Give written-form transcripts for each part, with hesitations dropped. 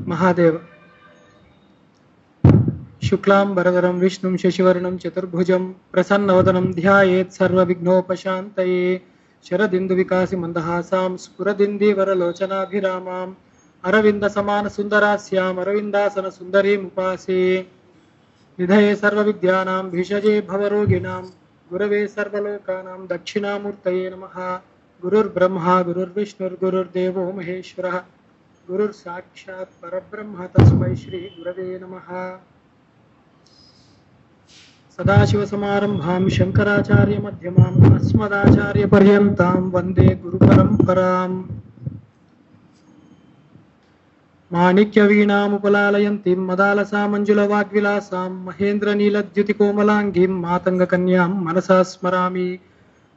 महादेव। शुक्लां वरदरं विष्णुं शशिवर्णं चतुर्भुजं प्रसन्नवदनं ध्यायेत् सर्वविघ्नोपशान्तये। शरदिन्दुविकासि मन्दहासां स्फुरदिन्दीवरलोचनाभिरामाम् अरविन्दसमानसुन्दरास्याम् अरविन्दासनसुन्दरीमुपासे। निधये सर्वविद्यानां भिषजे भवरोगिणां गुरवे सर्वलोकानां दक्षिणामूर्तये नमः। गुरुर्ब्रह्मा गुरुर्विष्णुर्गुरुर्देवो महेश्वरः गुरुर्साक्षात् परब्रह्म तस्मै श्री गुरवे नमः। सदाशिवसमारम्भां शङ्कराचार्यमध्यमाम् अस्मदाचार्यपर्यन्तां वन्दे गुरुपरम्पराम्। माणिक्यवीणामुपलालयन्तीं मदालसामञ्जुलवाग्विलासां महेन्द्रनीलद्युतिकोमलाङ्गीं मातङ्गकन्यां मनसा स्मरामि।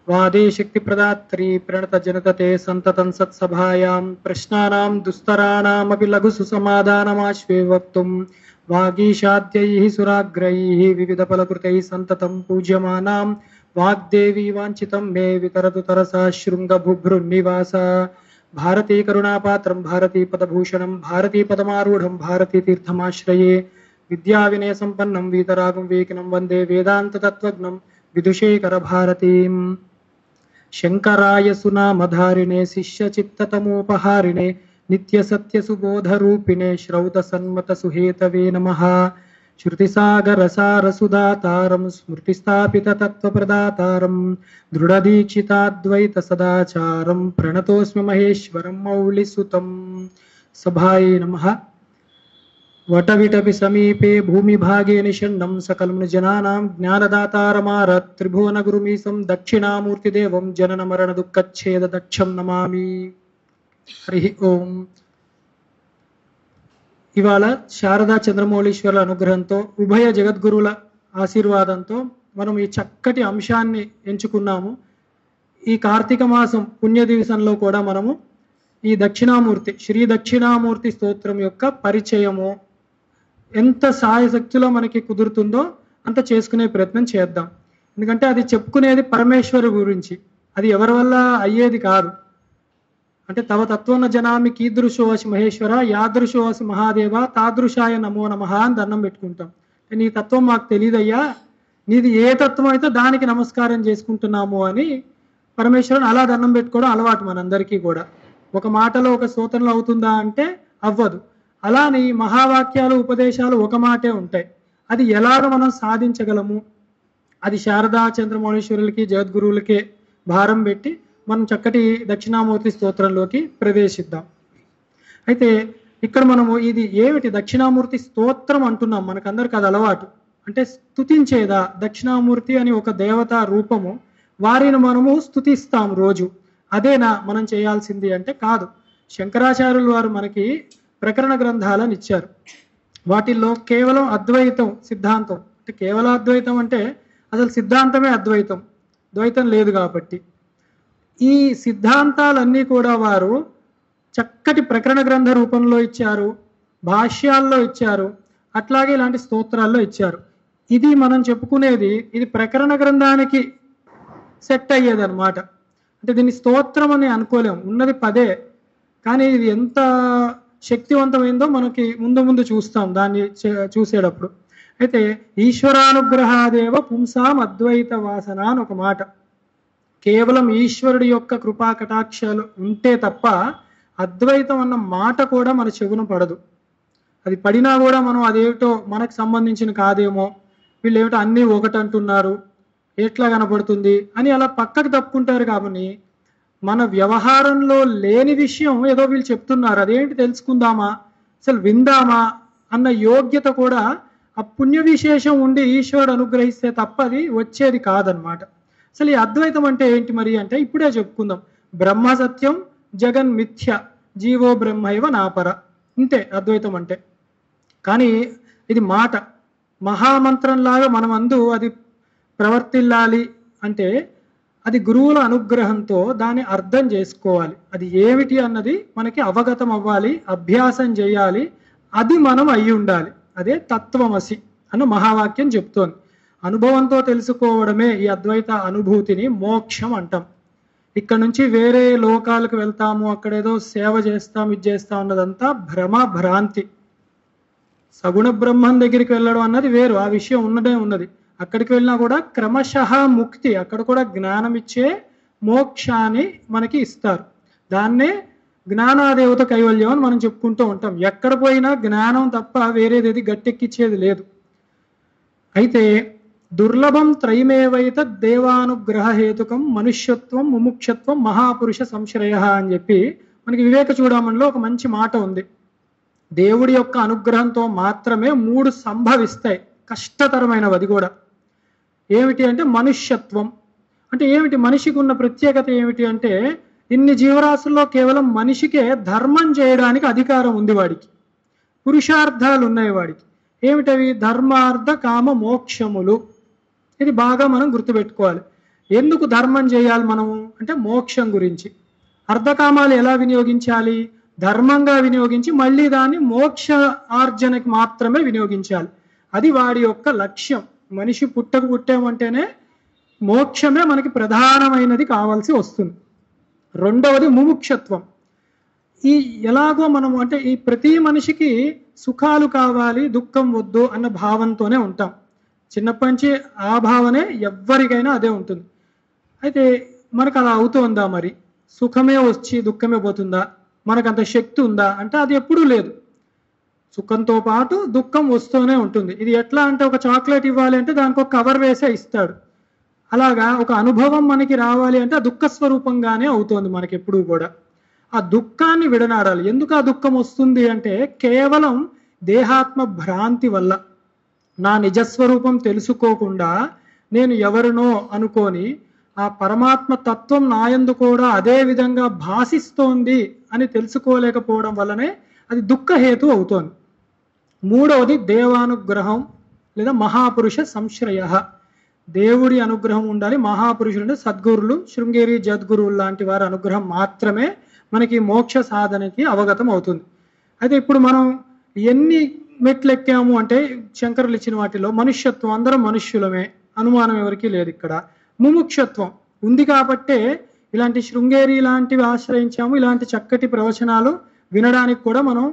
वादेशक्तिप्रदात्री प्रणतजनतते सन्ततं सत्सभायां प्रश्नानां दुस्तराणामपि लघुसुसमाधानमाश्वे वक्तुं वागीशाद्यैः सुराग्रैः विविधफलकृतैः सन्ततं पूज्यमानां वाग्देवी वाञ्छितं मे वितरतु तरसा शृङ्गबुभ्रुन्निवास। भारती करुणापात्रं भारती पदभूषणं भारती पदमारूढं भारती तीर्थमाश्रये। विद्याविनयसम्पन्नं वीतरागं वेकिनं वन्दे वेदान्ततत्त्वज्ञं विदुषेकरभारतीम्। शङ्कराय सुनामधारिणे शिष्यचित्ततमोपहारिणे नित्यसत्यसुबोधरूपिणे श्रौतसन्मतसुहेतवे नमः। श्रुतिसागरसारसुदातारं स्मृतिस्थापिततत्त्वप्रदातारं दृढदीक्षिताद्वैतसदाचारं प्रणतोऽस्मि महेश्वरं मौलिसुतं। सभायै नमः। वटविटपि समीपे भूमिभागे निषण्णं सकलं जनानां ज्ञानदातारमारत् त्रिभुवनगुरुमीशं दक्षिणामूर्तिदेवं जननमरणदुःखच्छेददक्षं नमामि। हरि ओम। ఇవాళ శారదా చంద్రమౌళీశ్వరుల అనుగ్రహంతో ఉభయ జగద్గురువుల ఆశీర్వాదంతో మనం ఈ చక్కటి అంశాన్ని ఎంచుకున్నాము. ఈ కార్తీక మాసం పుణ్య దివసంలో కూడా మనము ఈ దక్షిణామూర్తి శ్రీ దక్షిణామూర్తి స్తోత్రం యొక్క పరిచయము ఎంత సాయశక్తిలో మనకి కుదురుతుందో అంత చేసుకునే ప్రయత్నం చేద్దాం. ఎందుకంటే అది చెప్పుకునేది పరమేశ్వరు గురించి, అది ఎవరి వల్ల అయ్యేది కాదు. అంటే తవ తత్వన్న జనామి కీదృశోసి మహేశ్వర యాదృశోసి మహాదేవ తాదృశాయ నమో నమః అని దండం పెట్టుకుంటాం. నీ తత్వం మాకు తెలియదయ్యా, నీది ఏ తత్వం అయితే దానికి నమస్కారం చేసుకుంటున్నాము అని పరమేశ్వరుని అలా దండం పెట్టుకోవడం అలవాటు మనందరికీ కూడా. ఒక మాటలో ఒక స్తోత్రంలో అవుతుందా అంటే అవ్వదు. అలాని మహావాక్యాలు ఉపదేశాలు ఒక మాటే ఉంటాయి. అది ఎలాగ మనం సాధించగలము, అది శారదా చంద్రమౌళీశ్వరులకి జగద్గురువులకే భారం పెట్టి మనం చక్కటి దక్షిణామూర్తి స్తోత్రంలోకి ప్రవేశిద్దాం. అయితే ఇక్కడ మనము ఇది ఏమిటి దక్షిణామూర్తి స్తోత్రం అంటున్నాం, మనకందరికి అది అలవాటు. అంటే స్తుతించేదా దక్షిణామూర్తి అని ఒక దేవతా రూపము, వారిని మనము స్తుతిస్తాం రోజు. అదేనా మనం చేయాల్సింది అంటే కాదు. శంకరాచార్యులు వారు మనకి ప్రకరణ గ్రంథాలను ఇచ్చారు. వాటిల్లో కేవలం అద్వైతం సిద్ధాంతం, అంటే కేవలం అద్వైతం అంటే అసలు సిద్ధాంతమే అద్వైతం, ద్వైతం లేదు కాబట్టి ఈ సిద్ధాంతాలన్నీ కూడా వారు చక్కటి ప్రకరణ గ్రంథ రూపంలో ఇచ్చారు, భాష్యాల్లో ఇచ్చారు, అట్లాగే ఇలాంటి స్తోత్రాల్లో ఇచ్చారు. ఇది మనం చెప్పుకునేది ఇది ప్రకరణ గ్రంథానికి సెట్ అయ్యేది అనమాట. అంటే దీన్ని స్తోత్రం అని అనుకోలేము, ఉన్నది పదే, కానీ ఇది ఎంత శక్తివంతమైందో మనకి ముందు ముందు చూస్తాం దాన్ని చూసేటప్పుడు. అయితే ఈశ్వరానుగ్రహాదేవ పుంసాం అద్వైత వాసన అని ఒక మాట. కేవలం ఈశ్వరుడి యొక్క కృపా కటాక్షాలు ఉంటే తప్ప అద్వైతం అన్న మాట కూడా మన చెవున పడదు. అది పడినా కూడా మనం అదేమిటో మనకు సంబంధించిన కాదేమో, వీళ్ళు ఏమిటో అన్నీ ఒకటంటున్నారు, ఎట్లా కనపడుతుంది అని అలా పక్కకు తప్పుకుంటారు. కాబట్టి మన వ్యవహారంలో లేని విషయం ఏదో వీళ్ళు చెప్తున్నారు, అదేంటి తెలుసుకుందామా, అసలు విందామా అన్న యోగ్యత కూడా ఆ పుణ్య విశేషం ఉండి ఈశ్వరుడు అనుగ్రహిస్తే తప్ప అది వచ్చేది కాదనమాట. అసలు ఈ అద్వైతం అంటే ఏంటి మరి అంటే ఇప్పుడే చెప్పుకుందాం. బ్రహ్మ సత్యం జగన్ మిథ్య జీవో బ్రహ్మైవ నాపర, ఇంతే అద్వైతం అంటే. కానీ ఇది మాట మహామంత్రంలాగా మనం అందు అది ప్రవర్తిల్లాలి అంటే అది గురువుల అనుగ్రహంతో దాన్ని అర్థం చేసుకోవాలి. అది ఏమిటి అన్నది మనకి అవగతం అవ్వాలి, అభ్యాసం చేయాలి, అది మనం అయి ఉండాలి. అదే తత్వమసి అన్న మహావాక్యం చెప్తోంది. అనుభవంతో తెలుసుకోవడమే ఈ అద్వైత అనుభూతిని మోక్షం అంటాం. ఇక్కడ నుంచి వేరే లోకాలకు వెళ్తాము, అక్కడేదో సేవ చేస్తాం, ఇది చేస్తాం అన్నదంతా భ్రమ భ్రాంతి. సగుణ బ్రహ్మం దగ్గరికి వెళ్ళడం అన్నది వేరు, ఆ విషయం ఉన్నది. అక్కడికి వెళ్ళినా కూడా క్రమశః ముక్తి, అక్కడ కూడా జ్ఞానం ఇచ్చే మోక్షాన్ని మనకి ఇస్తారు. దాన్నే జ్ఞానాదేవత కైవల్యం అని మనం చెప్పుకుంటూ ఉంటాం. ఎక్కడ పోయినా జ్ఞానం తప్ప వేరేది గట్టెక్కిచ్చేది లేదు. అయితే దుర్లభం త్రైమేవైత దేవానుగ్రహ హేతుకం మనుష్యత్వం ముముక్షత్వం మహాపురుష సంశ్రయ అని చెప్పి మనకి వివేక చూడమనిలో ఒక మంచి మాట ఉంది. దేవుడి యొక్క అనుగ్రహంతో మాత్రమే 3 సంభవిస్తాయి, కష్టతరమైనవి. అది కూడా ఏమిటి అంటే మనుష్యత్వం. అంటే ఏమిటి, మనిషికి ఉన్న ప్రత్యేకత ఏమిటి అంటే, ఇన్ని జీవరాశుల్లో కేవలం మనిషికే ధర్మం చేయడానికి అధికారం ఉంది. వాడికి పురుషార్థాలు ఉన్నాయి. వాడికి ఏమిటవి? ధర్మార్థ కామ మోక్షములు. ఇది బాగా మనం గుర్తుపెట్టుకోవాలి. ఎందుకు ధర్మం చేయాలి మనము అంటే మోక్షం గురించి. అర్ధకామాలు ఎలా వినియోగించాలి? ధర్మంగా వినియోగించి మళ్ళీ దాన్ని మోక్ష ఆర్జనకి మాత్రమే వినియోగించాలి. అది వాడి యొక్క లక్ష్యం. మనిషి పుట్టామంటేనే మోక్షమే మనకి ప్రధానమైనది కావాల్సి వస్తుంది. రెండవది ముముక్షత్వం. ఈ ఎలాగో మనం అంటే ఈ ప్రతి మనిషికి సుఖాలు కావాలి, దుఃఖం వద్దు అన్న భావంతోనే ఉంటాం. చిన్నప్పటి నుంచి ఆ భావనే ఎవ్వరికైనా అదే ఉంటుంది. అయితే మనకు అలా అవుతుందా? మరి సుఖమే వచ్చి దుఃఖమే పోతుందా? మనకంత శక్తి ఉందా అంటే అది ఎప్పుడూ లేదు. సుఖంతో పాటు దుఃఖం వస్తూనే ఉంటుంది. ఇది ఎట్లా అంటే, ఒక చాక్లెట్ ఇవ్వాలి అంటే దానికి ఒక కవర్ వేసే ఇస్తాడు. అలాగా ఒక అనుభవం మనకి రావాలి అంటే ఆ దుఃఖ స్వరూపంగానే అవుతుంది మనకి ఎప్పుడూ కూడా. ఆ దుఃఖాన్ని విడనాడాలి. ఎందుకు ఆ దుఃఖం వస్తుంది అంటే కేవలం దేహాత్మ భ్రాంతి వల్ల. నా నిజస్వరూపం తెలుసుకోకుండా నేను ఎవరినో అనుకొని ఆ పరమాత్మ తత్వం నాయందు కూడా అదే విధంగా భాషిస్తోంది అని తెలుసుకోలేకపోవడం వల్లనే అది దుఃఖహేతు అవుతోంది. మూడవది దేవానుగ్రహం లేదా మహాపురుష సంశ్రయ. దేవుడి అనుగ్రహం ఉండాలి. మహాపురుషులు అంటే సద్గురులు, శృంగేరి జద్గురువులు లాంటి వారి అనుగ్రహం మాత్రమే మనకి మోక్ష సాధనకి అవగతం అవుతుంది. అయితే ఇప్పుడు మనం ఎన్ని మెట్లు ఎక్కాము అంటే, శంకరులు ఇచ్చిన వాటిలో మనుష్యత్వం, అందరం మనుష్యులమే, అనుమానం ఎవరికీ లేదు. ఇక్కడ ముముక్షత్వం ఉంది కాబట్టే ఇలాంటి శృంగేరి లాంటివి ఆశ్రయించాము. ఇలాంటి చక్కటి ప్రవచనాలు వినడానికి కూడా మనం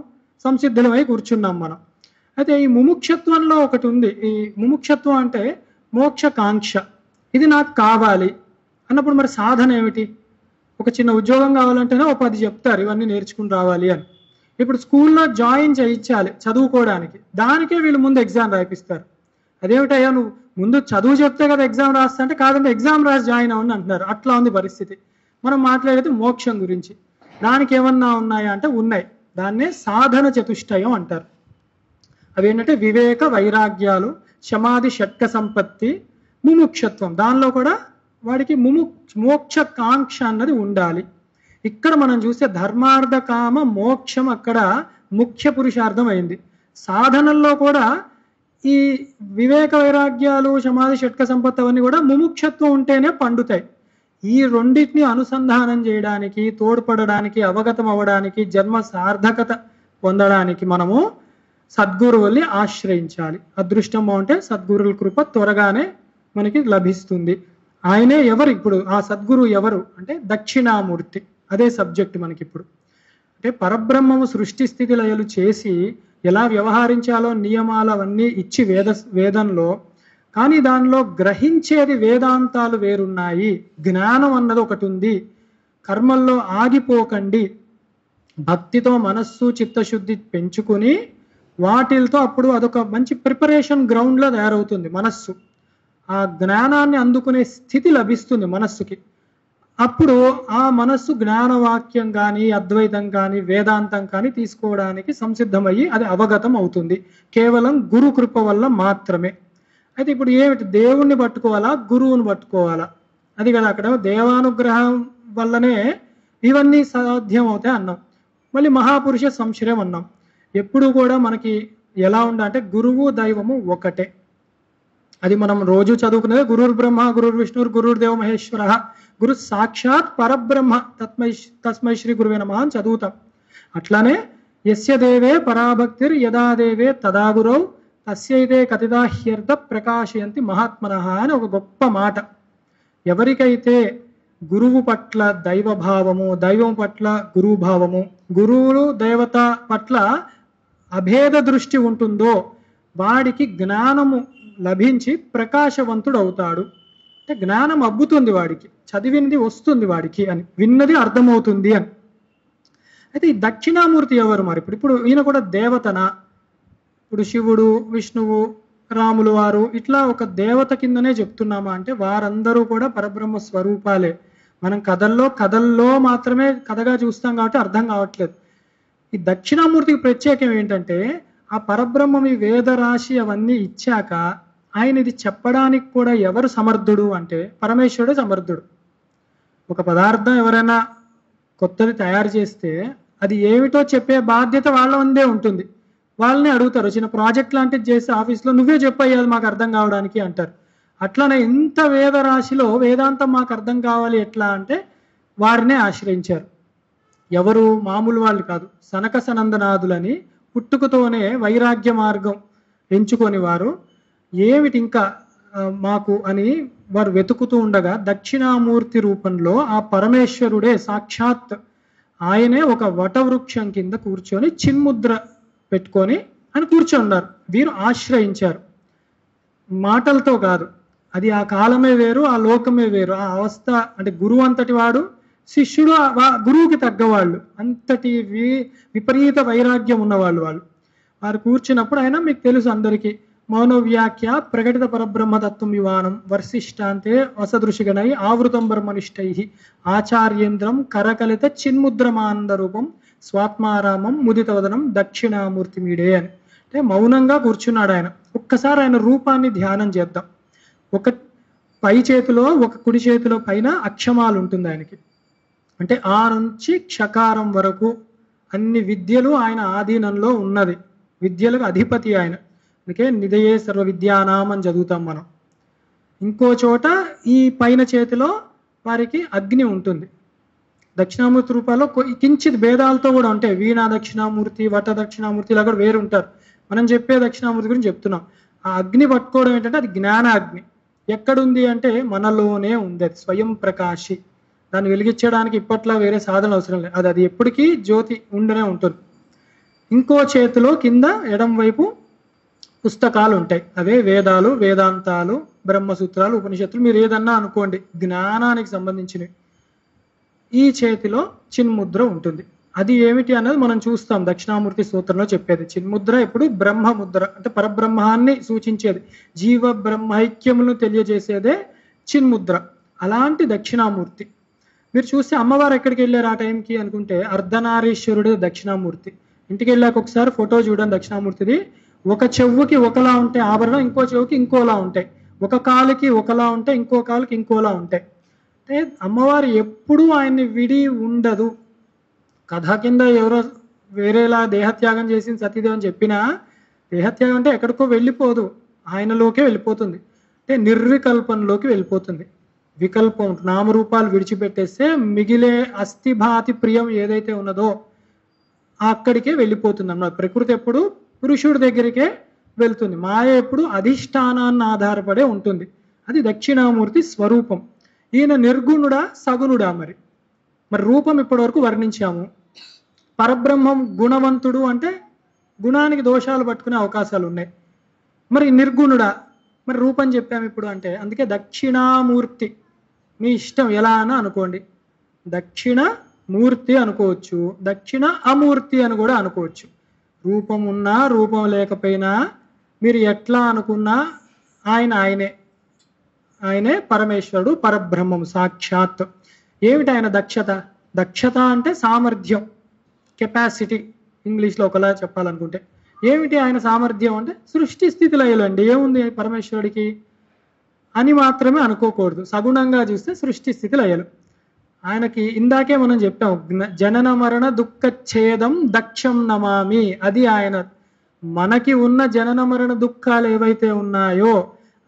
సంసిద్ధులమై కూర్చున్నాం మనం. అయితే ఈ ముముక్షత్వంలో ఒకటి ఉంది. ఈ ముముక్షత్వం అంటే మోక్షకాంక్ష. ఇది నాకు కావాలి అన్నప్పుడు మరి సాధన ఏమిటి? ఒక చిన్న ఉద్యోగం కావాలంటేనే ఒక 10 చెప్తారు ఇవన్నీ నేర్చుకుని రావాలి అని. ఇప్పుడు స్కూల్లో జాయిన్ చేయించాలి చదువుకోవడానికి, దానికే వీళ్ళు ముందు ఎగ్జామ్ రాయిపిస్తారు. అదేమిటయ్యా నువ్వు ముందు చదువు చెప్తే కదా ఎగ్జామ్ రాస్తా అంటే, కాదంటే ఎగ్జామ్ రాసి జాయిన్ అవ్వండి అంటున్నారు. అట్లా ఉంది పరిస్థితి. మనం మాట్లాడేది మోక్షం గురించి. దానికి ఏమన్నా ఉన్నాయా అంటే ఉన్నాయి. దాన్నే సాధన చతుష్టయం అంటారు. అవి ఏంటంటే వివేక వైరాగ్యాలు, శమాధి షట్క సంపత్తి, ముముక్షత్వం. దానిలో కూడా వాడికి మోక్ష కాంక్ష అన్నది ఉండాలి. ఇక్కడ మనం చూస్తే ధర్మార్థ కామ మోక్షం అక్కడ ముఖ్య పురుషార్థం అయింది. సాధనల్లో కూడా ఈ వివేక వైరాగ్యాలు, సమాధి షట్క సంపత్తి అవన్నీ కూడా ముముక్షత్వం ఉంటేనే పండుతాయి. ఈ రెండింటిని అనుసంధానం చేయడానికి, తోడ్పడడానికి, అవగతం అవ్వడానికి, జన్మ సార్థకత పొందడానికి మనము సద్గురువుల్ని ఆశ్రయించాలి. అదృష్టం బాగుంటే సద్గురువుల కృప త్వరగానే మనకి లభిస్తుంది. ఆయనే ఎవరు? ఇప్పుడు ఆ సద్గురువు ఎవరు అంటే దక్షిణామూర్తి. అదే సబ్జెక్ట్ మనకి ఇప్పుడు. అంటే పరబ్రహ్మము సృష్టి స్థితి లయలు చేసి ఎలా వ్యవహరించాలో నియమాలు అవన్నీ ఇచ్చి వేదంలో, కానీ దానిలో గ్రహించేది వేదాంతాలు వేరున్నాయి. జ్ఞానం అన్నది ఒకటి ఉంది. కర్మల్లో ఆగిపోకండి, భక్తితో మనస్సు చిత్తశుద్ధి పెంచుకుని వాటితో అప్పుడు అదొక మంచి ప్రిపరేషన్ గ్రౌండ్లో తయారవుతుంది మనస్సు. ఆ జ్ఞానాన్ని అందుకునే స్థితి లభిస్తుంది మనస్సుకి. అప్పుడు ఆ మనస్సు జ్ఞానవాక్యం కానీ, అద్వైతం కానీ, వేదాంతం కానీ తీసుకోవడానికి సంసిద్ధమయ్యి అది అవగతం అవుతుంది కేవలం గురు కృప వల్ల మాత్రమే. అయితే ఇప్పుడు ఏమిటి? దేవుణ్ణి పట్టుకోవాలా, గురువుని పట్టుకోవాలా? అది కదా అక్కడ దేవానుగ్రహం వల్లనే ఇవన్నీ సాధ్యం అవుతాయి అన్నాం. మళ్ళీ మహాపురుష సంశ్రయం అన్నాం. ఎప్పుడు కూడా మనకి ఎలా ఉండాలంటే గురువు దైవము ఒకటే. అది మనం రోజు చదువుకునేది. గురుర్ బ్రహ్మ గురుర్ విష్ణుర్ గురుర్దేవ మహేశ్వర, గురు సాక్షాత్ పరబ్రహ్మ తస్మై శ్రీ గురువే నమః అని చదువుతాం. అట్లానే యస్య దేవే పరాభక్తిర్ యదా దేవే తదా గురౌ తస్యైతే కతిదాహ్యర్థ ప్రకాశయంతి మహాత్మనః అని ఒక గొప్ప మాట. ఎవరికైతే గురువు పట్ల దైవభావము, దైవం పట్ల గురువు భావము, గురువులు దేవత పట్ల అభేద దృష్టి ఉంటుందో వాడికి జ్ఞానము లభించి ప్రకాశవంతుడు అవుతాడు. అంటే జ్ఞానం అబ్బుతుంది వాడికి, చదివినది వస్తుంది వాడికి అని, విన్నది అర్థమవుతుంది అని. అయితే ఈ దక్షిణామూర్తి ఎవరు మరి? ఇప్పుడు ఈయన కూడా దేవతనా? ఇప్పుడు శివుడు, విష్ణువు, రాములు వారు ఇట్లా ఒక దేవత కిందనే చెప్తున్నామా అంటే వారందరూ కూడా పరబ్రహ్మ స్వరూపాలే. మనం కథల్లో మాత్రమే కథగా చూస్తాం కాబట్టి అర్థం కావట్లేదు. ఈ దక్షిణామూర్తికి ప్రత్యేకం ఏంటంటే ఆ పరబ్రహ్మం ఈ వేద రాశి అవన్నీ ఇచ్చాక ఆయన ఇది చెప్పడానికి కూడా ఎవరు సమర్థుడు అంటే పరమేశ్వరుడే సమర్థుడు. ఒక పదార్థం ఎవరైనా కొత్తది తయారు చేస్తే అది ఏమిటో చెప్పే బాధ్యత వాళ్ళ ముందే ఉంటుంది. వాళ్ళని అడుగుతారు, చిన్న ప్రాజెక్ట్ లాంటిది చేసి ఆఫీస్లో నువ్వే చెప్పయ్యాది మాకు అర్థం కావడానికి అంటారు. అట్లనే ఇంత వేద రాశిలో వేదాంతం మాకు అర్థం కావాలి ఎట్లా అంటే వారినే ఆశ్రయించారు. ఎవరు? మామూలు వాళ్ళు కాదు. సనక సనందనాథులని పుట్టుకతోనే వైరాగ్య మార్గం ఎంచుకొని వారు ఏమిటి ఇంకా మాకు అని వారు వెతుకుతూ ఉండగా దక్షిణామూర్తి రూపంలో ఆ పరమేశ్వరుడే సాక్షాత్ ఆయనే ఒక వటవృక్షం కింద కూర్చొని చిన్ముద్ర పెట్టుకొని అని కూర్చొన్నారు. వీరు ఆశ్రయించారు, మాటలతో కాదు. అది ఆ కాలమే వేరు, ఆ లోకమే వేరు. ఆ అవస్థ అంటే గురువు అంతటి వాడు, శిష్యుడు గురువుకి తగ్గవాళ్ళు, అంతటి విపరీత వైరాగ్యం ఉన్నవాళ్ళు వారు కూర్చున్నప్పుడు ఆయన మీకు తెలుసు అందరికీ మౌనవ్యాఖ్య ప్రకటిత పరబ్రహ్మతత్వం వివానం వర్షిష్టాంతే వసదృశిగణై ఆవృతం బ్రహ్మనిష్టై ఆచార్యేంద్రం కరకలిత చిన్ముద్రమానంద రూపం స్వాత్మారామం ముదితవదనం దక్షిణామూర్తి మీడే అని. అంటే మౌనంగా కూర్చున్నాడు ఆయన. ఒక్కసారి ఆయన రూపాన్ని ధ్యానం చేద్దాం. ఒక పై చేతిలో ఒక కుడి చేతిలో పైన అక్షమాలు ఉంటుంది ఆయనకి. అంటే ఆ నుంచి క్షకారం వరకు అన్ని విద్యలు ఆయన ఆధీనంలో ఉన్నది. విద్యలకు అధిపతి ఆయన. అందుకే నిధయే సర్వ విద్యానాం అని చదువుతాం మనం. ఇంకో చోట ఈ పైన చేతిలో వారికి అగ్ని ఉంటుంది. దక్షిణామూర్తి రూపాల్లో కించిత్ భేదాలతో కూడా ఉంటాయి. వీణా దక్షిణామూర్తి, వట దక్షిణామూర్తి ఇలా కూడా వేరు ఉంటారు. మనం చెప్పే దక్షిణామూర్తి గురించి చెప్తున్నాం. ఆ అగ్ని పట్టుకోవడం ఏంటంటే అది జ్ఞాన అగ్ని. ఎక్కడుంది అంటే మనలోనే ఉంది. అది స్వయం ప్రకాశి. దాన్ని వెలిగించడానికి ఇప్పట్లో వేరే సాధన అవసరం లేదు. అది ఎప్పటికీ జ్యోతి ఉండనే ఉంటుంది. ఇంకో చేతిలో కింద ఎడం వైపు పుస్తకాలు ఉంటాయి. అవే వేదాలు, వేదాంతాలు, బ్రహ్మసూత్రాలు, ఉపనిషత్తులు, మీరు ఏదన్నా అనుకోండి జ్ఞానానికి సంబంధించినవి. ఈ చేతిలో చిన్ముద్ర ఉంటుంది. అది ఏమిటి అన్నది మనం చూస్తాం దక్షిణామూర్తి సూత్రంలో చెప్పేది. చిన్ముద్ర ఎప్పుడు బ్రహ్మముద్ర అంటే పరబ్రహ్మాన్ని సూచించేది, జీవ బ్రహ్మైక్యములను తెలియజేసేదే చిన్ముద్ర. అలాంటి దక్షిణామూర్తి మీరు చూస్తే అమ్మవారు ఎక్కడికి వెళ్ళారు ఆ టైంకి అనుకుంటే అర్ధనారీశ్వరుడే దక్షిణామూర్తి. ఇంటికి వెళ్ళాక ఒకసారి ఫోటో చూడండి దక్షిణామూర్తిది. ఒక చెవుకి ఒకలా ఉంటాయి ఆభరణం, ఇంకో చెవుకి ఇంకోలా ఉంటాయి. ఒక కాలుకి ఒకలా ఉంటాయి, ఇంకో కాలుకి ఇంకోలా ఉంటాయి. అంటే అమ్మవారు ఎప్పుడూ ఆయన్ని విడి ఉండదు. కథ కింద ఎవరో వేరేలా దేహత్యాగం చేసింది సతీదేవి అని చెప్పినా దేహత్యాగం అంటే ఎక్కడికో వెళ్ళిపోదు, ఆయనలోకే వెళ్ళిపోతుంది. అంటే నిర్వికల్పంలోకి వెళ్ళిపోతుంది. వికల్పం నామరూపాలు విడిచిపెట్టేస్తే మిగిలే అస్థిభాతి ప్రియం ఏదైతే ఉన్నదో అక్కడికే వెళ్ళిపోతుంది అన్నమాట. ప్రకృతి ఎప్పుడు పురుషుడి దగ్గరికే వెళ్తుంది. మాయ ఎప్పుడు అధిష్టానాన్ని ఆధారపడే ఉంటుంది. అది దక్షిణామూర్తి స్వరూపం. ఈయన నిర్గుణుడా సగుణుడా? మరి రూపం ఇప్పటి వరకు వర్ణించాము. పరబ్రహ్మం గుణవంతుడు అంటే గుణానికి దోషాలు పట్టుకునే అవకాశాలు ఉన్నాయి. మరి నిర్గుణుడా? మరి రూపం చెప్పాము ఇప్పుడు అంటే అందుకే దక్షిణామూర్తి. మీ ఇష్టం ఎలా అని అనుకోండి. దక్షిణ మూర్తి అనుకోవచ్చు, దక్షిణ అమూర్తి అని కూడా అనుకోవచ్చు. రూపం ఉన్నా రూపం లేకపోయినా మీరు ఎట్లా అనుకున్నా ఆయనే పరమేశ్వరుడు, పరబ్రహ్మం సాక్షాత్. ఏమిటి ఆయన దక్షత? దక్షత అంటే సామర్థ్యం, కెపాసిటీ. ఇంగ్లీష్లో ఒకలా చెప్పాలనుకుంటే ఏమిటి ఆయన సామర్థ్యం అంటే సృష్టి స్థితి లయలు అండి. ఏముంది పరమేశ్వరుడికి అని మాత్రమే అనుకోకూడదు. సగుణంగా చూస్తే సృష్టి స్థితి లయలు. ఆయనకి ఇందాకే మనం చెప్పాం జనన మరణ దుఃఖఛేదం దక్షం నమామి. అది ఆయన మనకి ఉన్న జనన మరణ దుఃఖాలు ఏవైతే ఉన్నాయో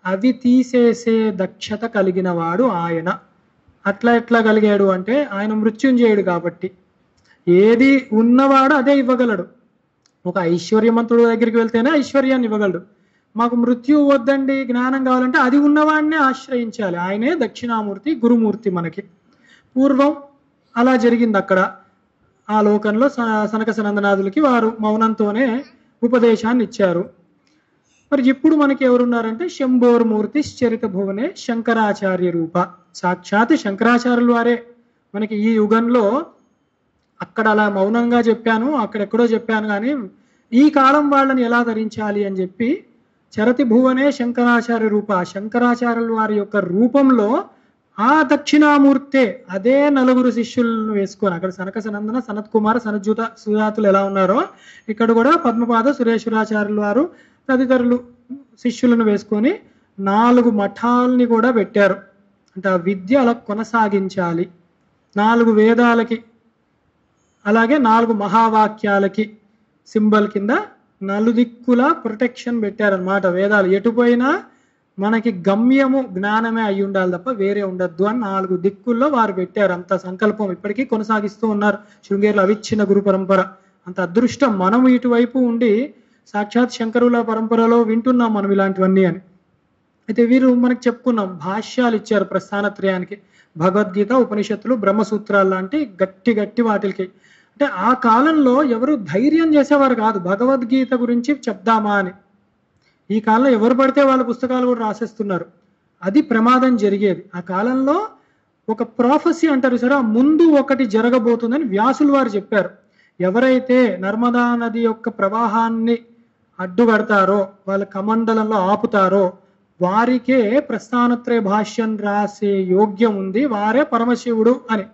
అవి తీసేసే దక్షత కలిగిన వాడు ఆయన. అట్లా ఎట్లా కలిగాడు అంటే ఆయన మృత్యుంజయుడు కాబట్టి ఏది ఉన్నవాడు అదే ఇవ్వగలడు. ఒక ఐశ్వర్యవంతుడు దగ్గరికి వెళ్తేనే ఐశ్వర్యాన్ని ఇవ్వగలడు. మాకు మృత్యు వద్దండి, జ్ఞానం కావాలంటే అది ఉన్నవాడినే ఆశ్రయించాలి. ఆయనే దక్షిణామూర్తి, గురుమూర్తి. మనకి పూర్వం అలా జరిగింది. అక్కడ ఆ లోకంలో సనక సనందనాథులకి వారు మౌనంతోనే ఉపదేశాన్ని ఇచ్చారు. మరి ఇప్పుడు మనకి ఎవరున్నారంటే శంభోర్మూర్తి చరిత భువనే శంకరాచార్య రూప, సాక్షాత్ శంకరాచార్యుల వారే మనకి ఈ యుగంలో, అక్కడ అలా మౌనంగా చెప్పాను, అక్కడెక్కడో చెప్పాను, కానీ ఈ కాలం వాళ్ళని ఎలా ధరించాలి అని చెప్పి చరతి భువనే శంకరాచార్య రూప, శంకరాచార్యుల వారి యొక్క రూపంలో ఆ దక్షిణామూర్తే అదే నలుగురు శిష్యులను వేసుకొని, అక్కడ సనక సనందన సనత్ కుమార సనజ్జూత సుజాతులు ఎలా ఉన్నారో ఇక్కడ కూడా పద్మపాద సురేశ్వరాచార్యుల వారు తదితరులు శిష్యులను వేసుకొని 4 మఠాలని కూడా పెట్టారు. అంటే ఆ విద్య అలా కొనసాగించాలి. 4 వేదాలకి అలాగే 4 మహావాక్యాలకి సింబల్ కింద నలుదిక్కుల ప్రొటెక్షన్ పెట్టారనమాట. వేదాలు ఎటుపోయినా మనకి గమ్యము జ్ఞానమే అయి ఉండాలి తప్ప వేరే ఉండద్దు అని 4 దిక్కుల్లో వారు పెట్టారు. అంత సంకల్పం ఇప్పటికీ కొనసాగిస్తూ ఉన్నారు. శృంగేరులో అవిచ్ఛిన్న గురు పరంపర. అంత అదృష్టం మనం ఇటువైపు ఉండి సాక్షాత్ శంకరుల పరంపరలో వింటున్నాం మనం ఇలాంటివన్నీ అని. అయితే వీరు మనకు చెప్పుకున్నాం, భాష్యాలు ఇచ్చారు ప్రస్థానత్రయానికి, భగవద్గీత, ఉపనిషత్తులు, బ్రహ్మసూత్రాలు లాంటి గట్టి వాటికి. అంటే ఆ కాలంలో ఎవరు ధైర్యం చేసేవారు కాదు భగవద్గీత గురించి చెప్దామా అని. ఈ కాలంలో ఎవరు పడితే వాళ్ళ పుస్తకాలు కూడా రాసేస్తున్నారు. అది ప్రమాదం జరిగేది. ఆ కాలంలో ఒక ప్రాఫెసీ అంటారు సరే, ముందు ఒకటి జరగబోతుందని వ్యాసులు వారు చెప్పారు. ఎవరైతే నర్మదా నది యొక్క ప్రవాహాన్ని అడ్డుకడతారో, వాళ్ళ కమండలంలో ఆపుతారో వారికే ప్రస్థానత్రయ భాష్యం రాసే యోగ్యం ఉంది, వారే పరమశివుడు అని.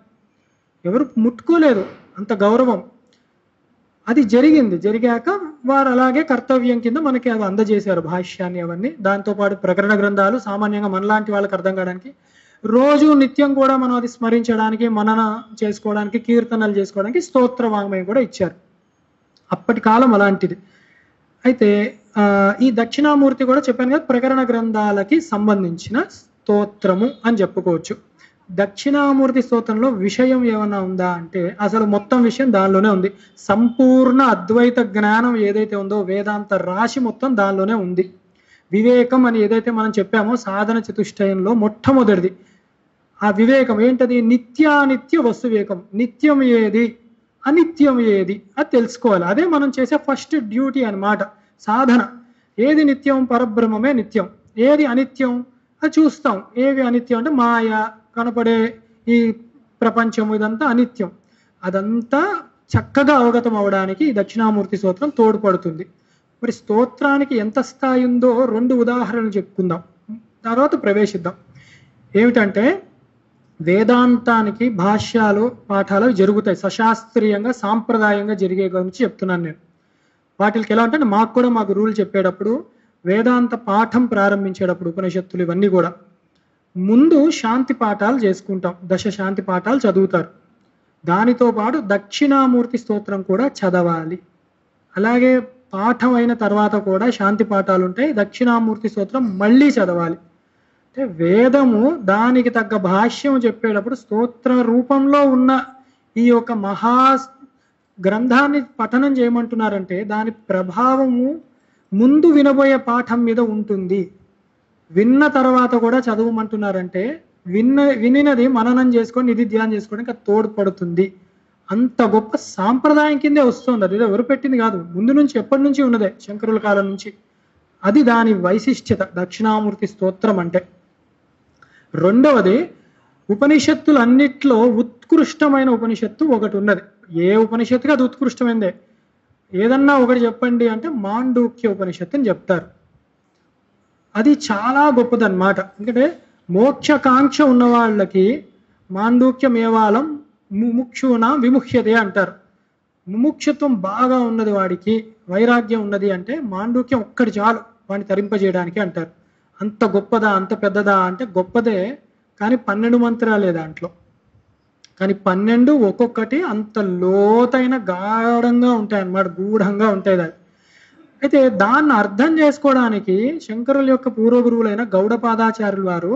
ఎవరు ముట్టుకోలేదు, అంత గౌరవం. అది జరిగింది. జరిగాక వారు అలాగే కర్తవ్యం కింద మనకి అది అందజేశారు భాష్యాన్ని అవన్నీ. దాంతోపాటు ప్రకరణ గ్రంథాలు సామాన్యంగా మనలాంటి వాళ్ళకి అర్థం కావడానికి, రోజు నిత్యం కూడా మనం అది స్మరించడానికి, మనన చేసుకోవడానికి, కీర్తనలు చేసుకోవడానికి స్తోత్ర వాంగ్మయం కూడా ఇచ్చారు. అప్పటి కాలం అలాంటిది. అయితే ఈ దక్షిణామూర్తి కూడా చెప్పాను కదా, ప్రకరణ గ్రంథాలకి సంబంధించిన స్తోత్రము అని చెప్పుకోవచ్చు. దక్షిణామూర్తి స్తోత్రంలో విషయం ఏమన్నా ఉందా అంటే అసలు మొత్తం విషయం దానిలోనే ఉంది. సంపూర్ణ అద్వైత జ్ఞానం ఏదైతే ఉందో వేదాంత రాశి మొత్తం దానిలోనే ఉంది. వివేకం అని ఏదైతే మనం చెప్పామో సాధన చతుష్టయంలో మొట్టమొదటిది ఆ వివేకం ఏంటది? నిత్యానిత్య వస్తు వివేకం. నిత్యం ఏది, అనిత్యం ఏది అది తెలుసుకోవాలి. అదే మనం చేసే ఫస్ట్ డ్యూటీ అన్నమాట. సాధన ఏది నిత్యం, పరబ్రహ్మమే నిత్యం. ఏది అనిత్యం అది చూస్తాం. ఏవి అనిత్యం అంటే మాయ, కనపడే ఈ ప్రపంచం, ఇదంతా అనిత్యం. అదంతా చక్కగా అవగతం అవడానికి ఈ దక్షిణామూర్తి స్తోత్రం తోడ్పడుతుంది. మరి స్తోత్రానికి ఎంత స్థాయి ఉందో 2 ఉదాహరణలు చెప్పుకుందాం, తర్వాత ప్రవేశిద్దాం. ఏమిటంటే వేదాంతానికి భాష్యాలు పాఠాలు జరుగుతాయి, సశాస్త్రీయంగా సాంప్రదాయంగా జరిగే గురించి చెప్తున్నాను నేను. వాటికి ఎలా అంటే మాకు కూడా మా గురువులు చెప్పేటప్పుడు వేదాంత పాఠం ప్రారంభించేటప్పుడు ఉపనిషత్తులు ఇవన్నీ కూడా ముందు శాంతి పాఠాలు చేసుకుంటాం. 10 శాంతి పాఠాలు చదువుతారు. దానితో పాటు దక్షిణామూర్తి స్తోత్రం కూడా చదవాలి. అలాగే పాఠం అయిన తర్వాత కూడా శాంతి పాఠాలు ఉంటాయి, దక్షిణామూర్తి స్తోత్రం మళ్ళీ చదవాలి. అంటే వేదము దానికి తగ్గ భాష్యం చెప్పేటప్పుడు స్తోత్ర రూపంలో ఉన్న ఈ యొక్క మహా గ్రంథాన్ని పఠనం చేయమంటున్నారంటే దాని ప్రభావము ముందు వినబోయే పాఠం మీద ఉంటుంది. విన్న తర్వాత కూడా చదవమంటున్నారంటే వినినది మననం చేసుకొని నిధిధ్యానం చేసుకోవడానికి అది తోడ్పడుతుంది. అంత గొప్ప సాంప్రదాయం కిందే వస్తుంది. అది ఎవరు పెట్టింది కాదు, ముందు నుంచి ఎప్పటి నుంచి ఉన్నదే, శంకరుల కాలం నుంచి. అది దాని వైశిష్ట్యత దక్షిణామూర్తి స్తోత్రం అంటే. రెండవది, ఉపనిషత్తులన్నిట్లో ఉత్కృష్టమైన ఉపనిషత్తు ఒకటి ఉన్నది. ఏ ఉపనిషత్తుకి అది ఉత్కృష్టమైందే. ఏదన్నా ఒకటి చెప్పండి అంటే మాండూక్య ఉపనిషత్తు అని చెప్తారు. అది చాలా గొప్పదన్నమాట. ఎందుకంటే మోక్షకాంక్ష ఉన్న వాళ్ళకి మాండూక్యమేవాలం ముముక్షునా విముఖ్యతే అంటారు. ముముక్షత్వం బాగా ఉన్నది, వాడికి వైరాగ్యం ఉన్నది అంటే మాండూక్యం ఒక్కటి చాలు వాడిని తరింపజేయడానికి అంటారు. అంత గొప్పదా, అంత పెద్దదా అంటే గొప్పదే, కానీ 12 మంత్రాలే దాంట్లో. కానీ 12 ఒక్కొక్కటి అంత లోతైన గాఢంగా ఉంటాయి అన్నమాట, గూఢంగా ఉంటాయి దాన్ని. అయితే దాన్ని అర్థం చేసుకోవడానికి శంకరుల యొక్క పూర్వగురువులైన గౌడపాదాచార్యుల వారు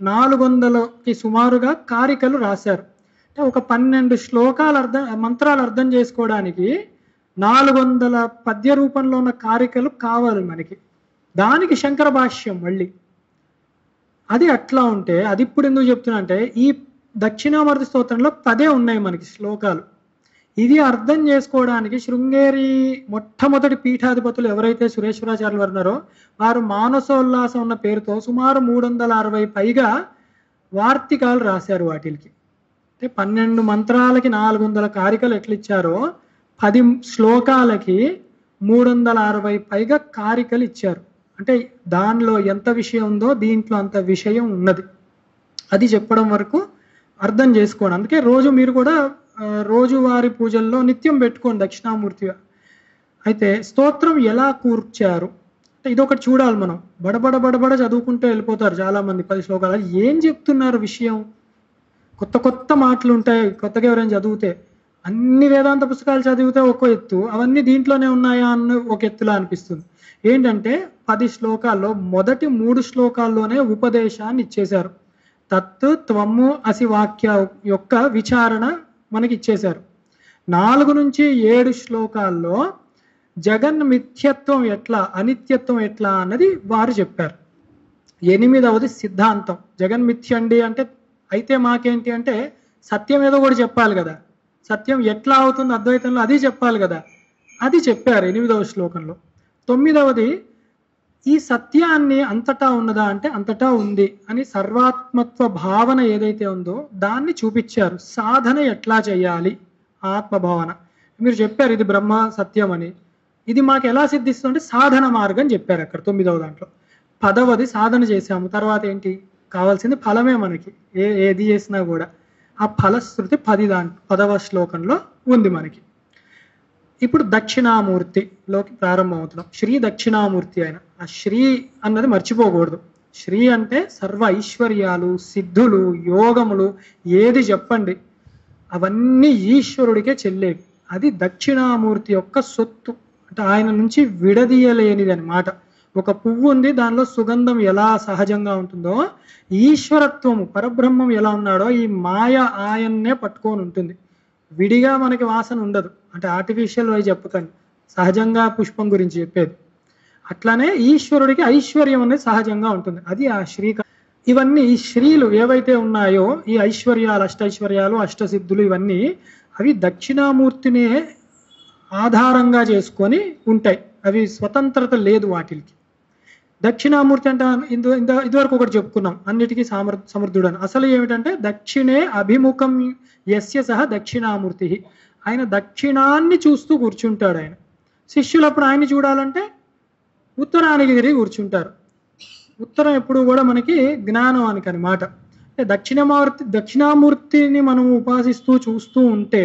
400కి సుమారుగా కారికలు రాశారు. అంటే ఒక 12 శ్లోకాలు మంత్రాలు అర్థం చేసుకోవడానికి 400 పద్య రూపంలో ఉన్న కారికలు కావాలి మనకి. దానికి శంకర భాష్యం మళ్ళీ. అది అట్లా ఉంటే అది ఇప్పుడు ఎందుకు చెప్తున్నా అంటే ఈ దక్షిణామూర్తి స్తోత్రంలో 10 ఉన్నాయి మనకి శ్లోకాలు. ఇది అర్థం చేసుకోవడానికి శృంగేరి మొట్టమొదటి పీఠాధిపతులు ఎవరైతే సురేశ్వరాచార్యులు ఉన్నారో వారు మానసోల్లాసం ఉన్న పేరుతో సుమారు 360 పైగా వార్తికాలు రాశారు. వాటికి అంటే 12 మంత్రాలకి 400 కారికలు ఎట్లిచ్చారో 10 శ్లోకాలకి 360 పైగా కారికలు ఇచ్చారు. అంటే దానిలో ఎంత విషయం ఉందో దీంట్లో అంత విషయం ఉన్నది. అది చెప్పడం వరకు అర్థం చేసుకోండి. అందుకే రోజు మీరు కూడా రోజువారి పూజల్లో నిత్యం పెట్టుకోండి దక్షిణామూర్తిగా. అయితే స్తోత్రం ఎలా కూర్చారు అంటే ఇదొకటి చూడాలి మనం. బడబడ చదువుకుంటూ వెళ్ళిపోతారు చాలామంది 10 శ్లోకాలు. ఏం చెప్తున్నారు విషయం? కొత్త మాటలు ఉంటాయి కొత్తగా ఎవరైనా చదివితే. అన్ని వేదాంత పుస్తకాలు చదివితే ఒక ఎత్తు, అవన్నీ దీంట్లోనే ఉన్నాయా అన్న ఒక ఎత్తులా అనిపిస్తుంది. ఏంటంటే 10 శ్లోకాల్లో మొదటి 3 శ్లోకాల్లోనే ఉపదేశాన్ని ఇచ్చేశారు. తత్ త్వము అసి వాక్య యొక్క విచారణ మనకి ఇచ్చేశారు. 4 నుంచి 7 శ్లోకాల్లో జగన్ మిథ్యత్వం ఎట్లా, అనిత్యత్వం ఎట్లా అన్నది వారు చెప్పారు. 8వది సిద్ధాంతం. జగన్ మిథ్య అండి అంటే అయితే మాకేంటి అంటే సత్యం ఏదో కూడా చెప్పాలి కదా. సత్యం ఎట్లా అవుతుంది అద్వైతంలో అది చెప్పాలి కదా. అది చెప్పారు 8వ శ్లోకంలో. 9వది ఈ సత్యాన్ని అంతటా ఉన్నదా అంటే అంతటా ఉంది అని సర్వాత్మత్వ భావన ఏదైతే ఉందో దాన్ని చూపించారు. సాధన ఎట్లా చేయాలి, ఆత్మభావన మీరు చెప్పారు ఇది బ్రహ్మ సత్యం అని. ఇది మాకు ఎలా సిద్ధిస్తుంది సాధన మార్గం చెప్పారు అక్కడ 9వ దాంట్లో. 10వది సాధన చేశాము, తర్వాత ఏంటి కావాల్సింది ఫలమే మనకి. ఏది చేసినా కూడా ఆ ఫలశ్రుతి 10వ శ్లోకంలో ఉంది మనకి. ఇప్పుడు దక్షిణామూర్తిలోకి ప్రారంభమవుతున్నాం. శ్రీ దక్షిణామూర్తి ఆయన. ఆ శ్రీ అన్నది మర్చిపోకూడదు. శ్రీ అంటే సర్వ ఐశ్వర్యాలు, సిద్ధులు, యోగములు ఏది చెప్పండి అవన్నీ ఈశ్వరుడికే చెల్లేవి. అది దక్షిణామూర్తి యొక్క సొత్తు. అంటే ఆయన నుంచి విడదీయలేనిది అన్నమాట. ఒక పువ్వు ఉంది, దానిలో సుగంధం ఎలా సహజంగా ఉంటుందో ఈశ్వరత్వము పరబ్రహ్మం ఎలా ఉన్నాడో ఈ మాయ ఆయన్నే పట్టుకొని ఉంటుంది. విడిగా మనకి వాసన ఉండదు. అంటే ఆర్టిఫిషియల్ వై చెప్పుతాను, సహజంగా పుష్పం గురించి చెప్పేది. అట్లానే ఈశ్వరుడికి ఐశ్వర్యం అనేది సహజంగా ఉంటుంది. అది ఆ శ్రీ. ఇవన్నీ ఈ శ్రీలు ఏవైతే ఉన్నాయో ఈ ఐశ్వర్యాలు, అష్టైశ్వర్యాలు, అష్టసిద్ధులు ఇవన్నీ అవి దక్షిణామూర్తినే ఆధారంగా చేసుకొని ఉంటాయి. అవి స్వతంత్రత లేదు వాటికి. దక్షిణామూర్తి అంటే ఇదివరకు ఒకటి చెప్పుకున్నాం, అన్నిటికీ సమర్థుడు అని. అసలు ఏమిటంటే దక్షిణే అభిముఖం యస్య సహ దక్షిణామూర్తి. ఆయన దక్షిణాన్ని చూస్తూ కూర్చుంటాడు. ఆయన శిష్యులు అప్పుడు ఆయన్ని చూడాలంటే ఉత్తరానికి తిరిగి కూర్చుంటారు. ఉత్తరం ఎప్పుడు కూడా మనకి జ్ఞానానికి అనమాట. దక్షిణామూర్తిని మనం ఉపాసిస్తూ చూస్తూ ఉంటే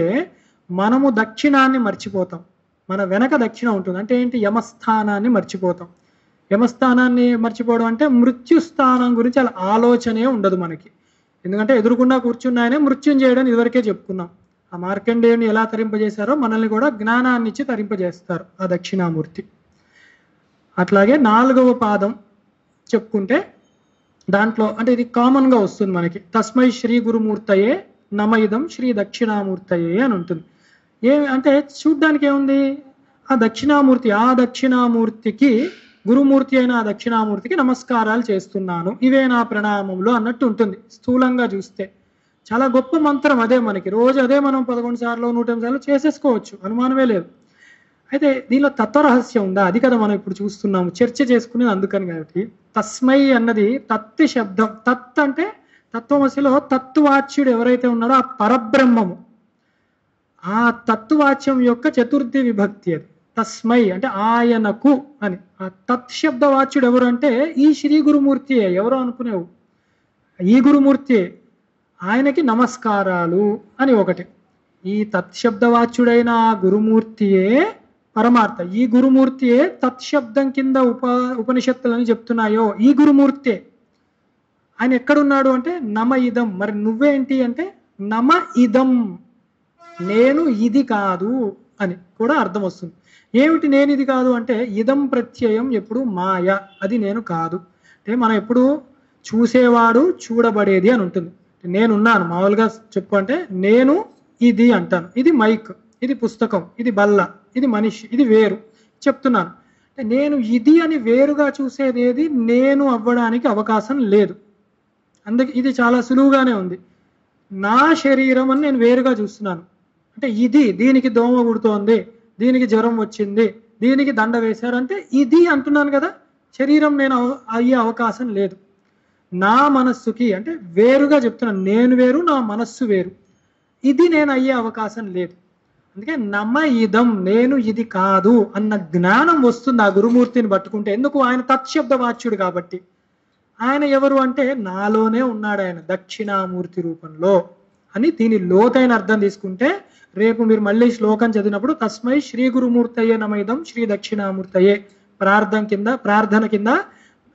మనము దక్షిణాన్ని మర్చిపోతాం. మన వెనక దక్షిణ ఉంటుంది. అంటే ఏంటి? యమస్థానాన్ని మర్చిపోతాం. యమస్థానాన్ని మర్చిపోవడం అంటే మృత్యుస్థానం గురించి అలా ఆలోచనే ఉండదు మనకి. ఎందుకంటే ఎదురుకుండా కూర్చున్నాయనే మృత్యుం చేయడం ఇదివరకే చెప్పుకున్నాం. ఆ మార్కండేయుని ఎలా తరింపజేశారో మనల్ని కూడా జ్ఞానాన్ని ఇచ్చి తరింపజేస్తారు ఆ దక్షిణామూర్తి. అట్లాగే 4వ పాదం చెప్పుకుంటే దాంట్లో అంటే ఇది కామన్గా వస్తుంది మనకి. తస్మై శ్రీ గురుమూర్తయే నమయిదం శ్రీ దక్షిణామూర్తయే అని ఉంటుంది. అంటే చూడ్డానికి ఏముంది? ఆ దక్షిణామూర్తికి గురుమూర్తి అయిన ఆ దక్షిణామూర్తికి నమస్కారాలు చేస్తున్నాను, ఇవే నా ప్రణామంలో అన్నట్టు ఉంటుంది. స్థూలంగా చూస్తే చాలా గొప్ప మంత్రం అదే. మనకి రోజు అదే మనం 11 సార్లు 108 సార్లు చేసేసుకోవచ్చు, అనుమానమే లేదు. అయితే దీనిలో తత్వరహస్యం ఉందా? అది కదా మనం ఇప్పుడు చూస్తున్నాము, చర్చ చేసుకునేది అందుకని. కాబట్టి తస్మై అన్నది తత్ శబ్దం. తత్ అంటే తత్వమసిలో తత్వాచ్యుడు ఎవరైతే ఉన్నాడో ఆ పరబ్రహ్మము, ఆ తత్వాచ్యం యొక్క చతుర్థి విభక్తి అది. తస్మై అంటే ఆయనకు అని. ఆ తత్శబ్ద వాచ్యుడు ఎవరు అంటే ఈ శ్రీ గురుమూర్తియే. ఎవరో అనుకునేవు, ఈ గురుమూర్తియే. ఆయనకి నమస్కారాలు అని ఒకటి. ఈ తత్శబ్దవాచ్యుడైన ఆ గురుమూర్తియే పరమార్థ. ఈ గురుమూర్తియే తత్శబ్దం కింద ఉపనిషత్తులని చెప్తున్నాయో ఈ గురుమూర్తే. ఆయన ఎక్కడున్నాడు అంటే నమ ఇదం. మరి నువ్వేంటి అంటే నమ ఇదం, నేను ఇది కాదు అని కూడా అర్థం వస్తుంది. ఏమిటి నేను ఇది కాదు అంటే ఇదం ప్రత్యయం ఎప్పుడు మాయ, అది నేను కాదు. అంటే మనం ఎప్పుడు చూసేవాడు చూడబడేది అని ఉంటుంది. నేనున్నాను మామూలుగా చెప్పు అంటే నేను ఇది అంటాను. ఇది మైక్, ఇది పుస్తకం, ఇది బల్ల, ఇది మనిషి, ఇది వేరు చెప్తున్నాను. అంటే నేను ఇది అని వేరుగా చూసేది ఏది నేను అవ్వడానికి అవకాశం లేదు. అందుకే ఇది చాలా సులువుగానే ఉంది. నా శరీరం అని నేను వేరుగా చూస్తున్నాను. అంటే దీనికి దోమ కుడుతోంది, దీనికి జ్వరం వచ్చింది, దీనికి దండ వేశారు అంటే ఇది అంటున్నాను కదా. శరీరం నేను అయ్యే అవకాశం లేదు. నా మనస్సుకి అంటే వేరుగా చెప్తున్నాను, నేను వేరు, నా మనస్సు వేరు, ఇది నేను అయ్యే అవకాశం లేదు. అందుకే నమ ఇదం, నేను ఇది కాదు అన్న జ్ఞానం వస్తుంది ఆ గురుమూర్తిని పట్టుకుంటే. ఎందుకు? ఆయన తత్శబ్ద వాచ్యుడు కాబట్టి. ఆయన ఎవరు అంటే నాలోనే ఉన్నాడు ఆయన దక్షిణామూర్తి రూపంలో అని దీని లోతైన అర్థం తీసుకుంటే రేపు మీరు మళ్ళీ శ్లోకం చదివినప్పుడు తస్మై శ్రీ గురుమూర్తయే నమైదం శ్రీ దక్షిణామూర్తయే ప్రార్థన కింద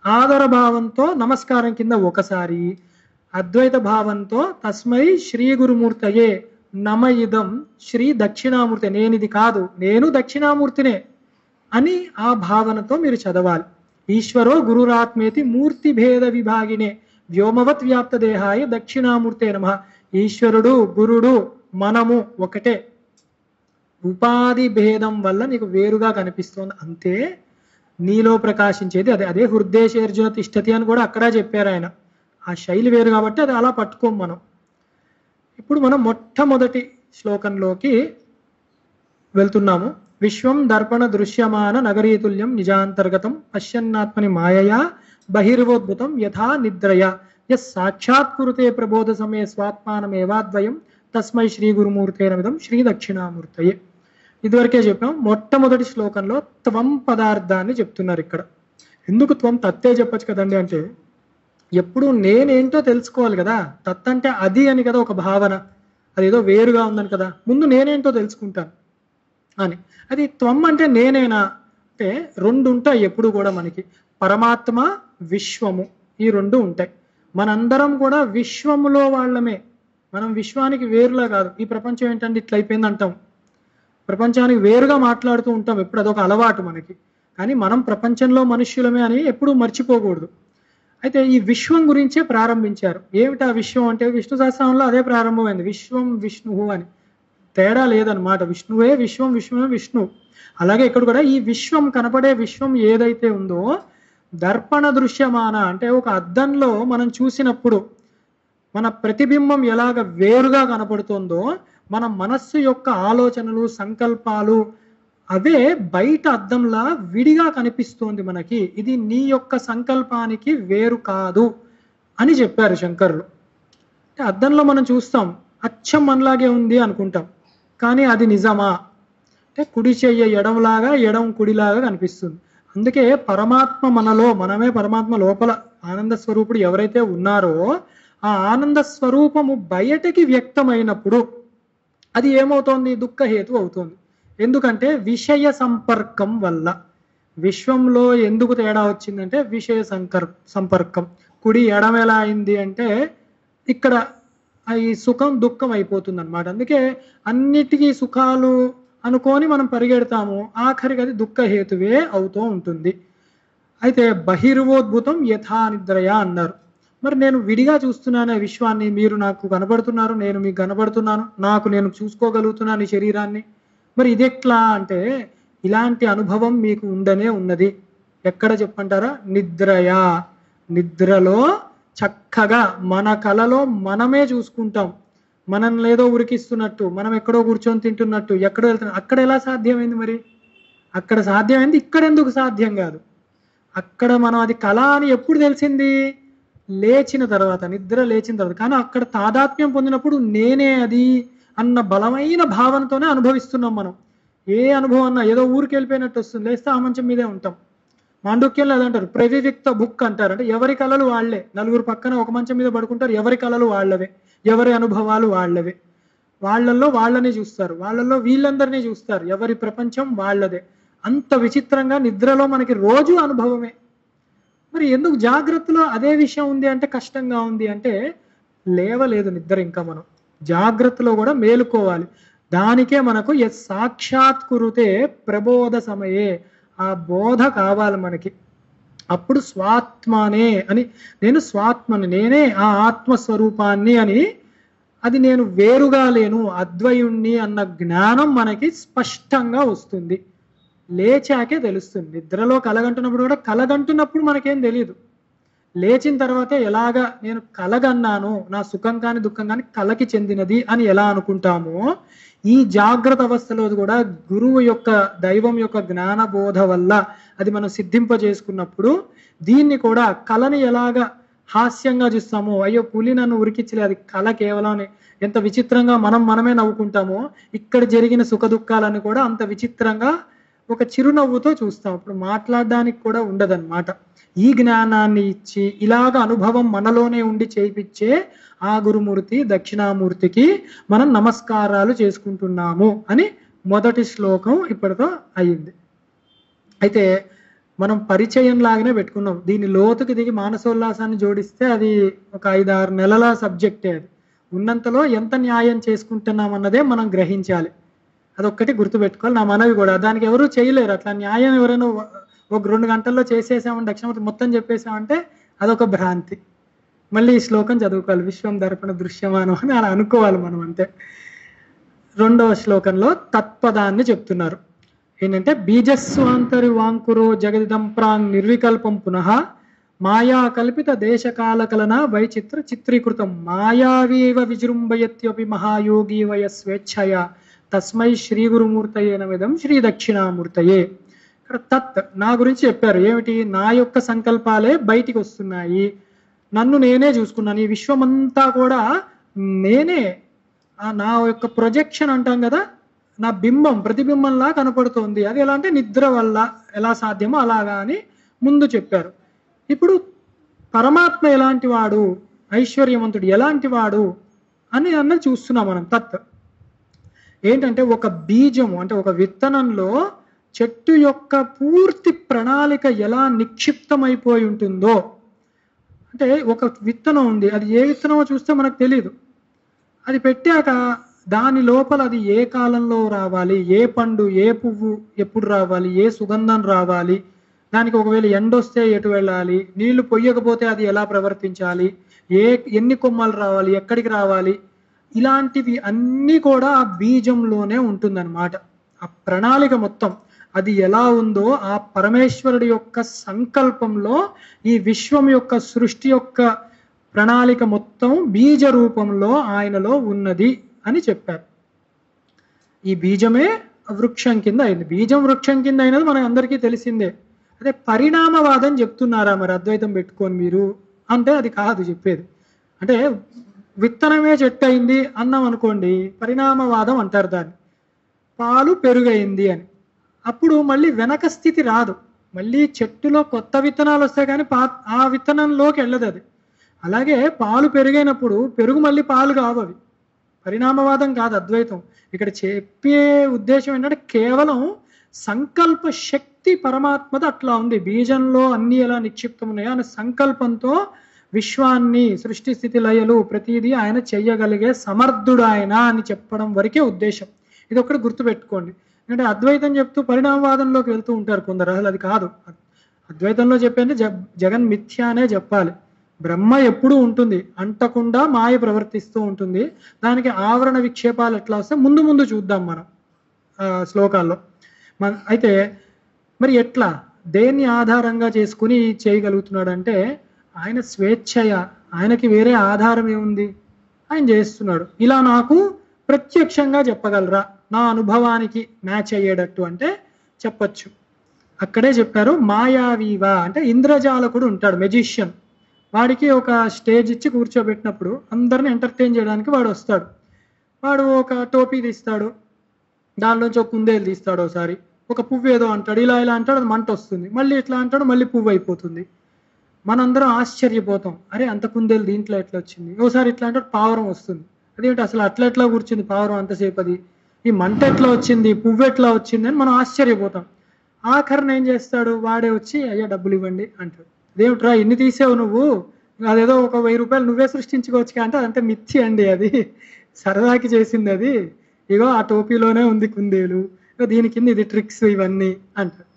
ఆదర భావంతో నమస్కారం కింద ఒకసారి, అద్వైత భావంతో తస్మై శ్రీ గురుమూర్తయే నమ ఇదం శ్రీ దక్షిణామూర్తి, నేనిది కాదు, నేను దక్షిణామూర్తినే అని ఆ భావనతో మీరు చదవాలి. ఈశ్వరో గురురాత్మేతి మూర్తి భేద విభాగినే వ్యోమవత్ వ్యాప్త దేహాయ దక్షిణామూర్తే నమః. ఈశ్వరుడు గురుడు మనము ఒకటే, ఉపాధి భేదం వల్ల నీకు వేరుగా కనిపిస్తోంది అంతే. నీలో ప్రకాశించేది అదే. అదే హృద్దేశేర్జున తిష్టతి అని కూడా అక్కడ చెప్పారు ఆయన. ఆ శైలి వేరు కాబట్టి అది అలా పట్టుకోం మనం. ఇప్పుడు మనం మొట్టమొదటి శ్లోకంలోకి వెళ్తున్నాము. విశ్వం దర్పణ దృశ్యమాన నగరీతుల్యం నిజాంతర్గతం పశ్యన్నాత్మని మాయయా బహిర్వోద్భుతం యథా నిద్రయా యస్ సాక్షాత్కురుతే ప్రబోధ సమయ స్వాత్మానమేవాద్వయం తస్మై శ్రీ గురుమూర్తే నమిదం శ్రీ దక్షిణామూర్తయే. ఇదివరకే చెప్పాం. మొట్టమొదటి శ్లోకంలో త్వం పదార్థాన్ని చెప్తున్నారు ఇక్కడ. ఎందుకు త్వం? తత్తే చెప్పచ్చు కదండి అంటే ఎప్పుడు నేనేంటో తెలుసుకోవాలి కదా. తత్ అంటే అది అని కదా ఒక భావన, అదేదో వేరుగా ఉందని కదా. ముందు నేనేంటో తెలుసుకుంటాను అని. అది త్వం అంటే నేనేనా అంటే రెండు ఉంటాయి ఎప్పుడు కూడా మనకి. పరమాత్మ, విశ్వము, ఈ రెండు ఉంటాయి. మనందరం కూడా విశ్వములో వాళ్ళమే. మనం విశ్వానికి వేరులా కాదు. ఈ ప్రపంచం ఏంటంటే ఇట్లా అయిపోయింది అంటాం, ప్రపంచానికి వేరుగా మాట్లాడుతూ ఉంటాం ఎప్పుడు, అదొక అలవాటు మనకి. కానీ మనం ప్రపంచంలో మనుష్యులమే అని ఎప్పుడూ మర్చిపోకూడదు. అయితే ఈ విశ్వం గురించే ప్రారంభించారు. ఏమిటా విశ్వం అంటే విష్ణు సహస్రనామంలో అదే ప్రారంభమైంది, విశ్వం విష్ణువు అని. తేడా లేదనమాట. విష్ణువే విశ్వం, విశ్వమే విష్ణువు. అలాగే ఇక్కడ కూడా ఈ విశ్వం, కనపడే విశ్వం ఏదైతే ఉందో దర్పణ దృశ్యమాన అంటే ఒక అద్దంలో మనం చూసినప్పుడు మన ప్రతిబింబం ఎలాగ వేరుగా కనపడుతుందో మన మనస్సు యొక్క ఆలోచనలు, సంకల్పాలు అవే బయట అద్దంలా విడిగా కనిపిస్తోంది మనకి. ఇది నీ యొక్క సంకల్పానికి వేరు కాదు అని చెప్పారు శంకరులు. అంటే అద్దంలో మనం చూస్తాం, అచ్చం మనలాగే ఉంది అనుకుంటాం, కానీ అది నిజమా అంటే కుడి చెయ్య ఎడంలాగా, ఎడం కుడిలాగా కనిపిస్తుంది. అందుకే పరమాత్మ మనలో, మనమే పరమాత్మ లోపల ఆనంద స్వరూపుడు ఎవరైతే ఉన్నారో ఆ ఆనంద స్వరూపము బయటకి వ్యక్తమైనప్పుడు అది ఏమవుతోంది? దుఃఖహేతు అవుతోంది. ఎందుకంటే విషయ సంపర్కం వల్ల. విశ్వంలో ఎందుకు తేడా వచ్చిందంటే విషయ సంపర్కం. కుడి ఎడం ఎలా అయింది అంటే ఇక్కడ ఈ సుఖం దుఃఖం అయిపోతుంది అనమాట. అందుకే అన్నిటికీ సుఖాలు అనుకొని మనం పరిగెడతాము, ఆఖరికి అది దుఃఖహేతువే అవుతూ ఉంటుంది. అయితే బహిర్వోద్భుతం యథా నిద్రయ అన్నారు. మరి నేను విడిగా చూస్తున్నానే విశ్వాన్ని, మీరు నాకు కనబడుతున్నారు, నేను మీకు కనబడుతున్నాను, నాకు నేను చూసుకోగలుగుతున్నాను ఈ శరీరాన్ని. మరి ఇది ఎట్లా అంటే ఇలాంటి అనుభవం మీకు ఉండనే ఉన్నది. ఎక్కడ చెప్పంటారా? నిద్రయా. నిద్రలో చక్కగా మన కలలో మనమే చూసుకుంటాం. మనల్ని ఏదో ఉరికిస్తున్నట్టు, మనం ఎక్కడో కూర్చొని తింటున్నట్టు, ఎక్కడో వెళ్తున్నాం. అక్కడ ఎలా సాధ్యమైంది? మరి అక్కడ సాధ్యమైంది, ఇక్కడ ఎందుకు సాధ్యం కాదు? అక్కడ మనం అది కళ అని ఎప్పుడు తెలిసింది? లేచిన తర్వాత, నిద్ర లేచిన తర్వాత. కానీ అక్కడ తాదాత్మ్యం పొందినప్పుడు నేనే అది అన్న బలమైన భావనతోనే అనుభవిస్తున్నాం మనం. ఏ అనుభవం అన్నా ఏదో ఊరికి వెళ్ళిపోయినట్టు వస్తుంది, లేస్తే ఆ మంచం మీదే ఉంటాం. మాండుక్యంలో అదంటారు ప్రవివిక్త బుక్ అంటారు. అంటే ఎవరి కళలు వాళ్లే. నలుగురు పక్కన ఒక మంచం మీద పడుకుంటారు, ఎవరి కళలు వాళ్ళవే, ఎవరి అనుభవాలు వాళ్ళవే. వాళ్ళల్లో వాళ్ళని చూస్తారు, వాళ్ళల్లో వీళ్ళందరినీ చూస్తారు, ఎవరి ప్రపంచం వాళ్ళదే. అంత విచిత్రంగా నిద్రలో మనకి రోజు అనుభవమే. మరి ఎందుకు జాగ్రత్తలో అదే విషయం ఉంది అంటే కష్టంగా ఉంది అంటే లేవలేదు నిద్ర. ఇంకా మనం జాగ్రత్తలో కూడా మేలుకోవాలి. దానికే మనకు సాక్షాత్కురుతే ప్రబోధ సమయే, ఆ బోధ కావాలి మనకి. అప్పుడు స్వాత్మనే అని, నేను స్వాత్మని, నేనే ఆ ఆత్మస్వరూపాన్ని అని, అది నేను వేరుగా లేను, అద్వయుణ్ణి అన్న జ్ఞానం మనకి స్పష్టంగా వస్తుంది. లేచాకే తెలుస్తుంది. నిద్రలో కలగంటున్నప్పుడు కూడా, కలగంటున్నప్పుడు మనకేం తెలియదు. లేచిన తర్వాతే ఎలాగా నేను కలగన్నాను, నా సుఖం కానీ దుఃఖం కానీ కలకి చెందినది అని ఎలా అనుకుంటామో, ఈ జాగ్రత్త అవస్థలో కూడా గురువు యొక్క దైవం యొక్క జ్ఞానబోధ వల్ల అది మనం సిద్ధింపజేసుకున్నప్పుడు దీన్ని కూడా కళని ఎలాగా హాస్యంగా చూస్తామో, అయ్యో పులి నన్ను ఉరికించలే అది కళ కేవలం ఎంత విచిత్రంగా మనమే నవ్వుకుంటామో, ఇక్కడ జరిగిన సుఖ దుఃఖాలను కూడా అంత విచిత్రంగా ఒక చిరునవ్వుతో చూస్తాం. అప్పుడు మాట్లాడడానికి కూడా ఉండదన్నమాట. ఈ జ్ఞానాన్ని ఇచ్చి ఇలాగ అనుభవం మనలోనే ఉండి చేయించే ఆ గురుమూర్తి దక్షిణామూర్తికి మనం నమస్కారాలు చేసుకుంటున్నాము అని మొదటి శ్లోకం ఇప్పటితో అయ్యింది. అయితే మనం పరిచయం లాగానే పెట్టుకున్నాం. దీని లోతుకి దిగి మానసోల్లాసాన్ని జోడిస్తే అది ఒక 5-6 నెలల సబ్జెక్టే. అది ఉన్నంతలో ఎంత న్యాయం చేసుకుంటున్నాం అన్నదే మనం గ్రహించాలి. అదొక్కటి గుర్తుపెట్టుకోవాలి. నా మనవి కూడా దానికి ఎవరు చేయలేరు. అట్లా న్యాయం ఎవరైనా ఒక 2 గంటల్లో చేసేసామని దక్షిణామూర్తి మొత్తం చెప్పేసామంటే అదొక భ్రాంతి. మళ్ళీ ఈ శ్లోకం చదువుకోవాలి. విశ్వం దర్పణ దృశ్యమానం అని అలా అనుకోవాలి మనం అంతే. 2వ శ్లోకంలో తత్పదాన్ని చెప్తున్నారు. ఏంటంటే బీజస్వాంతరి వాంకురో జగదిదం ప్రాంగ్ నిర్వికల్పం పునః మాయా కల్పిత దేశకాల కలన వైచిత్ర చిత్రీకృతం మాయావీవ విజృంభయత్యపి మహాయోగి వయ స్వేచ్ఛయ తస్మై శ్రీ గురుమూర్తయే నమిదం శ్రీ దక్షిణామూర్తయే. ఇక్కడ తత్ నా గురించి చెప్పారు. ఏమిటి? నా యొక్క సంకల్పాలే బయటికి వస్తున్నాయి, నన్ను నేనే చూసుకున్నాను, ఈ విశ్వమంతా కూడా నేనే, నా యొక్క ప్రొజెక్షన్ అంటాం కదా, నా బింబం ప్రతిబింబంలా కనపడుతోంది. అది ఎలా అంటే నిద్ర వల్ల ఎలా సాధ్యమో అలాగా అని ముందు చెప్పారు. ఇప్పుడు పరమాత్మ ఎలాంటి వాడు, ఐశ్వర్యవంతుడు ఎలాంటి వాడు అని అన్నది చూస్తున్నాం మనం. తత్ ఏంటంటే ఒక బీజము అంటే ఒక విత్తనంలో చెట్టు యొక్క పూర్తి ప్రణాళిక ఎలా నిక్షిప్తమైపోయి ఉంటుందో, అంటే ఒక విత్తనం ఉంది, అది ఏ విత్తనమో చూస్తే మనకు తెలియదు. అది పెట్టాక దాని లోపల అది ఏ కాలంలో రావాలి, ఏ పండు ఏ పువ్వు ఎప్పుడు రావాలి, ఏ సుగంధం రావాలి, దానికి ఒకవేళ ఎండొస్తే ఎటు వెళ్ళాలి, నీళ్లు పొయ్యకపోతే అది ఎలా ప్రవర్తించాలి, ఎన్ని కొమ్మలు రావాలి, ఎక్కడికి రావాలి, ఇలాంటివి అన్నీ కూడా ఆ బీజంలోనే ఉంటుందన్నమాట. ఆ ప్రణాళిక మొత్తం అది ఎలా ఉందో ఆ పరమేశ్వరుడి యొక్క సంకల్పంలో ఈ విశ్వం యొక్క సృష్టి యొక్క ప్రణాళిక మొత్తం బీజ రూపంలో ఆయనలో ఉన్నది అని చెప్పారు. ఈ బీజమే వృక్షం కింద అయింది. బీజం వృక్షం కింద అయినది మనకు అందరికీ తెలిసిందే. అదే పరిణామవాదం చెప్తున్నారా మరి అద్వైతం పెట్టుకొని మీరు అంటే అది కాదు చెప్పేది. అంటే విత్తనమే చెట్టు అయింది అన్నాం అనుకోండి, పరిణామవాదం అంటారు దాన్ని. పాలు పెరుగైంది అని, అప్పుడు మళ్ళీ వెనక స్థితి రాదు. మళ్ళీ చెట్టులో కొత్త విత్తనాలు వస్తాయి కానీ ఆ విత్తనంలోకి వెళ్ళదు అది. అలాగే పాలు పెరిగైనప్పుడు పెరుగు మళ్ళీ పాలు కావు. అవి పరిణామవాదం కాదు అద్వైతం. ఇక్కడ చెప్పే ఉద్దేశం ఏంటంటే కేవలం సంకల్ప శక్తి పరమాత్మది అట్లా ఉంది. బీజంలో అన్ని ఎలా నిక్షిప్తం ఉన్నాయో అనే సంకల్పంతో విశ్వాన్ని సృష్టి స్థితి లయలు ప్రతిదీ ఆయన చెయ్యగలిగే సమర్థుడు ఆయన అని చెప్పడం వరకే ఉద్దేశం. ఇది ఒకటి గుర్తుపెట్టుకోండి. ఎందుకంటే అద్వైతం చెప్తూ పరిణామవాదంలోకి వెళ్తూ ఉంటారు కొందరు. అసలు అది కాదు. అద్వైతంలో చెప్పేది జగన్ మిథ్య అనే చెప్పాలి. బ్రహ్మ ఎప్పుడూ ఉంటుంది, అంటకుండా మాయ ప్రవర్తిస్తూ ఉంటుంది. దానికి ఆవరణ విక్షేపాలు ఎట్లా వస్తే ముందు ముందు చూద్దాం మనం శ్లోకాల్లో. అయితే మరి ఎట్లా, దేన్ని ఆధారంగా చేసుకుని చేయగలుగుతున్నాడు అంటే ఆయన స్వేచ్ఛయ, ఆయనకి వేరే ఆధారం ఏముంది, ఆయన చేస్తున్నాడు. ఇలా నాకు ప్రత్యక్షంగా చెప్పగలరా, నా అనుభవానికి మ్యాచ్ అయ్యేటట్టు అంటే చెప్పచ్చు. అక్కడే చెప్పారు మాయావీవా అంటే ఇంద్రజాలకుడు ఉంటాడు, మెజిషియన్. వాడికి ఒక స్టేజ్ ఇచ్చి కూర్చోబెట్టినప్పుడు అందరిని ఎంటర్టైన్ చేయడానికి వాడు వస్తాడు. వాడు ఒక టోపీ తీస్తాడు, దానిలోంచి ఒక కుందేలు తీస్తాడు, ఒకసారి ఒక పువ్వు ఏదో అంటాడు, ఇలా ఇలా అంటాడు, అది మంట వస్తుంది, మళ్ళీ ఇట్లా అంటాడు, మళ్ళీ పువ్వు అయిపోతుంది. మనందరం ఆశ్చర్యపోతాం, అరే అంత కుందేలు దీంట్లో ఎట్లా వచ్చింది. ఒకసారి ఇట్లా అంటాడు, పావురం వస్తుంది, అదేంటి అసలు అట్లా ఎట్లా కూర్చుంది పావురం అంతసేపు, అది ఈ మంట ఎట్లా వచ్చింది, పువ్వు ఎట్లా వచ్చింది అని మనం ఆశ్చర్యపోతాం. ఆఖరిని ఏం చేస్తాడు, వాడే వచ్చి అయ్యా డబ్బులు ఇవ్వండి అంటాడు. అదేమిట్రా ఎన్ని తీసావు నువ్వు, అదేదో ఒక 1000 రూపాయలు నువ్వే సృష్టించుకోవచ్చు అంటే అదంటే మిథ్య అండి, అది సరదాకి చేసింది, అది ఇగో ఆ టోపీలోనే ఉంది కుందేలు, దీని కింద ఇది ట్రిక్స్ ఇవన్నీ అంటారు.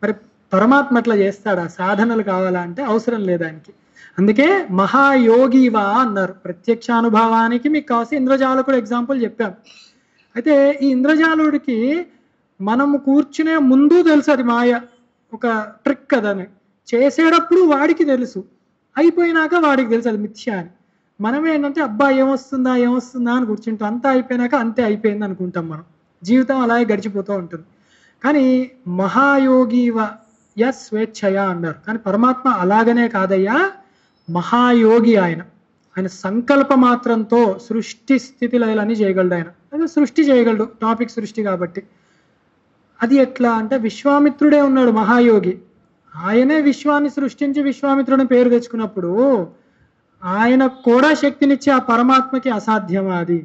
మరి పరమాత్మ అట్లా చేస్తాడా, సాధనలు కావాలా అంటే అవసరం లేదానికి. అందుకే మహాయోగివా అన్నారు. ప్రత్యక్షానుభవానికి మీకు కావాల్సి ఇంద్రజాలకుడు ఎగ్జాంపుల్ చెప్పాం. అయితే ఈ ఇంద్రజాలుడికి మనము కూర్చునే ముందు తెలుసు అది మాయ, ఒక ట్రిక్ కదని. చేసేటప్పుడు వాడికి తెలుసు, అయిపోయినాక వాడికి తెలుసు అది మిథ్య అని. మనం ఏంటంటే అబ్బా ఏమొస్తుందా ఏమొస్తుందా అని కూర్చుంటాం. అంతా అయిపోయినాక అంతే అయిపోయింది అనుకుంటాం మనం. జీవితం అలాగే గడిచిపోతూ ఉంటుంది. కానీ మహాయోగివ స్వేచ్ఛయ అన్నారు. కానీ పరమాత్మ అలాగనే కాదయ్యా, మహాయోగి ఆయన. ఆయన సంకల్ప మాత్రంతో సృష్టి స్థితి లయలన్నీ చేయగలడు. ఆయన అదే సృష్టి చేయగలడు, టాపిక్ సృష్టి కాబట్టి. అది ఎట్లా అంటే విశ్వామిత్రుడే ఉన్నాడు మహాయోగి. ఆయనే విశ్వాన్ని సృష్టించి విశ్వామిత్రుడిని పేరు తెచ్చుకున్నప్పుడు ఆయన కూడా శక్తినిచ్చి ఆ పరమాత్మకి అసాధ్యమా అది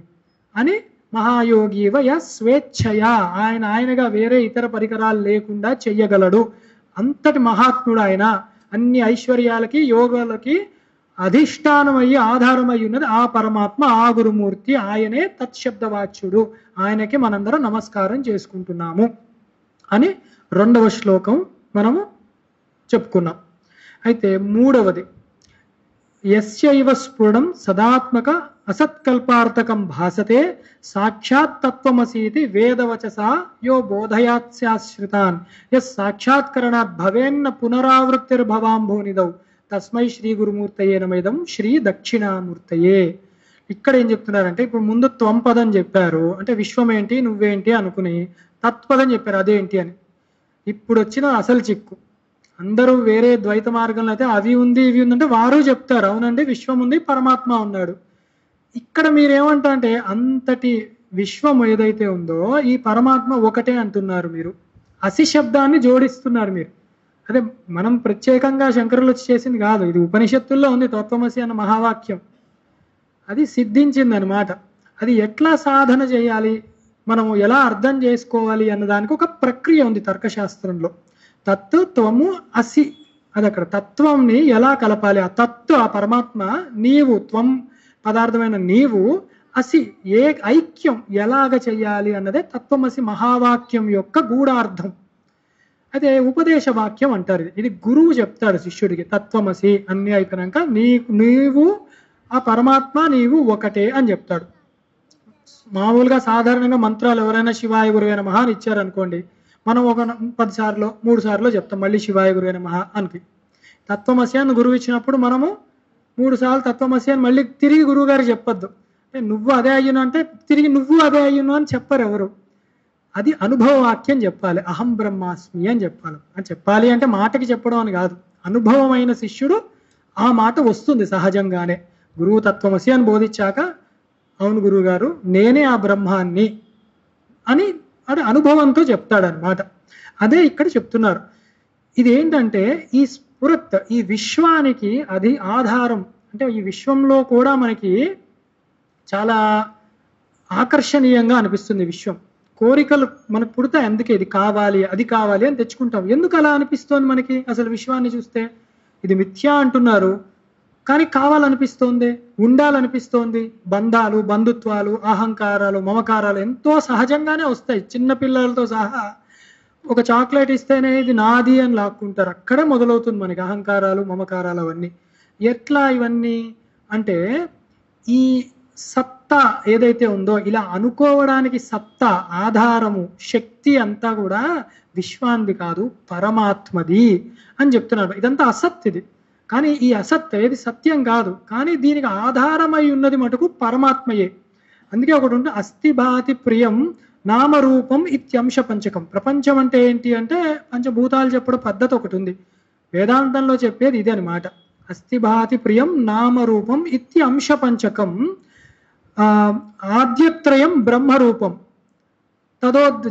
అని మహాయోగివ స్వేచ్ఛయ, ఆయనగా వేరే ఇతర పరికరాలు లేకుండా చెయ్యగలడు. అంతటి మహాత్ముడు ఆయన. అన్ని ఐశ్వర్యాలకి యోగాలకి అధిష్టానమయ్యి ఆధారమయ్యి ఉన్నది ఆ పరమాత్మ, ఆ గురుమూర్తి. ఆయనే తత్శబ్దవాచ్యుడు. ఆయనకి మనందరం నమస్కారం చేసుకుంటున్నాము అని 2వ శ్లోకం మనము చెప్పుకున్నాం. అయితే 3వది యస్యైవ స్ఫురణం సదాత్మక అసత్కల్పార్థకం భాసతే సాక్షాత్ తత్వమసీతి వేదవచసా యో బోధయాత్స్యాశ్రితాన్ యస్ సాక్షాత్కరణాత్ భవేన్న పునరావృత్తిర్భవాంభోనిదౌ తస్మై శ్రీ గురుమూర్తయే నమైదం శ్రీ దక్షిణామూర్తయే. ఇక్కడ ఏం చెప్తున్నారంటే, ఇప్పుడు ముందు త్వంపదం చెప్పారు, అంటే విశ్వం ఏంటి నువ్వేంటి అనుకుని తత్పదం చెప్పారు అదేంటి అని. ఇప్పుడు వచ్చిన అసలు చిక్కు, అందరూ వేరే ద్వైత మార్గంలో అయితే అవి ఉంది ఇవి ఉందంటే వారు చెప్తారు అవునండి విశ్వం ఉంది పరమాత్మ ఉన్నాడు. ఇక్కడ మీరేమంటా అంటే అంతటి విశ్వం ఏదైతే ఉందో ఈ పరమాత్మ ఒకటే అంటున్నారు మీరు. అసి శబ్దాన్ని జోడిస్తున్నారు మీరు. అదే మనం ప్రత్యేకంగా శంకరులు వచ్చి చేసింది కాదు, ఇది ఉపనిషత్తుల్లో ఉంది తత్వమసి అన్న మహావాక్యం. అది సిద్ధించింది అనమాట. అది ఎట్లా సాధన చేయాలి, మనము ఎలా అర్థం చేసుకోవాలి అన్నదానికి ఒక ప్రక్రియ ఉంది తర్కశాస్త్రంలో. తత్తు త్వము అసి, అది అక్కడ తత్వంని ఎలా కలపాలి, ఆ తత్తు ఆ పరమాత్మ, నీవు త్వం పదార్థమైన నీవు, అసి ఏ ఐక్యం ఎలాగ చెయ్యాలి అన్నదే తత్వమసి మహావాక్యం యొక్క గూఢార్థం. అదే ఉపదేశ వాక్యం అంటారు. ఇది గురువు చెప్తాడు శిష్యుడికి, తత్వమసి అన్ని అయిపోయినాక నీవు ఆ పరమాత్మ నీవు ఒకటే అని చెప్తాడు. మామూలుగా సాధారణంగా మంత్రాలు ఎవరైనా శివాయ గురువైన మహా అని ఇచ్చారనుకోండి, మనం ఒక 10 సార్లు 3 సార్లు చెప్తాం మళ్ళీ శివాయ గురువైన మహా అని. తత్వమసి అని గురువు ఇచ్చినప్పుడు మనము 3 సార్లు తత్వమసి అని మళ్ళీ తిరిగి గురువు గారు చెప్పొద్దు. నువ్వు అదే అయ్యును అంటే తిరిగి నువ్వు అదే అయ్యును అని చెప్పరు ఎవరు. అది అనుభవ వాక్యం చెప్పాలి. అహం బ్రహ్మాస్మి అని చెప్పాలి. అని చెప్పాలి అంటే మాటకి చెప్పడం అని కాదు, అనుభవమైన శిష్యుడు ఆ మాట వస్తుంది సహజంగానే. గురువు తత్వమసి అని బోధించాక అవును గురువు గారు నేనే ఆ బ్రహ్మాన్ని అని అది అనుభవంతో చెప్తాడనమాట. అదే ఇక్కడ చెప్తున్నారు. ఇదేంటంటే ఈ స్ఫురత్, ఈ విశ్వానికి అది ఆధారం. అంటే ఈ విశ్వంలో కూడా మనకి చాలా ఆకర్షణీయంగా అనిపిస్తుంది విశ్వం. కోరికలు మనకు పుడతాయి, అందుకే ఇది కావాలి అది కావాలి అని తెచ్చుకుంటాం. ఎందుకు అలా అనిపిస్తోంది మనకి అసలు విశ్వాన్ని చూస్తే? ఇది మిథ్యా అంటున్నారు కానీ కావాలనిపిస్తోంది, ఉండాలనిపిస్తోంది. బంధాలు, బంధుత్వాలు, అహంకారాలు, మమకారాలు ఎంతో సహజంగానే వస్తాయి. చిన్నపిల్లలతో సహా ఒక చాక్లెట్ ఇస్తేనే ఇది నాది అని లాక్కుంటారు. అక్కడే మొదలవుతుంది మనకి అహంకారాలు, మమకారాలు అవన్నీ. ఎట్లా ఇవన్నీ అంటే ఈ సత్తా ఏదైతే ఉందో, ఇలా అనుకోవడానికి సత్తా, ఆధారము, శక్తి అంతా కూడా విశ్వాంది కాదు పరమాత్మది అని చెప్తున్నాడు. ఇదంతా అసత్ ఇది. కానీ ఈ అసత్ ఏది సత్యం కాదు, కానీ దీనికి ఆధారమై ఉన్నది మటుకు పరమాత్మయే. అందుకే ఒకటి ఉంటే అస్థి భాతి ప్రియం నామరూపం ఇత్యంశ పంచకం. ప్రపంచం అంటే ఏంటి అంటే పంచభూతాలు చెప్పడం పద్ధతి ఒకటి ఉంది. వేదాంతంలో చెప్పేది ఇదే అనమాట. అస్థి భాతి ప్రియం నామరూపం ఇత్యంశ పంచకం. ఆద్యత్రయం బ్రహ్మరూపం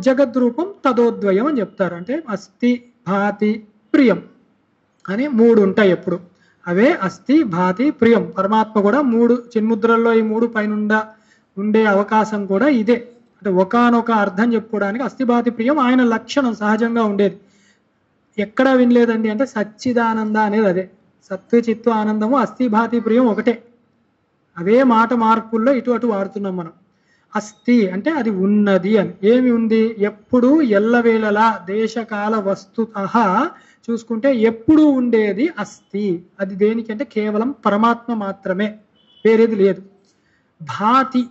జగద్రూపం తదోద్వయం అని చెప్తారు. అంటే అస్థి భాతి ప్రియం అని 3 ఉంటాయి ఎప్పుడు. అవే అస్థి భాతి ప్రియం. పరమాత్మ కూడా 3 చిన్ముద్రల్లో ఈ 3 పైన ఉండే అవకాశం కూడా ఇదే. అంటే ఒకానొక అర్థం చెప్పుకోవడానికి అస్థి భాతి ప్రియం ఆయన లక్షణం సహజంగా ఉండేది. ఎక్కడా వినలేదండి అంటే సచ్చిదానంద అనేది అదే. సత్తు చిత్తు ఆనందము అస్థి భాతి ప్రియం ఒకటే. అవే మాట మార్పుల్లో ఇటు అటు వాడుతున్నాం మనం. అస్థి అంటే అది ఉన్నది అని. ఏమి ఉంది? ఎప్పుడు ఎల్లవేళలా దేశకాల వస్తుత చూసుకుంటే ఎప్పుడు ఉండేది అస్థి. అది దేనికి అంటే కేవలం పరమాత్మ మాత్రమే, వేరేది లేదు. భాతి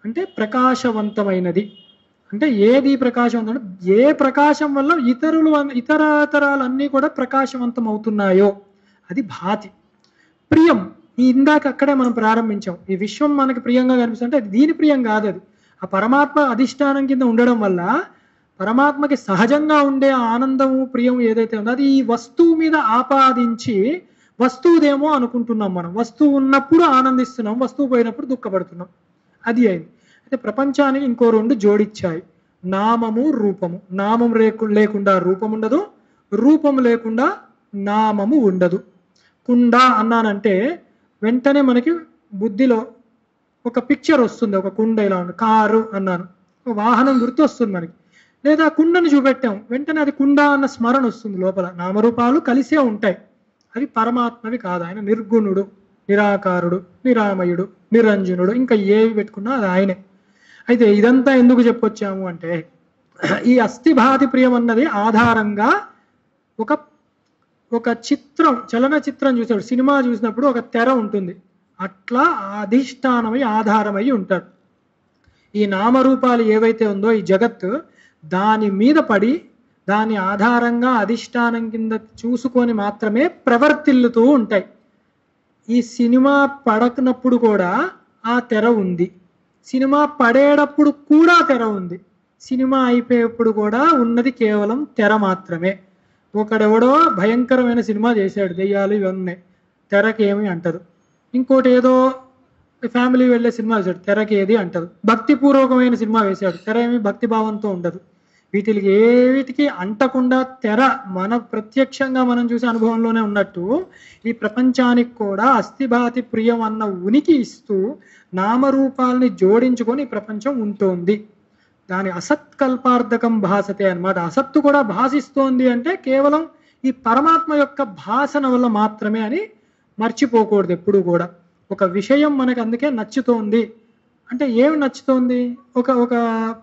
అంటే ప్రకాశవంతమైనది. అంటే ఏది ప్రకాశవంతం? ఏ ప్రకాశం వల్ల ఇతరాలన్నీ కూడా ప్రకాశవంతం అవుతున్నాయో అది భాతి. ప్రియం. ఈ ఇందాక అక్కడే మనం ప్రారంభించాం. ఈ విశ్వం మనకి ప్రియంగా కనిపిస్తుంటే అది దీని ప్రియం కాదు. అది ఆ పరమాత్మ అధిష్టానం కింద ఉండడం వల్ల పరమాత్మకి సహజంగా ఉండే ఆనందము ప్రియం ఏదైతే ఉందో అది ఈ వస్తువు మీద ఆపాదించి వస్తువుదేమో అనుకుంటున్నాం. మనం వస్తువు ఉన్నప్పుడు ఆనందిస్తున్నాం, వస్తువు పోయినప్పుడు దుఃఖపడుతున్నాం. అది అయింది. అయితే ప్రపంచానికి ఇంకో రెండు జోడిచ్చాయి, నామము రూపము. నామం లేకుండా రూపం ఉండదు, రూపము లేకుండా నామము ఉండదు. కుండ అన్నానంటే వెంటనే మనకి బుద్ధిలో ఒక పిక్చర్ వస్తుంది, ఒక కుండ ఇలా ఉంది. కారు అన్నాను, ఒక వాహనం గుర్తు వస్తుంది మనకి. లేదా కుండను చూపెట్టాం, వెంటనే అది కుండ అన్న స్మరణ వస్తుంది. లోపల నామరూపాలు కలిసే ఉంటాయి. అవి పరమాత్మవి కాదు. ఆయన నిర్గుణుడు, నిరాకారుడు, నిరామయుడు, నిరంజనుడు, ఇంకా ఏవి పెట్టుకున్నా అది ఆయనే. అయితే ఇదంతా ఎందుకు చెప్పొచ్చాము అంటే ఈ అస్థిభాతి ప్రియం అన్నది ఆధారంగా ఒక చిత్రం, చలనచిత్రం చూసాడు, సినిమా చూసినప్పుడు ఒక తెర ఉంటుంది, అట్లా అధిష్టానమై ఆధారమై ఉంటాడు. ఈ నామరూపాలు ఏవైతే ఉందో ఈ జగత్తు దాని మీద పడి దాని ఆధారంగా అధిష్టానం కింద చూసుకొని మాత్రమే ప్రవర్తిల్లుతూ ఉంటాయి. ఈ సినిమా పడకనప్పుడు కూడా ఆ తెర ఉంది, సినిమా పడేటప్పుడు కూడా తెర ఉంది, సినిమా అయిపోయేప్పుడు కూడా ఉన్నది కేవలం తెర మాత్రమే. ఒకడెవడో భయంకరమైన సినిమా చేశాడు, దెయ్యాలు ఇవన్నీ, తెరకి ఏమి అంటదు. ఇంకోటి ఏదో ఫ్యామిలీ వెళ్ళే సినిమా వేశాడు, తెరకి ఏది అంటదు. భక్తిపూర్వకమైన సినిమా వేశాడు, తెర ఏమి భక్తిభావంతో ఉండదు. వీటికి అంటకుండా తెర మన ప్రత్యక్షంగా మనం చూసే అనుభవంలోనే ఉన్నట్టు ఈ ప్రపంచానికి కూడా అస్థిభాతి ప్రియం అన్న ఉనికి ఇస్తూ నామరూపాలని జోడించుకొని ఈ ప్రపంచం ఉంటుంది. దాని అసత్కల్పార్థకం భాసతే అన్నమాట. అసత్తు కూడా భాషిస్తోంది అంటే కేవలం ఈ పరమాత్మ యొక్క భాషన వల్ల మాత్రమే అని మర్చిపోకూడదు ఎప్పుడు కూడా. ఒక విషయం మనకి అందుకే నచ్చుతోంది అంటే ఏమి నచ్చుతోంది, ఒక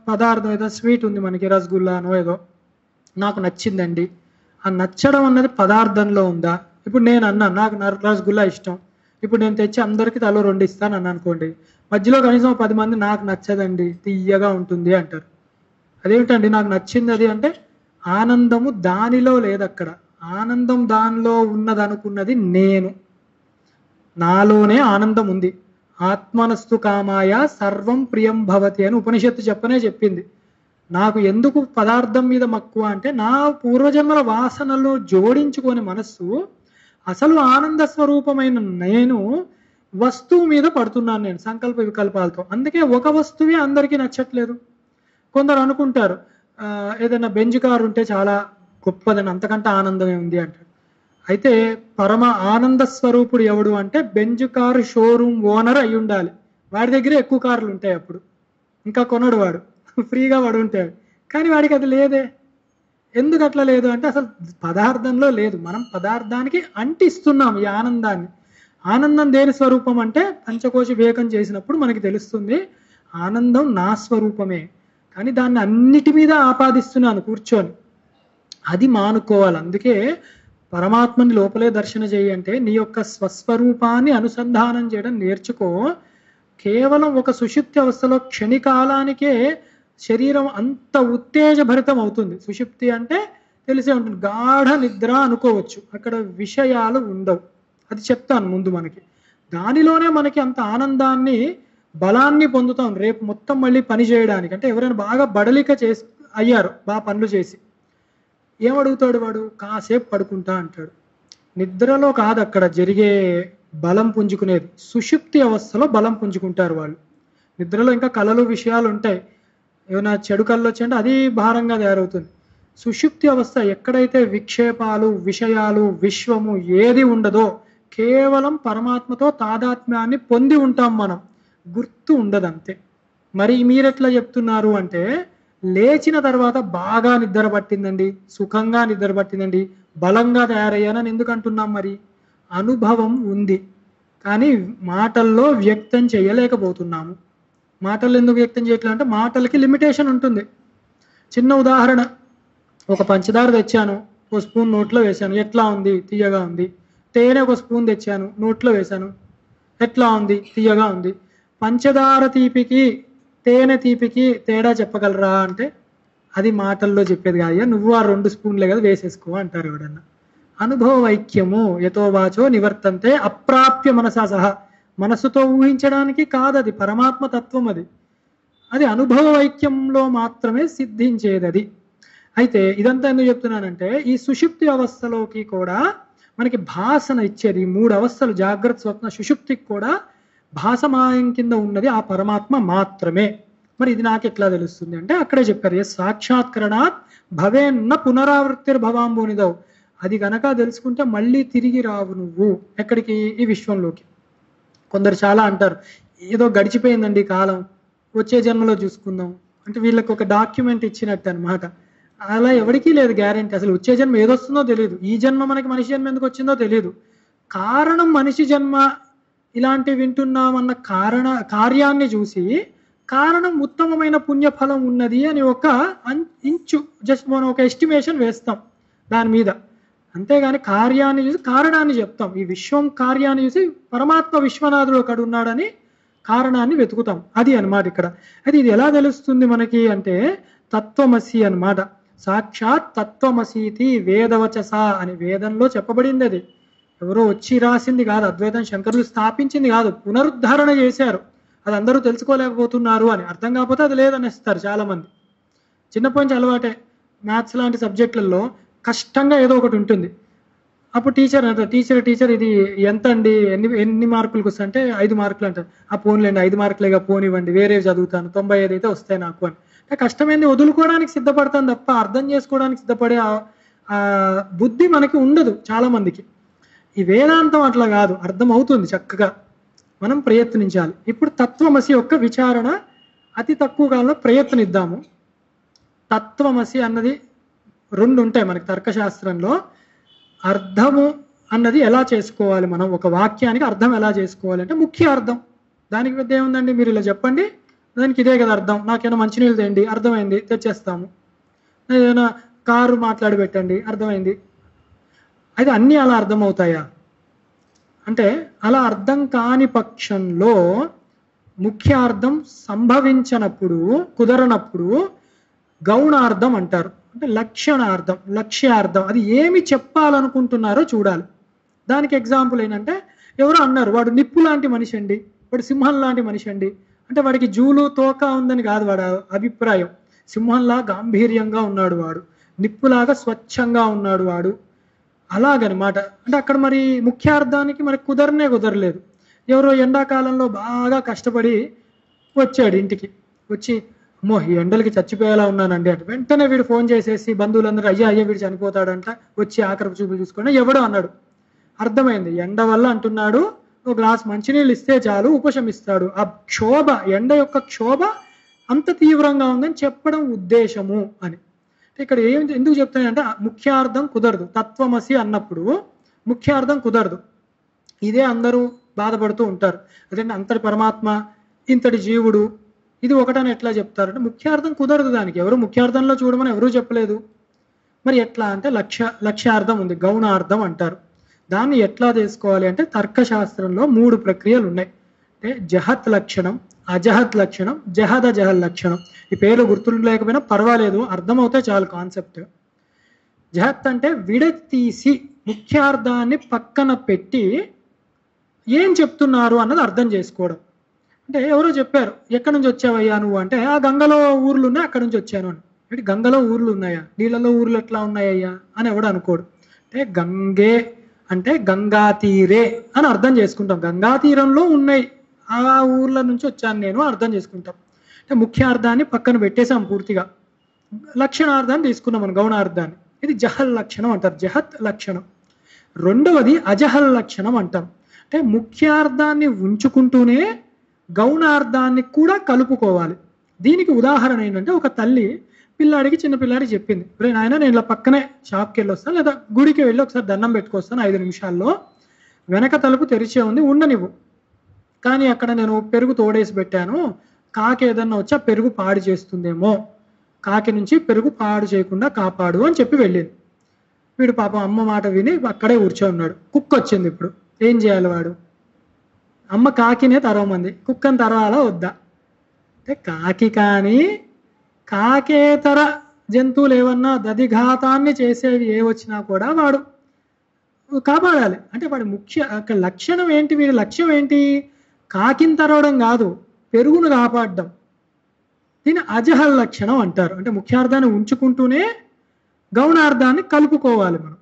పదార్థం ఏదో స్వీట్ ఉంది మనకి, రసగుల్లానో ఏదో నాకు నచ్చిందండి. ఆ నచ్చడం అన్నది పదార్థంలో ఉందా? ఇప్పుడు నేను అన్నాను నాకు రసగుల్లా ఇష్టం, ఇప్పుడు నేను తెచ్చి అందరికీ తలో 2 ఇస్తాను అన్న అనుకోండి, మధ్యలో కనీసం 10 మంది నాకు నచ్చదండి, తీయగా ఉంటుంది అంటారు. అదేమిటండి నాకు నచ్చింది అది అంటే ఆనందము దానిలో లేదు. అక్కడ ఆనందం దానిలో ఉన్నదనుకున్నది నేను, నాలోనే ఆనందం ఉంది. ఆత్మనస్తు కామాయ సర్వం ప్రియం భవతి అని ఉపనిషత్తు చెప్పింది. నాకు ఎందుకు పదార్థం మీద మక్కువ అంటే నా పూర్వజన్మల వాసనలు జోడించుకొని మనస్సు అసలు ఆనంద స్వరూపమైన నేను వస్తువు మీద పడుతున్నాను, నేను సంకల్ప వికల్పాలతో. అందుకే ఒక వస్తువే అందరికీ నచ్చట్లేదు. కొందరు అనుకుంటారు ఏదైనా బెంజ్ కారు ఉంటే చాలా గొప్పదని, అంతకంటే ఆనందమే ఉంది అంటాడు. అయితే పరమ ఆనంద స్వరూపుడు ఎవడు అంటే బెంజ్ కారు షోరూమ్ ఓనర్ అయి ఉండాలి. వాడి దగ్గర ఎక్కువ కార్లు ఉంటాయి, అప్పుడు ఇంకా కొనడు వాడు, ఫ్రీగా వాడు ఉంటాడు. కానీ వాడికి అది లేదే. ఎందుకు అట్లా లేదు అంటే అసలు పదార్థంలో లేదు. మనం పదార్థానికి అంటిస్తున్నాం ఈ ఆనందాన్ని. ఆనందం దేని స్వరూపం అంటే పంచకోశ వివేకం చేసినప్పుడు మనకి తెలుస్తుంది ఆనందం నా స్వరూపమే, కానీ దాన్ని అన్నిటి మీద ఆపాదిస్తున్నాను కూర్చొని. అది మానుకోవాలి. అందుకే పరమాత్మని లోపలే దర్శన చేయి అంటే నీ యొక్క స్వస్వరూపాన్ని అనుసంధానం చేయడం నేర్చుకో. కేవలం ఒక సుషుప్తి అవస్థలో క్షణికాలానికే శరీరం అంత ఉత్తేజభరితం అవుతుంది. సుషుప్తి అంటే తెలిసే ఉంటుంది, గాఢ నిద్ర అనుకోవచ్చు. అక్కడ విషయాలు ఉండవు, అది చెప్తాను ముందు. మనకి దానిలోనే మనకి అంత ఆనందాన్ని బలాన్ని పొందుతాం రేపు మొత్తం మళ్ళీ పని చేయడానికి. అంటే ఎవరైనా బాగా బడలిక అయ్యారు, బాగా పనులు చేసి, ఏమడుగుతాడు వాడు? కాసేపు పడుకుంటా అంటాడు. నిద్రలో కాదు అక్కడ జరిగే బలం పుంజుకునేది, సుషుప్తి అవస్థలో బలం పుంజుకుంటారు వాళ్ళు. నిద్రలో ఇంకా కళలు విషయాలు ఉంటాయి, ఏమైనా చెడు కళ్ళు వచ్చాయంటే అది భారంగా తయారవుతుంది. సుషుప్తి అవస్థ ఎక్కడైతే విక్షేపాలు, విషయాలు, విశ్వము ఏది ఉండదో, కేవలం పరమాత్మతో తాదాత్మ్యాన్ని పొంది ఉంటాం మనం, గుర్తు ఉండదు అంతే. మరి మీరెట్లా చెప్తున్నారు అంటే లేచిన తర్వాత బాగా నిద్ర పట్టిందండి, సుఖంగా నిద్ర పట్టిందండి, బలంగా తయారయ్యానని ఎందుకు అంటున్నాం? మరి అనుభవం ఉంది, కానీ మాటల్లో వ్యక్తం చేయలేకపోతున్నాము. మాటలు ఎందుకు వ్యక్తం చేయట్లేదు అంటే మాటలకి లిమిటేషన్ ఉంటుంది. చిన్న ఉదాహరణ, ఒక పంచదార తెచ్చాను, ఒక స్పూన్ నోట్లో వేశాను, ఎట్లా ఉంది? తీయగా ఉంది. తేనె ఒక స్పూన్ తెచ్చాను, నోట్లో వేశాను, ఎట్లా ఉంది? తీయగా ఉంది. పంచదార తీపికి తేనె తీపికి తేడా చెప్పగలరా అంటే అది మాటల్లో చెప్పేది కాదు. నువ్వు ఆ 2 స్పూన్లే కదా వేసేసుకో అంటారు ఎవడన్నా. అనుభవైక్యము. యతో వాచో నివర్తంతే అప్రాప్య మనసా సహా. మనస్సుతో ఊహించడానికి కాదు, అది పరమాత్మ తత్వం. అది అది అనుభవైక్యంలో మాత్రమే సిద్ధించేది అది. అయితే ఇదంతా ఎందుకు చెప్తున్నానంటే, ఈ సుషుప్తి అవస్థలోకి కూడా మనకి భాసన ఇచ్చేది, ఈ 3 అవస్థలు జాగ్రత్త స్వప్న సుషుప్తికి కూడా భాసమాయం కింద ఉన్నది ఆ పరమాత్మ మాత్రమే. మరి ఇది నాకు ఎట్లా తెలుస్తుంది అంటే, అక్కడే చెప్పారు, ఏ సాక్షాత్కరణాత్ భవేన్న పునరావృత్తిర్భవాంబోనిదవు. అది గనక తెలుసుకుంటే మళ్ళీ తిరిగి రావు నువ్వు ఎక్కడికి, ఈ విశ్వంలోకి. కొందరు చాలా అంటారు, ఏదో గడిచిపోయిందండి కాలం, వచ్చే జన్మలో చూసుకుందాం అంటే వీళ్ళకి ఒక డాక్యుమెంట్ ఇచ్చినట్టు అనమాట. అలా ఎవరికీ లేదు గ్యారెంటీ. అసలు వచ్చే జన్మ ఏదొస్తుందో తెలియదు. ఈ జన్మ మనకి మనిషి జన్మ ఎందుకు వచ్చిందో తెలియదు. కారణం మనిషి జన్మ ఇలాంటివి వింటున్నామన్న కార్యాన్ని చూసి కారణం ఉత్తమమైన పుణ్యఫలం ఉన్నది అని ఒక ఇంచు జస్ట్ మనం ఒక ఎస్టిమేషన్ వేస్తాం దాని మీద. అంతేగాని కార్యాన్ని చూసి కారణాన్ని చెప్తాం. ఈ విశ్వం కార్యాన్ని చూసి పరమాత్మ విశ్వనాథుడు అక్కడ ఉన్నాడని కారణాన్ని వెతుకుతాం. అది అన్నమాట ఇక్కడ. అది ఇది ఎలా తెలుస్తుంది మనకి అంటే, తత్వమసి అన్నమాట. సాక్షాత్ తత్వమసీతి వేదవచస అని వేదంలో చెప్పబడింది. అది ఎవరో వచ్చి రాసింది కాదు, అద్వైతం శంకరులు స్థాపించింది కాదు, పునరుద్ధరణ చేశారు. అది అందరూ తెలుసుకోలేకపోతున్నారు అని, అర్థం కాకపోతే అది లేదనేస్తారు చాలా మంది. చిన్నప్పటి నుంచి అలవాటే. మ్యాథ్స్ లాంటి సబ్జెక్టులలో కష్టంగా ఏదో ఒకటి ఉంటుంది. అప్పుడు టీచర్ అంటారు, టీచర్ ఇది ఎంత అండి, ఎన్ని మార్కులకు వస్తాయి అంటే 5 మార్కులు అంటారు. ఆ పోన్లేండి 5 మార్కులేగా పోనివ్వండి, వేరే చదువుతాను, 95 అయితే వస్తాయి నాకు అని. కష్టమైంది వదులుకోవడానికి సిద్ధపడతాను తప్ప అర్థం చేసుకోవడానికి సిద్ధపడే ఆ బుద్ధి మనకి ఉండదు చాలా మందికి. ఈ వేదాంతం అట్లా కాదు, అర్థం అవుతుంది చక్కగా, మనం ప్రయత్నించాలి. ఇప్పుడు తత్వమసి యొక్క విచారణ అతి తక్కువ కాలంలో ప్రయత్నిద్దాము. తత్వమసి అన్నది 2 ఉంటాయి మనకి తర్కశాస్త్రంలో. అర్థము అన్నది ఎలా చేసుకోవాలి, మనం ఒక వాక్యానికి అర్థం ఎలా చేసుకోవాలి అంటే, ముఖ్య అర్థం. దానికి పెద్ద ఏముందండి, మీరు ఇలా చెప్పండి, దానికి ఇదే కదా అర్థం. నాకేమైనా మంచినీళ్ళు తేండి, అర్థమైంది, తెచ్చేస్తాము. ఏదైనా కారు మాట్లాడి పెట్టండి, అర్థమైంది. అయితే అన్నీ అలా అర్థమవుతాయా అంటే, అలా అర్థం కాని పక్షంలో ముఖ్యార్థం సంభవించినప్పుడు, కుదరనప్పుడు గౌణార్థం అంటారు. అంటే లక్షణార్థం, లక్ష్యార్థం, అది ఏమి చెప్పాలనుకుంటున్నారో చూడాలి. దానికి ఎగ్జాంపుల్ ఏంటంటే, ఎవరో అన్నారు వాడు నిప్పు లాంటి మనిషి అండి, వాడు సింహం లాంటి మనిషి అండి అంటే, వాడికి జూలు తోక ఉందని కాదు వాడు అభిప్రాయం. సింహంలా గాంభీర్యంగా ఉన్నాడు వాడు, నిప్పులాగా స్వచ్ఛంగా ఉన్నాడు వాడు, అలాగనమాట. అంటే అక్కడ మరి ముఖ్యార్థానికి మరి కుదరలేదు. ఎవరో ఎండాకాలంలో బాగా కష్టపడి వచ్చాడు ఇంటికి, వచ్చి అమ్మో ఈ ఎండలకి చచ్చిపోయేలా ఉన్నానండి అంటే, వెంటనే వీడు ఫోన్ చేసేసి బంధువులందరూ అయ్యా వీడు చనిపోతాడంట, వచ్చి ఆఖరి చూపులు చూసుకొని ఎవడో అన్నాడు. అర్థమైంది, ఎండ వల్ల అంటున్నాడు, ఒక గ్లాస్ మంచినీళ్ళు ఇస్తే చాలు ఉపశమిస్తాడు. ఆ క్షోభ, ఎండ యొక్క క్షోభ అంత తీవ్రంగా ఉందని చెప్పడం ఉద్దేశము అని. ఇక్కడ ఎందుకు చెప్తానంటే, ముఖ్యార్థం కుదరదు. తత్వమసి అన్నప్పుడు ముఖ్యార్థం కుదరదు. ఇదే అందరూ బాధపడుతూ ఉంటారు. అదేంటి అంతటి పరమాత్మ ఇంతటి జీవుడు ఇది ఒకటని ఎట్లా చెప్తారంటే, ముఖ్యార్థం కుదరదు. దానికి ఎవరు ముఖ్యార్థంలో చూడమని ఎవరూ చెప్పలేదు. మరి ఎట్లా అంటే లక్ష్యార్థం ఉంది, గౌణార్థం అంటారు. దాన్ని ఎట్లా తీసుకోవాలి అంటే, తర్కశాస్త్రంలో 3 ప్రక్రియలు ఉన్నాయి. అంటే జహత్ లక్షణం, అజహత్ లక్షణం, జహద జహల్ లక్షణం. ఈ పేర్లు గుర్తు లేకపోయినా పర్వాలేదు, అర్థమవుతే చాలు కాన్సెప్ట్. జహత్ అంటే విడతీసి ముఖ్యార్థాన్ని పక్కన పెట్టి ఏం చెప్తున్నారు అన్నది అర్థం చేసుకోవడం. అంటే ఎవరో చెప్పారు, ఎక్కడి నుంచి వచ్చావయ్యా నువ్వు అంటే, ఆ గంగలో ఊర్లు ఉన్నాయి అక్కడి నుంచి వచ్చాను అని. అంటే గంగలో ఊర్లు ఉన్నాయా, నీళ్ళలో ఊర్లు ఎట్లా ఉన్నాయ్యా అని ఎవడు అనుకోడు. అంటే గంగే అంటే గంగా తీరే అని అర్థం చేసుకుంటాం. గంగా తీరంలో ఉన్నాయి, ఆ ఊర్ల నుంచి వచ్చాను నేను అర్థం చేసుకుంటాం. అంటే ముఖ్యార్థాన్ని పక్కన పెట్టేసాం పూర్తిగా, లక్షణార్థాన్ని తీసుకున్నాం మనం, గౌణార్థాన్ని. ఇది జహల్ లక్షణం అంటారు, జహత్ లక్షణం. రెండవది అజహల్ లక్షణం అంటాం. అంటే ముఖ్యార్థాన్ని ఉంచుకుంటూనే గౌణార్థాన్ని కూడా కలుపుకోవాలి. దీనికి ఉదాహరణ ఏంటంటే, ఒక తల్లి చిన్న పిల్లాడికి చెప్పింది, నాయన నేను ఇలా పక్కనే షాప్కి వెళ్ళి వస్తాను, లేదా గుడికి వెళ్ళి ఒకసారి దండం పెట్టుకొస్తాను 5 నిమిషాల్లో, వెనక తలుపు తెరిచే ఉంది ఉండనివ్వు, కానీ అక్కడ నేను పెరుగు తోడేసి పెట్టాను, కాకి ఏదన్నా వచ్చి ఆ పెరుగు పాడు చేస్తుందేమో, కాకి నుంచి పెరుగు పాడు చేయకుండా కాపాడు అని చెప్పి వెళ్ళింది. వీడు పాపం అమ్మ మాట విని అక్కడే కూర్చోన్నాడు. కుక్క వచ్చింది. ఇప్పుడు ఏం చేయాలి వాడు? అమ్మ కాకినే తరవమంది, కుక్కని తరవాలా వద్దా అంటే, కాకి కానీ కాకేతర జంతువులు ఏమన్నా దధిఘాతాన్ని చేసేవి ఏ వచ్చినా కూడా వాడు కాపాడాలి. అంటే వాడి అక్కడ లక్షణం ఏంటి, వీడి లక్ష్యం ఏంటి? కాకిని తరవడం కాదు, పెరుగును కాపాడడం. దీని అజహల్ లక్షణం అంటారు. అంటే ముఖ్యార్థాన్ని ఉంచుకుంటూనే గౌణార్థాన్ని కలుపుకోవాలి మనం.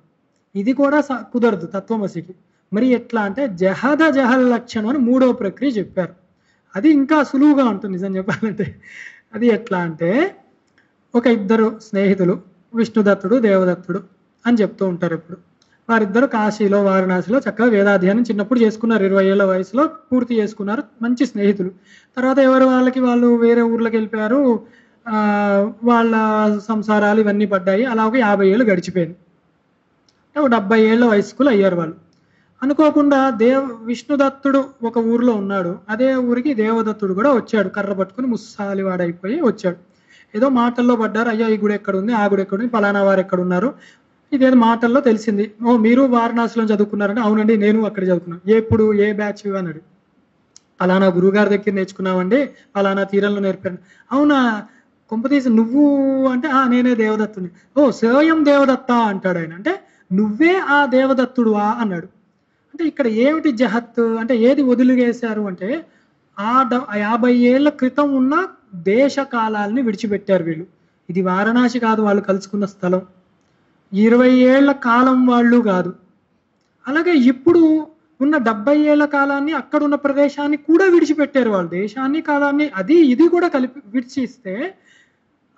ఇది కూడా కుదరదు తత్వమసికి. మరి ఎట్లా అంటే జహల్ లక్షణం అని 3వ ప్రక్రియ చెప్పారు. అది ఇంకా సులువుగా ఉంటుంది నిజం చెప్పాలంటే. అది ఎట్లా అంటే ఒక ఇద్దరు స్నేహితులు, విష్ణుదత్తుడు దేవదత్తుడు అని చెప్తూ ఉంటారు. ఇప్పుడు వారిద్దరు కాశీలో వారణాసిలో చక్కగా వేదాధ్యయనం చిన్నప్పుడు చేసుకున్నారు. 20 ఏళ్ల వయసులో పూర్తి చేసుకున్నారు. మంచి స్నేహితులు. తర్వాత ఎవరు వాళ్ళు వేరే ఊర్లోకి వెళ్ళిపోయారు. వాళ్ళ సంసారాలు ఇవన్నీ పడ్డాయి. అలా ఒక 50 ఏళ్ళు గడిచిపోయింది. ఒక 70 ఏళ్ల వయస్కులు అయ్యారు వాళ్ళు. అనుకోకుండా విష్ణుదత్తుడు ఒక ఊరిలో ఉన్నాడు. అదే ఊరికి దేవదత్తుడు కూడా వచ్చాడు. కర్ర పట్టుకుని ముస్సాలివాడైపోయి వచ్చాడు. ఏదో మాటల్లో పడ్డారు. అయ్యా ఈ గుడి ఎక్కడుంది, ఆ గుడి ఎక్కడుంది, పలానా వారు ఎక్కడున్నారు, ఇదేదో మాటల్లో తెలిసింది. మీరు వారణాసిలో చదువుకున్నారంటే అవునండి నేను అక్కడ చదువుకున్నాను. ఎప్పుడు ఏ బ్యాచ్ అన్నాడు. పలానా గురువుగారి దగ్గర నేర్చుకున్నామండి, పలానా తీరంలో నేర్పాను. అవునా, కొంపతీసి నువ్వు అంటే నేనే దేవదత్తుని. స్వయం దేవదత్త అంటాడు ఆయన. అంటే నువ్వే ఆ దేవదత్తుడువా అన్నాడు. అంటే ఇక్కడ ఏమిటి జహత్ అంటే ఏది వదిలివేశారు అంటే 50 ఏళ్ల క్రితం ఉన్న దేశ కాలాలని విడిచిపెట్టారు వీళ్ళు. ఇది వారణాసి కాదు వాళ్ళు కలుసుకున్న స్థలం, 20 ఏళ్ల కాలం వాళ్ళు కాదు. అలాగే ఇప్పుడు ఉన్న 70 ఏళ్ల కాలాన్ని, అక్కడ ఉన్న ప్రదేశాన్ని కూడా విడిచిపెట్టారు వాళ్ళు. దేశాన్ని కాలాన్ని అది ఇది కూడా కలిపి విడిచిస్తే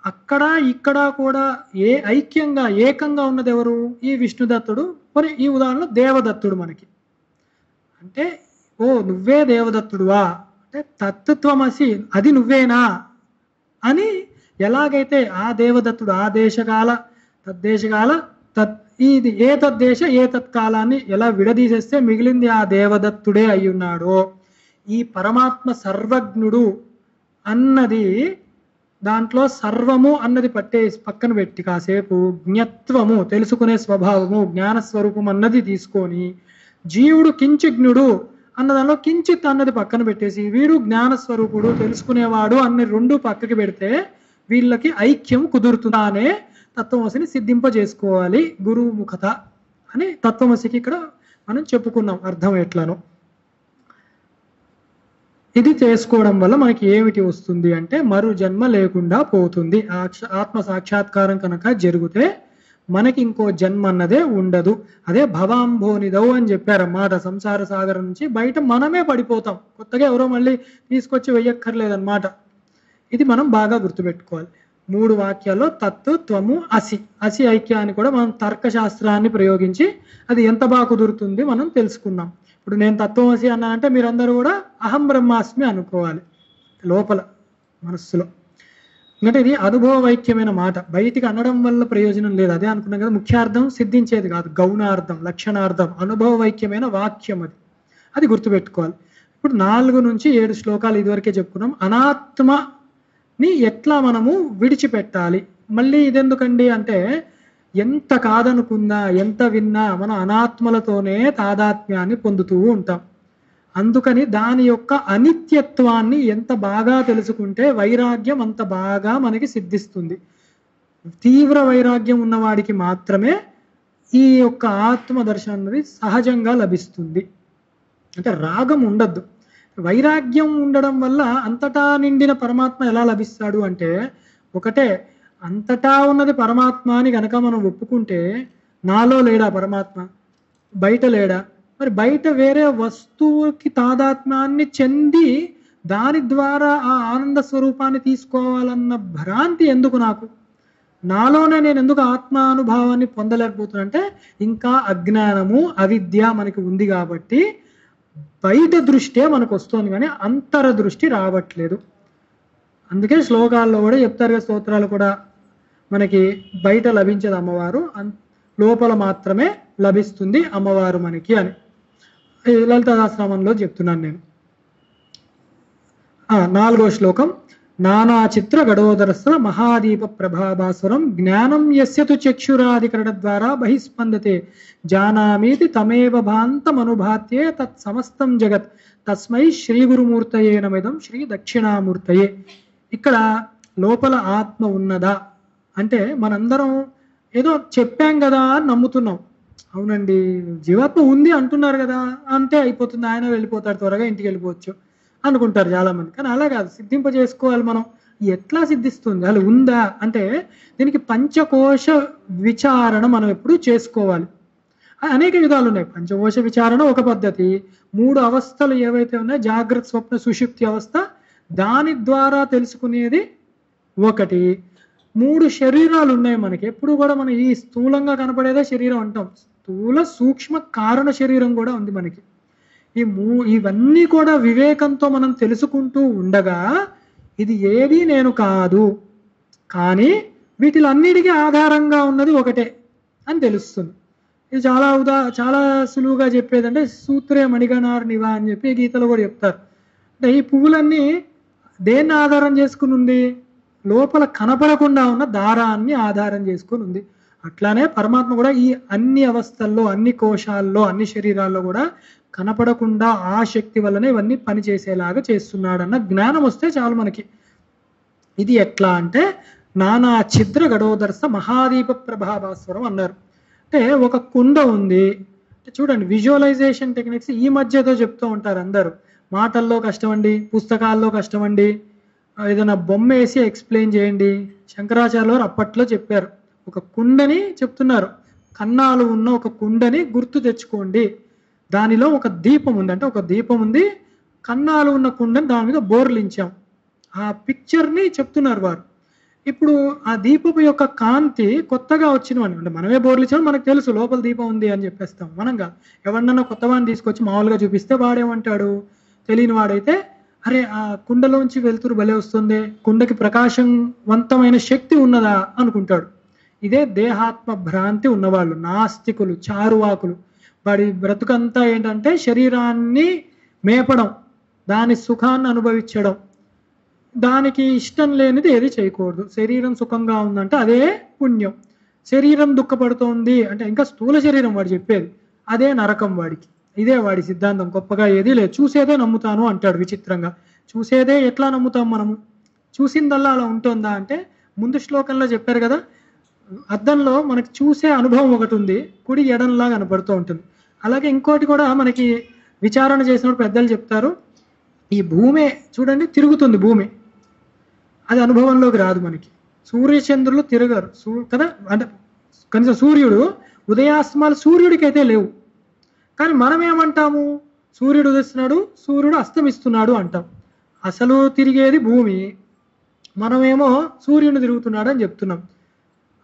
అక్కడ ఇక్కడ కూడా ఐక్యంగా ఏకంగా ఉన్నది ఎవరు? ఈ విష్ణుదత్తుడు. మరి ఈ ఉదాహరణలో దేవదత్తుడు మనకి. అంటే నువ్వే దేవదత్తుడువా అంటే తత్వమసి అది నువ్వేనా అని ఎలాగైతే ఆ దేవదత్తుడు ఆ దేశకాల తద్దేశకాల ఇది ఏ తద్దేశ ఏ తత్కాలాన్ని ఎలా విడదీసేస్తే మిగిలింది ఆ దేవదత్తుడే అయ్యున్నాడో, ఈ పరమాత్మ సర్వజ్ఞుడు అన్నది దాంట్లో సర్వము అన్నది పక్కన పెట్టి కాసేపు జ్ఞత్వము తెలుసుకునే స్వభావము జ్ఞానస్వరూపం అన్నది తీసుకొని జీవుడు కించిజ్ఞుడు అన్న దానిలో కించిత్ అన్నది పక్కన పెట్టేసి వీడు జ్ఞానస్వరూపుడు తెలుసుకునేవాడు అన్ని రెండు పక్కకి పెడితే వీళ్ళకి ఐక్యం కుదురుతుందానే తత్వమసిని సిద్ధింపజేసుకోవాలి గురువు ముఖత అని తత్వమసికి ఇక్కడ మనం చెప్పుకున్నాం అర్థం ఎట్లానో. ఇది చేసుకోవడం వల్ల మనకి ఏమిటి వస్తుంది అంటే మరు జన్మ లేకుండా పోతుంది. ఆత్మ సాక్షాత్కారం కనుక జరిగితే మనకి ఇంకో జన్మ అన్నదే ఉండదు. అదే భవాంభోనిదవు అని చెప్పారన్నమాట. సంసార సాగరం నుంచి బయట మనమే పడిపోతాం, కొత్తగా ఎవరో మళ్ళీ తీసుకొచ్చి వెయ్యక్కర్లేదన్నమాట. ఇది మనం బాగా గుర్తుపెట్టుకోవాలి. 3 వాక్యాల్లో తత్తు త్వము అసి, అసి ఐక్యాన్ని కూడా మనం తర్కశాస్త్రాన్ని ప్రయోగించి అది ఎంత బాగా కుదురుతుంది మనం తెలుసుకున్నాం. ఇప్పుడు నేను తత్వమసి అన్నానంటే మీరందరూ కూడా అహం బ్రహ్మాస్మి అనుకోవాలి లోపల మనస్సులో. ఎందుకంటే ఇది అనుభవైక్యమైన మాట, బయటికి అనడం వల్ల ప్రయోజనం లేదు. అదే అనుకున్నాం కదా, ముఖ్యార్థం సిద్ధించేది కాదు, గౌణార్థం లక్షణార్థం అనుభవైక్యమైన వాక్యం అది గుర్తుపెట్టుకోవాలి. ఇప్పుడు 4 నుంచి 7 శ్లోకాలు ఇదివరకే చెప్పుకున్నాం. అనాత్మని ఎట్లా మనము విడిచిపెట్టాలి. మళ్ళీ ఇదెందుకండి అంటే ఎంత కాదనుకున్నా ఎంత విన్నా మనం అనాత్మలతోనే తాదాత్మ్యాన్ని పొందుతూ ఉంటాం. అందుకని దాని యొక్క అనిత్యత్వాన్ని ఎంత బాగా తెలుసుకుంటే వైరాగ్యం అంత బాగా మనకి సిద్ధిస్తుంది. తీవ్ర వైరాగ్యం ఉన్నవాడికి మాత్రమే ఈ యొక్క ఆత్మ దర్శనం అనేది సహజంగా లభిస్తుంది. అంటే రాగం ఉండద్దు. వైరాగ్యం ఉండడం వల్ల అంతటా నిండిన పరమాత్మ ఎలా లభిస్తాడు అంటే ఒకటే, అంతటా ఉన్నది పరమాత్మ అని కనుక మనం ఒప్పుకుంటే నాలో లేడా పరమాత్మ, బయట లేడా? మరి బయట వేరే వస్తువుకి తాదాత్మ్యాన్ని చెంది దాని ద్వారా ఆ ఆనంద స్వరూపాన్ని తీసుకోవాలన్న భ్రాంతి ఎందుకు నాకు? నాలోనే నేను ఎందుకు ఆత్మానుభావాన్ని పొందలేకపోతున్నానంటే ఇంకా అజ్ఞానము అవిద్య మనకి ఉంది కాబట్టి బయట దృష్టే మనకు వస్తుంది కానీ అంతర దృష్టి రావట్లేదు. అందుకే శ్లోకాల్లో కూడా చెప్తారు, స్తోత్రాలు కూడా మనకి బయట లభించేది అమ్మవారు, లోపల మాత్రమే లభిస్తుంది అమ్మవారు మనకి అని లలితా సహస్రనామంలో చెప్తున్నాను నేను. 4వ శ్లోకం. నానా చిత్ర గడోదరస్వ మహాదీప ప్రభాభాస్వరం జ్ఞానం యస్యతు చక్షురాధికరణ ద్వారా బహిస్పందతే జానామీతి తమేవ భాంతమనుభాత్యే తత్ సమస్తం జగత్ తస్మై శ్రీ గురుమూర్తయే నమిదం శ్రీ దక్షిణామూర్తయే. ఇక్కడ లోపల ఆత్మ ఉన్నదా అంటే మనందరం ఏదో చెప్పాం కదా అని నమ్ముతున్నాం. అవునండి, జీవాత్మ ఉంది అంటున్నారు కదా, అంటే అయిపోతుంది, ఆయన వెళ్ళిపోతాడు, త్వరగా ఇంటికి వెళ్ళిపోవచ్చు అనుకుంటారు చాలామంది. కానీ అలా కాదు, సిద్ధింపజేసుకోవాలి మనం. ఎట్లా సిద్ధిస్తుంది, అలా ఉందా అంటే దీనికి పంచకోశ విచారణ మనం ఎప్పుడు చేసుకోవాలి. అనేక విధాలు ఉన్నాయి. పంచకోశ విచారణ ఒక పద్ధతి. 3 అవస్థలు ఏవైతే ఉన్నాయో, జాగ్రత్త, స్వప్న, సుషుప్తి అవస్థ, దాని ద్వారా తెలుసుకునేది ఒకటి. 3 శరీరాలు ఉన్నాయి మనకి. ఎప్పుడు కూడా మనం ఈ స్థూలంగా కనపడేదే శరీరం అంటాం. స్థూల, సూక్ష్మ, కారణ శరీరం కూడా ఉంది మనకి. ఇవన్నీ కూడా వివేకంతో మనం తెలుసుకుంటూ ఉండగా ఇది ఏది నేను కాదు, కానీ వీటిలన్నిటికీ ఆధారంగా ఉన్నది ఒకటే అని తెలుస్తుంది. ఇది చాలా సులువుగా చెప్పేదంటే సూత్రే మణిగణార్ నివా అని చెప్పి గీతలో కూడా చెప్తారు. అంటే ఈ పువ్వులన్నీ దేన్ని ఆధారం చేసుకుని ఉంది? లోపల కనపడకుండా ఉన్న దారాన్ని ఆధారం చేసుకుని ఉంది. అట్లానే పరమాత్మ కూడా ఈ అన్ని అవస్థల్లో, అన్ని కోశాల్లో, అన్ని శరీరాల్లో కూడా కనపడకుండా ఆ శక్తి వల్లనే ఇవన్నీ పనిచేసేలాగా చేస్తున్నాడన్న జ్ఞానం వస్తే చాలు మనకి. ఇది ఎట్లా అంటే నానా ఛిద్ర గడోదర్శ మహాదీప ప్రభాభాస్వరం అన్నారు. అంటే ఒక కుండ ఉంది, చూడండి విజువలైజేషన్ టెక్నిక్స్ ఈ మధ్యతో చెప్తూ ఉంటారు అందరూ. మాటల్లో కష్టమండి, పుస్తకాల్లో కష్టమండి, ఏదైనా బొమ్మ వేసి ఎక్స్ప్లెయిన్ చేయండి. శంకరాచార్యులు వారు అప్పట్లో చెప్పారు, ఒక కుండని చెప్తున్నారు, కన్నాలు ఉన్న ఒక కుండని గుర్తు తెచ్చుకోండి, దానిలో ఒక దీపం ఉంది, అంటే ఒక దీపం ఉంది, కన్నాలు ఉన్న కుండని దాని మీద బోర్లించాం, ఆ పిక్చర్ని చెప్తున్నారు వారు. ఇప్పుడు ఆ దీపపు యొక్క కాంతి కొత్తగా వచ్చినవని, అంటే మనమే బోర్లించాం, మనకు తెలుసు లోపల దీపం ఉంది అని చెప్పేస్తాం. మనంగా ఎవరినన్నా కొత్తవాడిని తీసుకొచ్చి మామూలుగా చూపిస్తే వాడేమంటాడు, తెలియని వాడైతే అరే ఆ కుండలోంచి వెలుతురు భలే వస్తుంది, కుండకి ప్రకాశవంతమైన శక్తి ఉన్నదా అనుకుంటాడు. ఇదే దేహాత్మ భ్రాంతి ఉన్నవాళ్ళు, నాస్తికులు, చారువాకులు. వాడి బ్రతుకంతా ఏంటంటే శరీరాన్ని మేపడం, దాని సుఖాన్ని అనుభవించడం, దానికి ఇష్టం లేనిది ఏది చేయకూడదు. శరీరం సుఖంగా ఉందంటే అదే పుణ్యం, శరీరం దుఃఖపడుతోంది అంటే ఇంకా స్థూల శరీరం వాడు చెప్పేది, అదే నరకం వాడికి. ఇదే వాడి సిద్ధాంతం, గొప్పగా ఏదీ లేదు. చూసేదే నమ్ముతాను అంటాడు విచిత్రంగా. చూసేదే ఎట్లా నమ్ముతాం మనము? చూసిందల్లా అలా ఉంటుందా అంటే, ముందు శ్లోకంలో చెప్పారు కదా, అద్దంలో మనకి చూసే అనుభవం ఒకటి ఉంది, కుడి ఎడంలా కనపడుతూ ఉంటుంది. అలాగే ఇంకోటి కూడా మనకి విచారణ చేసినప్పుడు పెద్దలు చెప్తారు, ఈ భూమి చూడండి తిరుగుతుంది, భూమి అది అనుభవంలోకి రాదు మనకి. సూర్యచంద్రులు తిరగరు కదా, అంటే కనీసం సూర్యుడు ఉదయాస్తమాలు సూర్యుడికైతే లేవు, కానీ మనం ఏమంటాము, సూర్యుడు ఉదయిస్తున్నాడు, సూర్యుడు అస్తమిస్తున్నాడు అంటాం. అసలు తిరిగేది భూమి, మనమేమో సూర్యుని తిరుగుతున్నాడు అని చెప్తున్నాం.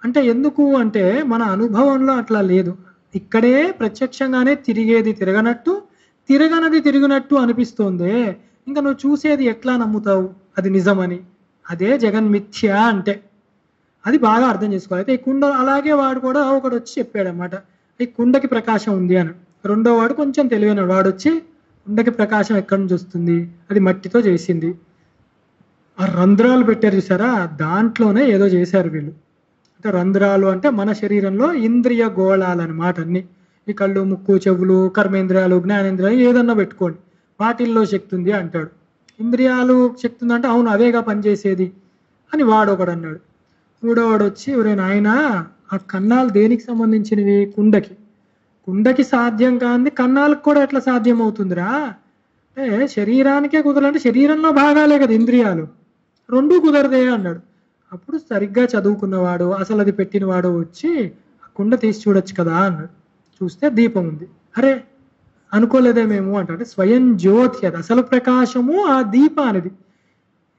అంటే ఎందుకు అంటే మన అనుభవంలో అట్లా లేదు. ఇక్కడే ప్రత్యక్షంగానే తిరిగేది తిరగనట్టు, తిరగనది తిరిగినట్టు అనిపిస్తోంది. ఇంకా నువ్వు చూసేది ఎట్లా నమ్ముతావు అది నిజమని? అదే జగన్మిథ్య అంటే. అది బాగా అర్థం చేసుకోవాలి. అయితే ఈ కుండ అలాగే వాడు కూడా ఒకడు వచ్చి చెప్పాడనమాట, ఈ కుండకి ప్రకాశం ఉంది అని. రెండో వాడు కొంచెం తెలివైన వాడు వచ్చి, కుండకి ప్రకాశం ఎక్కడి నుంచి వస్తుంది, అది మట్టితో చేసింది, ఆ రంధ్రాలు పెట్టారు చూసారా, దాంట్లోనే ఏదో చేశారు వీళ్ళు. అంటే రంధ్రాలు అంటే మన శరీరంలో ఇంద్రియ గోళాలు అనమాట. అన్ని ఈ కళ్ళు, ముక్కు, చెవులు, కర్మేంద్రియాలు, జ్ఞానేంద్రియాలు ఏదన్నా పెట్టుకోండి, వాటిల్లో శక్తి ఉంది అంటాడు. ఇంద్రియాలు శక్తి ఉందంటే అవును అవేగా పనిచేసేది అని వాడు ఒకడు అన్నాడు. మూడోవాడు వచ్చి, ఒరే నాయనా, ఆ కన్నాలు దేనికి సంబంధించినవి? కుండకి. కుండకి సాధ్యం కాంది కన్నాలకు కూడా ఎట్లా సాధ్యం అవుతుందిరా? అంటే శరీరానికే కుదరంటే శరీరంలో భాగాలే కదా ఇంద్రియాలు, రెండూ కుదరదే అన్నాడు. అప్పుడు సరిగ్గా చదువుకున్నవాడు, అసలు అది పెట్టినవాడు వచ్చి, ఆ కుండ తీసి చూడొచ్చు కదా అన్నాడు. చూస్తే దీపం ఉంది. అరే అనుకోలేదే మేము అంటే స్వయం జ్యోతి, అది అసలు ప్రకాశము ఆ దీపానిది.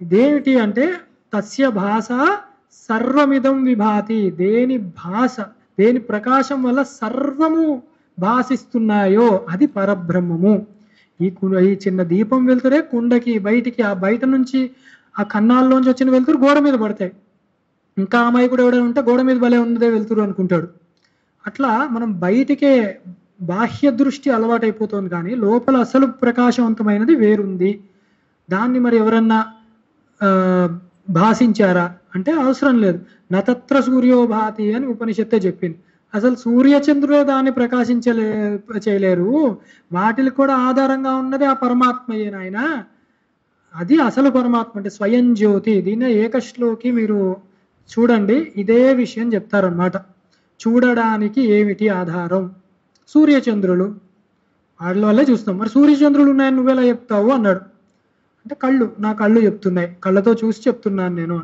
ఇదేమిటి అంటే తస్య భాష సర్వమిదం విభాతి, దేని భాష, దేని ప్రకాశం వల్ల సర్వము భాషిస్తున్నాయో అది పరబ్రహ్మము. ఈ చిన్న దీపం వెళ్తురే కుండకి బయటికి, ఆ బయట నుంచి ఆ కన్నాల్లోంచి వచ్చిన వెళ్తురు గోడ మీద పడతాయి. ఇంకా అమాయకుడు ఎవడైనా ఉంటే గోడ మీద భలే ఉన్నదే వెళ్తురు అనుకుంటాడు. అట్లా మనం బయటికే బాహ్య దృష్టి అలవాటైపోతుంది, కానీ లోపల అసలు ప్రకాశవంతమైనది వేరుంది. దాన్ని మరి ఎవరన్నా భాషించారా అంటే అవసరం లేదు. నతత్ర సూర్యోభాతి అని ఉపనిషత్తే చెప్పింది. అసలు సూర్యచంద్రులే దాన్ని చేయలేరు, వాటికి కూడా ఆధారంగా ఉన్నది ఆ పరమాత్మయే నాయన. అది అసలు పరమాత్మ అంటే స్వయం జ్యోతి. దీన్నే ఏకశ్లోకి మీరు చూడండి, ఇదే విషయం చెప్తారనమాట. చూడడానికి ఏమిటి ఆధారం? సూర్యచంద్రులు వాళ్ళ వల్లే చూస్తాం. మరి సూర్యచంద్రులు ఉన్నాయని నువ్వెలా చెప్తావు అన్నాడు. అంటే నా కళ్ళు చెప్తున్నాయి, కళ్ళతో చూసి చెప్తున్నాను నేను.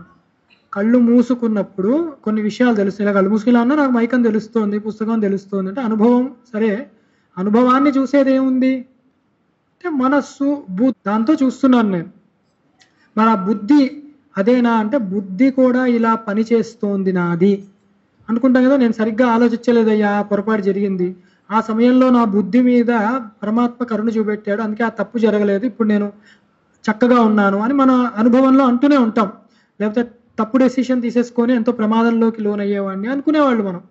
కళ్ళు మూసుకున్నప్పుడు కొన్ని విషయాలు తెలుస్తాయి. ఇలా కళ్ళు మూసుకులా అన్నా నాకు మైకం తెలుస్తోంది, పుస్తకం తెలుస్తోంది అంటే అనుభవం. సరే, అనుభవాన్ని చూసేది ఏముంది అంటే మనస్సు, దాంతో చూస్తున్నాను నేను. మరి ఆ బుద్ధి అదేనా అంటే బుద్ధి కూడా ఇలా పనిచేస్తోంది నాది అనుకుంటాం కదా. నేను సరిగ్గా ఆలోచించలేదయ్యా, పొరపాటు జరిగింది, ఆ సమయంలో నా బుద్ధి మీద పరమాత్మ కరుణ చూపెట్టాడు, అందుకే ఆ తప్పు జరగలేదు, ఇప్పుడు నేను చక్కగా ఉన్నాను అని మన అనుభవంలో అంటూనే ఉంటాం. లేకపోతే తప్పు డెసిషన్ తీసేసుకొని ఎంతో ప్రమాదంలోకి లోనయ్యేవాడిని అనుకునేవాళ్ళు మనం.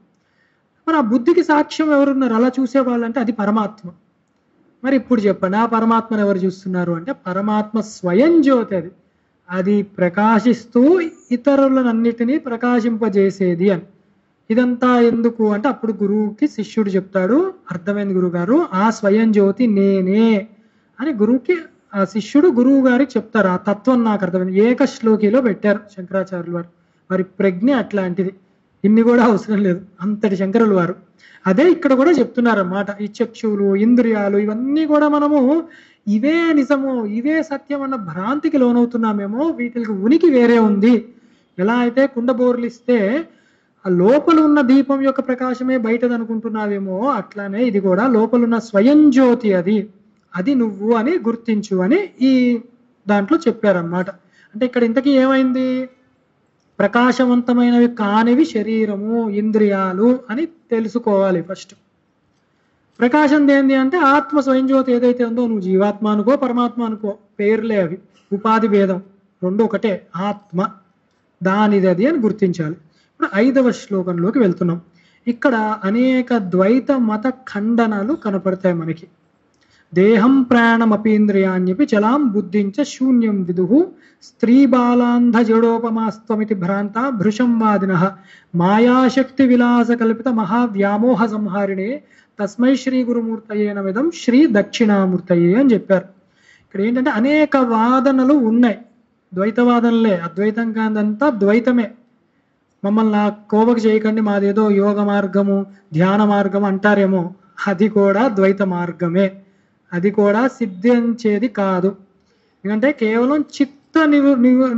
మరి ఆ బుద్ధికి సాక్ష్యం ఎవరున్నారు అలా చూసేవాళ్ళు అంటే అది పరమాత్మ. మరి ఇప్పుడు చెప్పండి, ఆ పరమాత్మను ఎవరు చూస్తున్నారు అంటే పరమాత్మ స్వయం జ్యోతి. అది ప్రకాశిస్తూ ఇతరులనన్నిటినీ ప్రకాశింపజేసేది అని. ఇదంతా ఎందుకు అంటే అప్పుడు గురువుకి శిష్యుడు చెప్తాడు, అర్థమైంది గురుగారు, ఆ స్వయం జ్యోతి నేనే అని గురువుకి ఆ శిష్యుడు గురువు గారికి చెప్తారు. ఆ తత్వం నాకు అర్థమైంది. ఏక శ్లోకిలో పెట్టారు శంకరాచార్యులు వారు. వారి ప్రజ్ఞ అట్లాంటిది, ఇన్ని కూడా అవసరం లేదు, అంతటి శంకరులు వారు. అదే ఇక్కడ కూడా చెప్తున్నారన్నమాట. ఈ చక్షువులు, ఇంద్రియాలు ఇవన్నీ కూడా మనము ఇవే నిజము, ఇవే సత్యం అన్న భ్రాంతికి లోనవుతున్నామేమో. వీటికి ఉనికి వేరే ఉంది. ఎలా అయితే కుండ బోర్లిస్తే ఆ లోపల ఉన్న దీపం యొక్క ప్రకాశమే బయటది అనుకుంటున్నావేమో, అట్లానే ఇది కూడా లోపలున్న స్వయం జ్యోతి అది నువ్వు అని గుర్తించు అని ఈ దాంట్లో చెప్పారన్నమాట. అంటే ఇక్కడ ఇంతకీ ఏమైంది, ప్రకాశవంతమైనవి కానివి శరీరము, ఇంద్రియాలు అని తెలుసుకోవాలి ఫస్ట్. ప్రకాశం దేంది అంటే ఆత్మ స్వయం జ్యోతి ఏదైతే ఉందో, నువ్వు జీవాత్మ అనుకో పరమాత్మ అనుకో, పేర్లే అవి, ఉపాధి భేదం, రెండు ఒకటే, ఆత్మ దానిది అది అని గుర్తించాలి. ఇప్పుడు 5వ శ్లోకంలోకి వెళ్తున్నాం. ఇక్కడ అనేక ద్వైత మత ఖండనలు కనపడతాయి మనకి. దేహం ప్రాణమపీంద్రియాన్ని చెప్పి చలాం బుద్ధించ శూన్యం విదుహు స్త్రీ బాలాంధ జడోపమాస్త్వమితి భ్రాంత భృశం వాదిన మాయాశక్తి విలాస కల్పిత మహావ్యామోహ సంహారిణే తస్మై శ్రీ గురుమూర్తయే నమిదం శ్రీ దక్షిణామూర్తయే అని చెప్పారు. ఇక్కడ ఏంటంటే అనేక వాదనలు ఉన్నాయి, ద్వైతవాదనలే, అద్వైతం కాదంతా ద్వైతమే. మమ్మల్ని ఆ కోవకు చేయకండి, మాదేదో యోగ మార్గము ధ్యాన మార్గం అంటారేమో, అది కూడా ద్వైత మార్గమే, అది కూడా సిద్ధించేది కాదు. ఎందుకంటే కేవలం చిత్త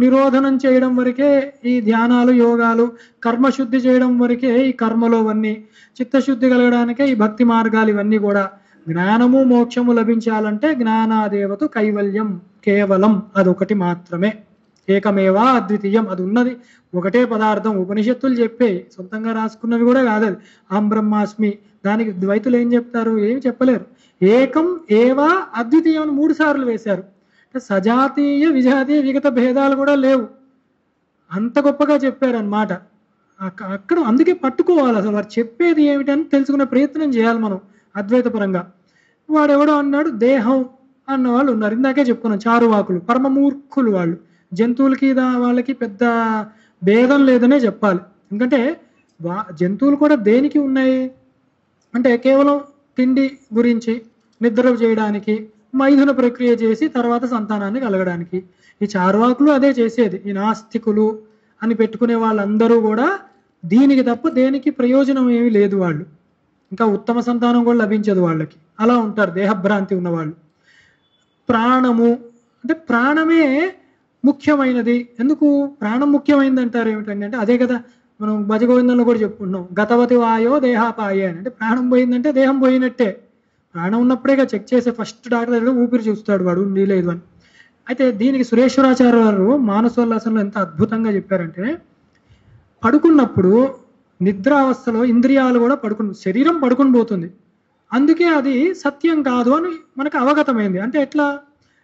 నిరోధనం చేయడం వరకే ఈ ధ్యానాలు యోగాలు, కర్మశుద్ధి చేయడం వరకే ఈ కర్మలు అవన్నీ, చిత్తశుద్ధి కలగడానికే ఈ భక్తి మార్గాలు ఇవన్నీ కూడా. జ్ఞానము మోక్షము లభించాలంటే జ్ఞానాదేవత కైవల్యం కేవలం అదొకటి మాత్రమే, ఏకమేవా అద్వితీయం, అది ఉన్నది ఒకటే పదార్థం. ఉపనిషత్తులు చెప్పే, సొంతంగా రాసుకున్నవి కూడా కాదు. అది అహం బ్రహ్మాస్మి, దానికి ద్వైతులు ఏం చెప్తారు, ఏమి చెప్పలేరు. ఏకం ఏవా అద్వితీయం అని 3 సార్లు వేశారు. సజాతీయ విజాతీయ విగత భేదాలు కూడా లేవు, అంత గొప్పగా చెప్పారనమాట. అక్కడ అందుకే పట్టుకోవాలి, అసలు వారు చెప్పేది ఏమిటని తెలుసుకునే ప్రయత్నం చేయాలి మనం అద్వైత పరంగా. వాడెవడో అన్నాడు దేహం అన్న వాళ్ళు ఉన్నారు, ఇందాకే చెప్పుకున్నాం, చారువాకులు, పరమమూర్ఖులు వాళ్ళు. జంతువులకి వాళ్ళకి పెద్ద భేదం లేదనే చెప్పాలి. ఎందుకంటే జంతువులు కూడా దేనికి ఉన్నాయి అంటే కేవలం తిండి గురించి, నిద్ర చేయడానికి, మైథున ప్రక్రియ చేసి తర్వాత సంతానాన్ని కలగడానికి. ఈ చార్వాకులు అదే చేసేది. ఈ నాస్తికులు అని పెట్టుకునే వాళ్ళందరూ కూడా దీనికి తప్ప దేనికి ప్రయోజనం ఏమీ లేదు. వాళ్ళు ఇంకా ఉత్తమ సంతానం కూడా లభించదు వాళ్ళకి, అలా ఉంటారు దేహభ్రాంతి ఉన్నవాళ్ళు. ప్రాణము అంటే ప్రాణమే ముఖ్యమైనది. ఎందుకు ప్రాణం ముఖ్యమైనది అంటారు ఏమిటండి అంటే అదే కదా మనం భజగోవిందంలో కూడా చెప్పుకుంటున్నాం, గతవతి వాయో దేహాపాయే అని. అంటే ప్రాణం పోయిందంటే దేహం పోయినట్టే. ప్రాణం ఉన్నప్పుడేగా చెక్ చేసే ఫస్ట్ డాక్టర్ దగ్గర ఊపిరి చూస్తాడు వాడు ఉండి లేదు అని. అయితే దీనికి సురేశ్వరాచార్య గారు మానసోల్లాసంలో ఎంత అద్భుతంగా చెప్పారంటే, పడుకున్నప్పుడు నిద్రావస్థలో ఇంద్రియాలు కూడా శరీరం పడుకుని పోతుంది, అందుకే అది సత్యం కాదు అని మనకు అవగతమైంది. అంటే ఎట్లా,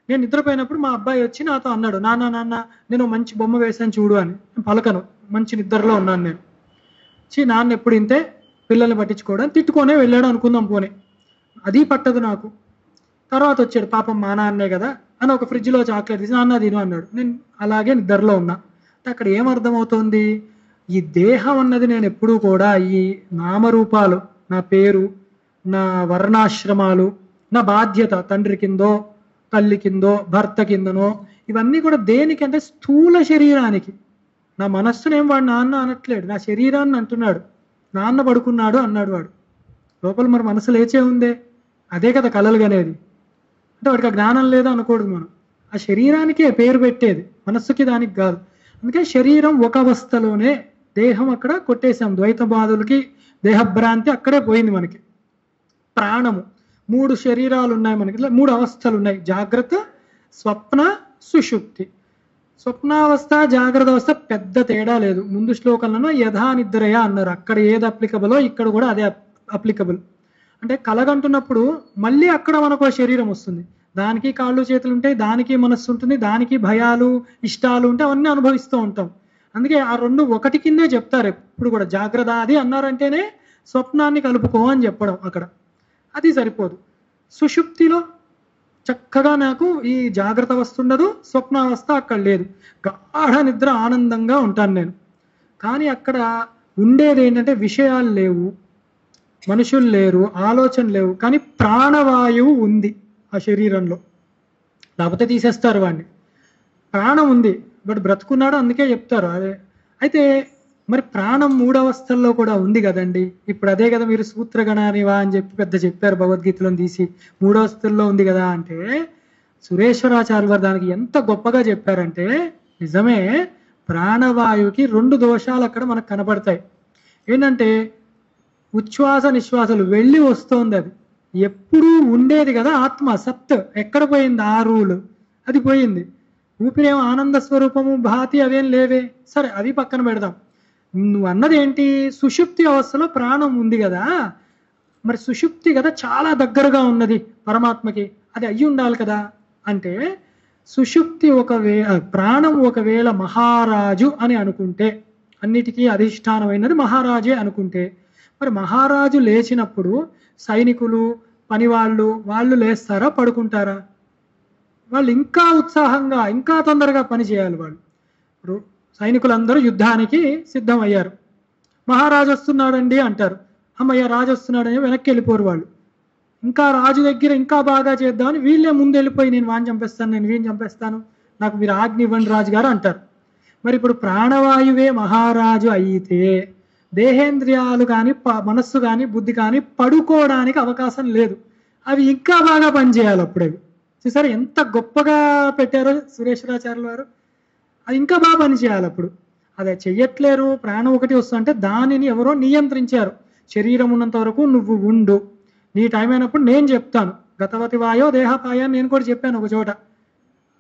నేను నిద్రపోయినప్పుడు మా అబ్బాయి వచ్చి నాతో అన్నాడు, నాన్న నేను మంచి బొమ్మ వేసాను చూడు అని. పలకను, మంచి నిద్రలో ఉన్నాను నేను. నాన్న ఎప్పుడు ఇంతే, పిల్లల్ని పట్టించుకోవడం, తిట్టుకొనే వెళ్ళాడు అనుకుందాం పోనీ, అది పట్టదు నాకు. తర్వాత వచ్చాడు, పాపం మా నాన్నే కదా అని ఒక ఫ్రిడ్జ్లో చాక్లెట్ తీసి నాన్న తిను అన్నాడు. నేను అలాగే నిద్రలో ఉన్నా. అక్కడ ఏమర్థమవుతోంది, ఈ దేహం అన్నది నేను ఎప్పుడూ కూడా ఈ నామరూపాలు, నా పేరు, నా వర్ణాశ్రమాలు, నా బాధ్యత, తండ్రి కిందో తల్లి కిందో భర్త కిందనో, ఇవన్నీ కూడా దేనికంటే స్థూల శరీరానికి. నా మనస్సునేం వాడు నాన్న అనట్లేడు, నా శరీరాన్ని అంటున్నాడు. నాన్న పడుకున్నాడు అన్నాడు వాడు, లోపల మరి మనసు లేచే ఉందే, అదే కదా కలలు కనేది. అంటే వాడికి ఆ జ్ఞానం లేదా అనకూడదు మనం. ఆ శరీరానికే పేరు పెట్టేది, మనస్సుకి దానికి కాదు. అందుకే శరీరం ఒక అవస్థలోనే, దేహం అక్కడ కొట్టేశాం, ద్వైత బాధలకి దేహభ్రాంతి అక్కడే పోయింది మనకి. ప్రాణము 3 శరీరాలు ఉన్నాయి మనకి, 3 అవస్థలు ఉన్నాయి, జాగ్రత్త, స్వప్న, సుషుప్తి. స్వప్నావస్థ జాగ్రత్త అవస్థ పెద్ద తేడా లేదు. ముందు శ్లోకంలో యథా నిద్రయ అన్నారు, అక్కడ ఏది అప్లికబులో ఇక్కడ కూడా అదే అప్లికబుల్. అంటే కలగంటున్నప్పుడు మళ్ళీ అక్కడ మనకు శరీరం వస్తుంది, దానికి కాళ్ళు చేతులు ఉంటాయి, దానికి మనస్సు ఉంటుంది, దానికి భయాలు ఇష్టాలు ఉంటాయి, అవన్నీ అనుభవిస్తూ ఉంటాం. అందుకే ఆ 2 ఒకటి కిందే చెప్తారు ఎప్పుడు కూడా. జాగ్రత్త అది అన్నారంటేనే స్వప్నాన్ని కలుపుకో అని చెప్పడం అక్కడ, అది సరిపోదు. సుషుప్తిలో చక్కగా నాకు ఈ జాగ్రత్త అవస్థ ఉండదు, స్వప్నావస్థ అక్కడ లేదు, గాఢ నిద్ర ఆనందంగా ఉంటాను నేను. కానీ అక్కడ ఉండేది ఏంటంటే విషయాలు లేవు, మనుషులు లేరు, ఆలోచన లేవు, కానీ ప్రాణవాయువు ఉంది ఆ శరీరంలో, లేకపోతే తీసేస్తారు వాడిని. ప్రాణం ఉంది, బట్ బ్రతుకున్నాడు, అందుకే చెప్తారు అదే. అయితే మరి ప్రాణం 3 అవస్థల్లో కూడా ఉంది కదండి. ఇప్పుడు అదే కదా మీరు సూత్రగణానివా అని చెప్పి పెద్ద చెప్పారు భగవద్గీతలో తీసి, 3 అవస్థల్లో ఉంది కదా అంటే, సురేశ్వరాచార్య వారు దానికి ఎంత గొప్పగా చెప్పారంటే, నిజమే ప్రాణవాయువుకి 2 దోషాలు అక్కడ మనకు కనపడతాయి. ఏంటంటే ఉచ్ఛ్వాస నిశ్వాసలు వెళ్ళి వస్తోంది, అది ఎప్పుడూ ఉండేది కదా ఆత్మ, సత్ ఎక్కడ పోయింది, ఆ రూలు అది పోయింది. ఊపిరేమో ఆనంద స్వరూపము భాతి అవేం లేవే, సరే అది పక్కన పెడదాం. నువ్వు అన్నది ఏంటి, సుషుప్తి అవస్థలో ప్రాణం ఉంది కదా, మరి సుషుప్తి కదా చాలా దగ్గరగా ఉన్నది పరమాత్మకి, అది అయ్యి ఉండాలి కదా అంటే, సుషుప్తి ప్రాణం ఒకవేళ మహారాజు అని అనుకుంటే, అన్నిటికీ అధిష్టానమైనది మహారాజే అనుకుంటే, మరి మహారాజు లేచినప్పుడు సైనికులు వాళ్ళు లేస్తారా, పడుకుంటారా? వాళ్ళు ఇంకా ఉత్సాహంగా ఇంకా తొందరగా పని చేయాలి. వాళ్ళు సైనికులందరూ యుద్ధానికి సిద్ధం అయ్యారు, మహారాజు వస్తున్నాడండి అంటారు, అమ్మయ్య రాజు వస్తున్నాడని వెనక్కి వెళ్ళిపోరు వాళ్ళు. ఇంకా రాజు దగ్గర ఇంకా బాగా చేద్దామని వీళ్ళే ముందు వెళ్ళిపోయి, నేను వాడిని చంపేస్తాను, నేను వీడిని చంపేస్తాను, నాకు మీరు ఆజ్ఞ ఇవ్వండి రాజుగారు అంటారు. మరి ఇప్పుడు ప్రాణవాయువే మహారాజు అయితే దేహేంద్రియాలు కానీ మనస్సు కానీ బుద్ధి కానీ పడుకోవడానికి అవకాశం లేదు, అవి ఇంకా బాగా పనిచేయాలి. అప్పుడే చూసారు ఎంత గొప్పగా పెట్టారో సురేశ్వరాచార్యుల వారు, అది ఇంకా బాగా పనిచేయాలి. అప్పుడు అదే చెయ్యట్లేరు, ప్రాణం ఒకటి వస్తుందంటే దానిని ఎవరో నియంత్రించారు. శరీరం ఉన్నంత వరకు నువ్వు ఉండు, నీ టైం అయినప్పుడు నేను చెప్తాను, గతవతి వాయో దేహపాయ నేను కూడా చెప్పాను ఒక చోట,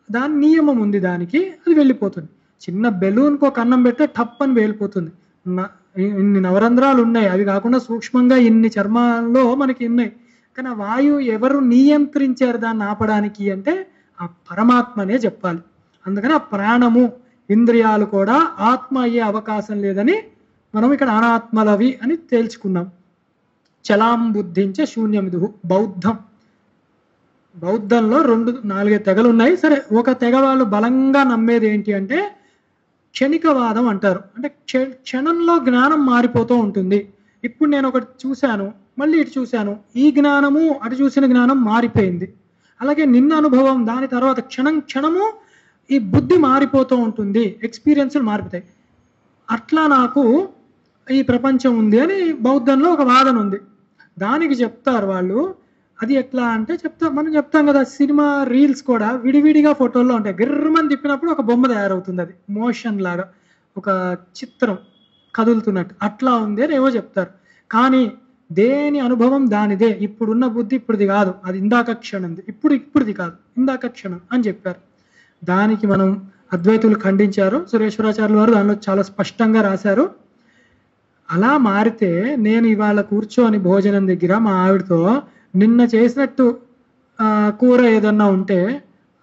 దాని నియమం ఉంది దానికి, అది వెళ్ళిపోతుంది. చిన్న బెలూన్కి ఒక అన్నం పెడితే టప్ అని వెళ్ళిపోతుంది. ఇన్ని నవరంధ్రాలు ఉన్నాయి, అవి కాకుండా సూక్ష్మంగా ఇన్ని చర్మాల్లో మనకి ఉన్నాయి, కానీ ఆ వాయువు ఎవరు నియంత్రించారు దాన్ని ఆపడానికి అంటే ఆ పరమాత్మనే చెప్పాలి. అందుకని ఆ ప్రాణము ఇంద్రియాలు కూడా ఆత్మ అయ్యే అవకాశం లేదని మనం ఇక్కడ అనాత్మలవి అని తేల్చుకున్నాం. చలాం బుద్ధించే శూన్యమిదు. బౌద్ధంలో 4 తెగలు ఉన్నాయి. సరే, ఒక తెగ వాళ్ళు బలంగా నమ్మేది ఏంటి అంటే క్షణికవాదం అంటారు. అంటే క్షణంలో జ్ఞానం మారిపోతూ ఉంటుంది. ఇప్పుడు నేను ఒకటి చూశాను, మళ్ళీ ఇటు చూశాను, ఈ జ్ఞానము అటు చూసిన జ్ఞానం మారిపోయింది. అలాగే నిన్న అనుభవం దాని తర్వాత క్షణము ఈ బుద్ధి మారిపోతూ ఉంటుంది, ఎక్స్పీరియన్స్లు మారిపోతాయి. అట్లా నాకు ఈ ప్రపంచం ఉంది అని బౌద్ధంలో ఒక వాదన ఉంది. దానికి చెప్తారు వాళ్ళు, అది ఎట్లా అంటే మనం చెప్తాం కదా, సినిమా రీల్స్ కూడా విడివిడిగా ఫోటోల్లో ఉంటాయి, గిర్రమని తిప్పినప్పుడు ఒక బొమ్మ తయారవుతుంది, అది మోషన్ లాగా ఒక చిత్రం కదులుతున్నట్టు అట్లా ఉంది అని ఏవో చెప్తారు. కానీ దేని అనుభవం దానిదే. ఇప్పుడున్న బుద్ధి ఇప్పుడుది కాదు, అది ఇందాక క్షణంది, ఇప్పుడుది కాదు, ఇందాక క్షణం అని చెప్పారు. దానికి మనం అద్వైతులు ఖండించారు. సురేశ్వరాచార్యుల వారు దానిలో చాలా స్పష్టంగా రాశారు. అలా మారితే నేను ఇవాళ కూర్చొని భోజనం దగ్గర మా ఆవిడతో నిన్న చేసినట్టు కూర ఏదన్నా ఉంటే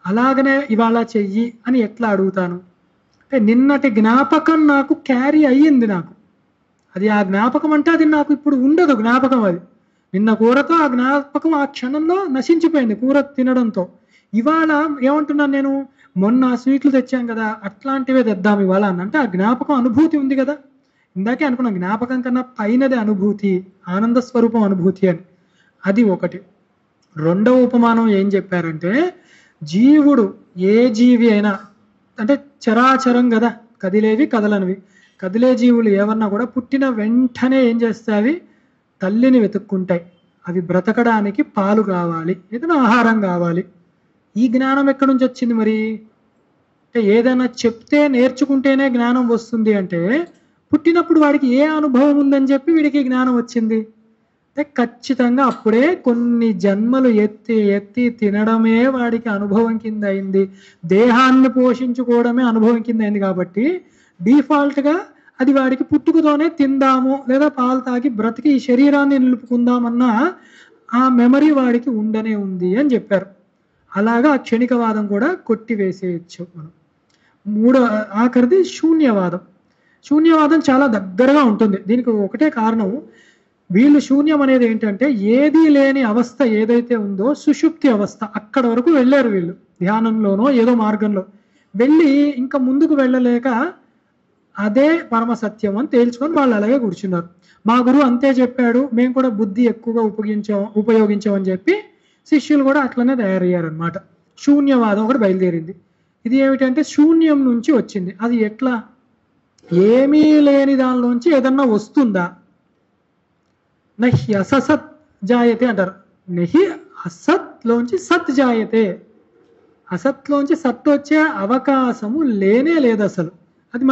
అలాగనే ఇవాళ చెయ్యి అని ఎట్లా అడుగుతాను? అంటే నిన్నటి జ్ఞాపకం నాకు క్యారీ అయ్యింది, నాకు అది ఆ జ్ఞాపకం అంటే అది నాకు ఇప్పుడు ఉండదు జ్ఞాపకం. అది నిన్న కూరతో ఆ జ్ఞాపకం ఆ క్షణంలో నశించిపోయింది కూర తినడంతో. ఇవాళ ఏమంటున్నాను నేను, మొన్న స్వీట్లు తెచ్చాం కదా అట్లాంటివే తెద్దాం ఇవాళ అని. అంటే ఆ జ్ఞాపకం అనుభూతి ఉంది కదా, ఇందాకే అనుకున్నాం జ్ఞాపకం కన్నా పైనదే అనుభూతి, ఆనంద స్వరూపం అనుభూతి అని. అది ఒకటి. రెండవ ఉపమానం ఏం చెప్పారంటే, జీవుడు ఏ జీవి అయినా, అంటే చరాచరం కదా, కదిలేవి కదలనివి, కదిలే జీవులు ఏమన్నా కూడా పుట్టిన వెంటనే ఏం చేస్తాయి, తల్లిని వెతుక్కుంటాయి. అవి బ్రతకడానికి పాలు కావాలి, ఏదైనా ఆహారం కావాలి. ఈ జ్ఞానం ఎక్కడి నుంచి వచ్చింది మరి? అంటే ఏదైనా చెప్తే నేర్చుకుంటేనే జ్ఞానం వస్తుంది అంటే పుట్టినప్పుడు వాడికి ఏ అనుభవం ఉందని చెప్పి వీడికి జ్ఞానం వచ్చింది అంటే ఖచ్చితంగా అప్పుడే కొన్ని జన్మలు ఎత్తి ఎత్తి తినడమే వాడికి అనుభవం కింద అయింది, దేహాన్ని పోషించుకోవడమే అనుభవం కింద అయింది. కాబట్టి డిఫాల్ట్గా అది వాడికి పుట్టుకతోనే తిందాము లేదా పాలు తాగి బ్రతికి ఈ శరీరాన్ని నిలుపుకుందామన్న ఆ మెమరీ వాడికి ఉండనే ఉంది అని చెప్పారు. అలాగా ఆ క్షణికవాదం కూడా కొట్టివేసేయచ్చు మనం. ఆఖరిది శూన్యవాదం. శూన్యవాదం చాలా దగ్గరగా ఉంటుంది. దీనికి ఒకటే కారణం, వీళ్ళు శూన్యం అనేది ఏంటంటే ఏదీ లేని అవస్థ ఏదైతే ఉందో సుషుప్తి అవస్థ, అక్కడ వరకు వెళ్ళారు వీళ్ళు ధ్యానంలోనో ఏదో మార్గంలో వెళ్ళి ఇంకా ముందుకు వెళ్ళలేక అదే పరమ సత్యం అని తేల్చుకొని వాళ్ళు అలాగే కూర్చున్నారు. మా గురువు అంతే చెప్పాడు, మేము కూడా బుద్ధి ఎక్కువగా ఉపయోగించామని చెప్పి శిష్యులు కూడా అట్లనే తయారయ్యారనమాట. శూన్యవాదం ఒకటి బయలుదేరింది. ఇది ఏమిటంటే శూన్యం నుంచి వచ్చింది. అది ఎట్లా? ఏమీ లేని దానిలోంచి ఏదన్నా వస్తుందా? నహి అసత్ జాయతే అంటారు. నహి అసత్లోంచి సత్ జాయతే. అసత్లోంచి సత్ వచ్చే అవకాశము లేనే లేదు అసలు. అది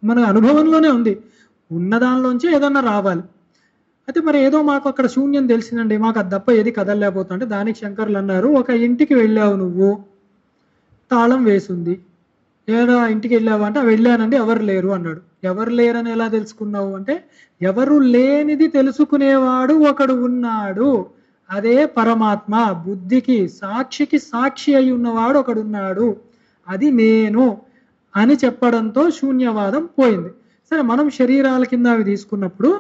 మన అనుభవంలోనే ఉంది. ఉన్న దానిలోంచి ఏదన్నా రావాలి. అయితే మరి ఏదో మాకు అక్కడ శూన్యం తెలిసిందండి, మాకు అది తప్ప ఏది కదలలేకపోతా అంటే దానికి శంకర్లు అన్నారు, ఒక ఇంటికి వెళ్ళావు నువ్వు, తాళం వేసింది, ఏదో ఇంటికి వెళ్ళావు అంటే వెళ్ళానండి ఎవరు లేరు అన్నాడు. ఎవరు లేరని ఎలా తెలుసుకున్నావు అంటే ఎవరు లేనిది తెలుసుకునేవాడు ఒకడు ఉన్నాడు, అదే పరమాత్మ. బుద్ధికి సాక్షికి సాక్షి అయి ఉన్నవాడు ఒకడున్నాడు, అది నేను అని చెప్పడంతో శూన్యవాదం పోయింది. సరే, మనం శరీరాల కింద అవి తీసుకున్నప్పుడు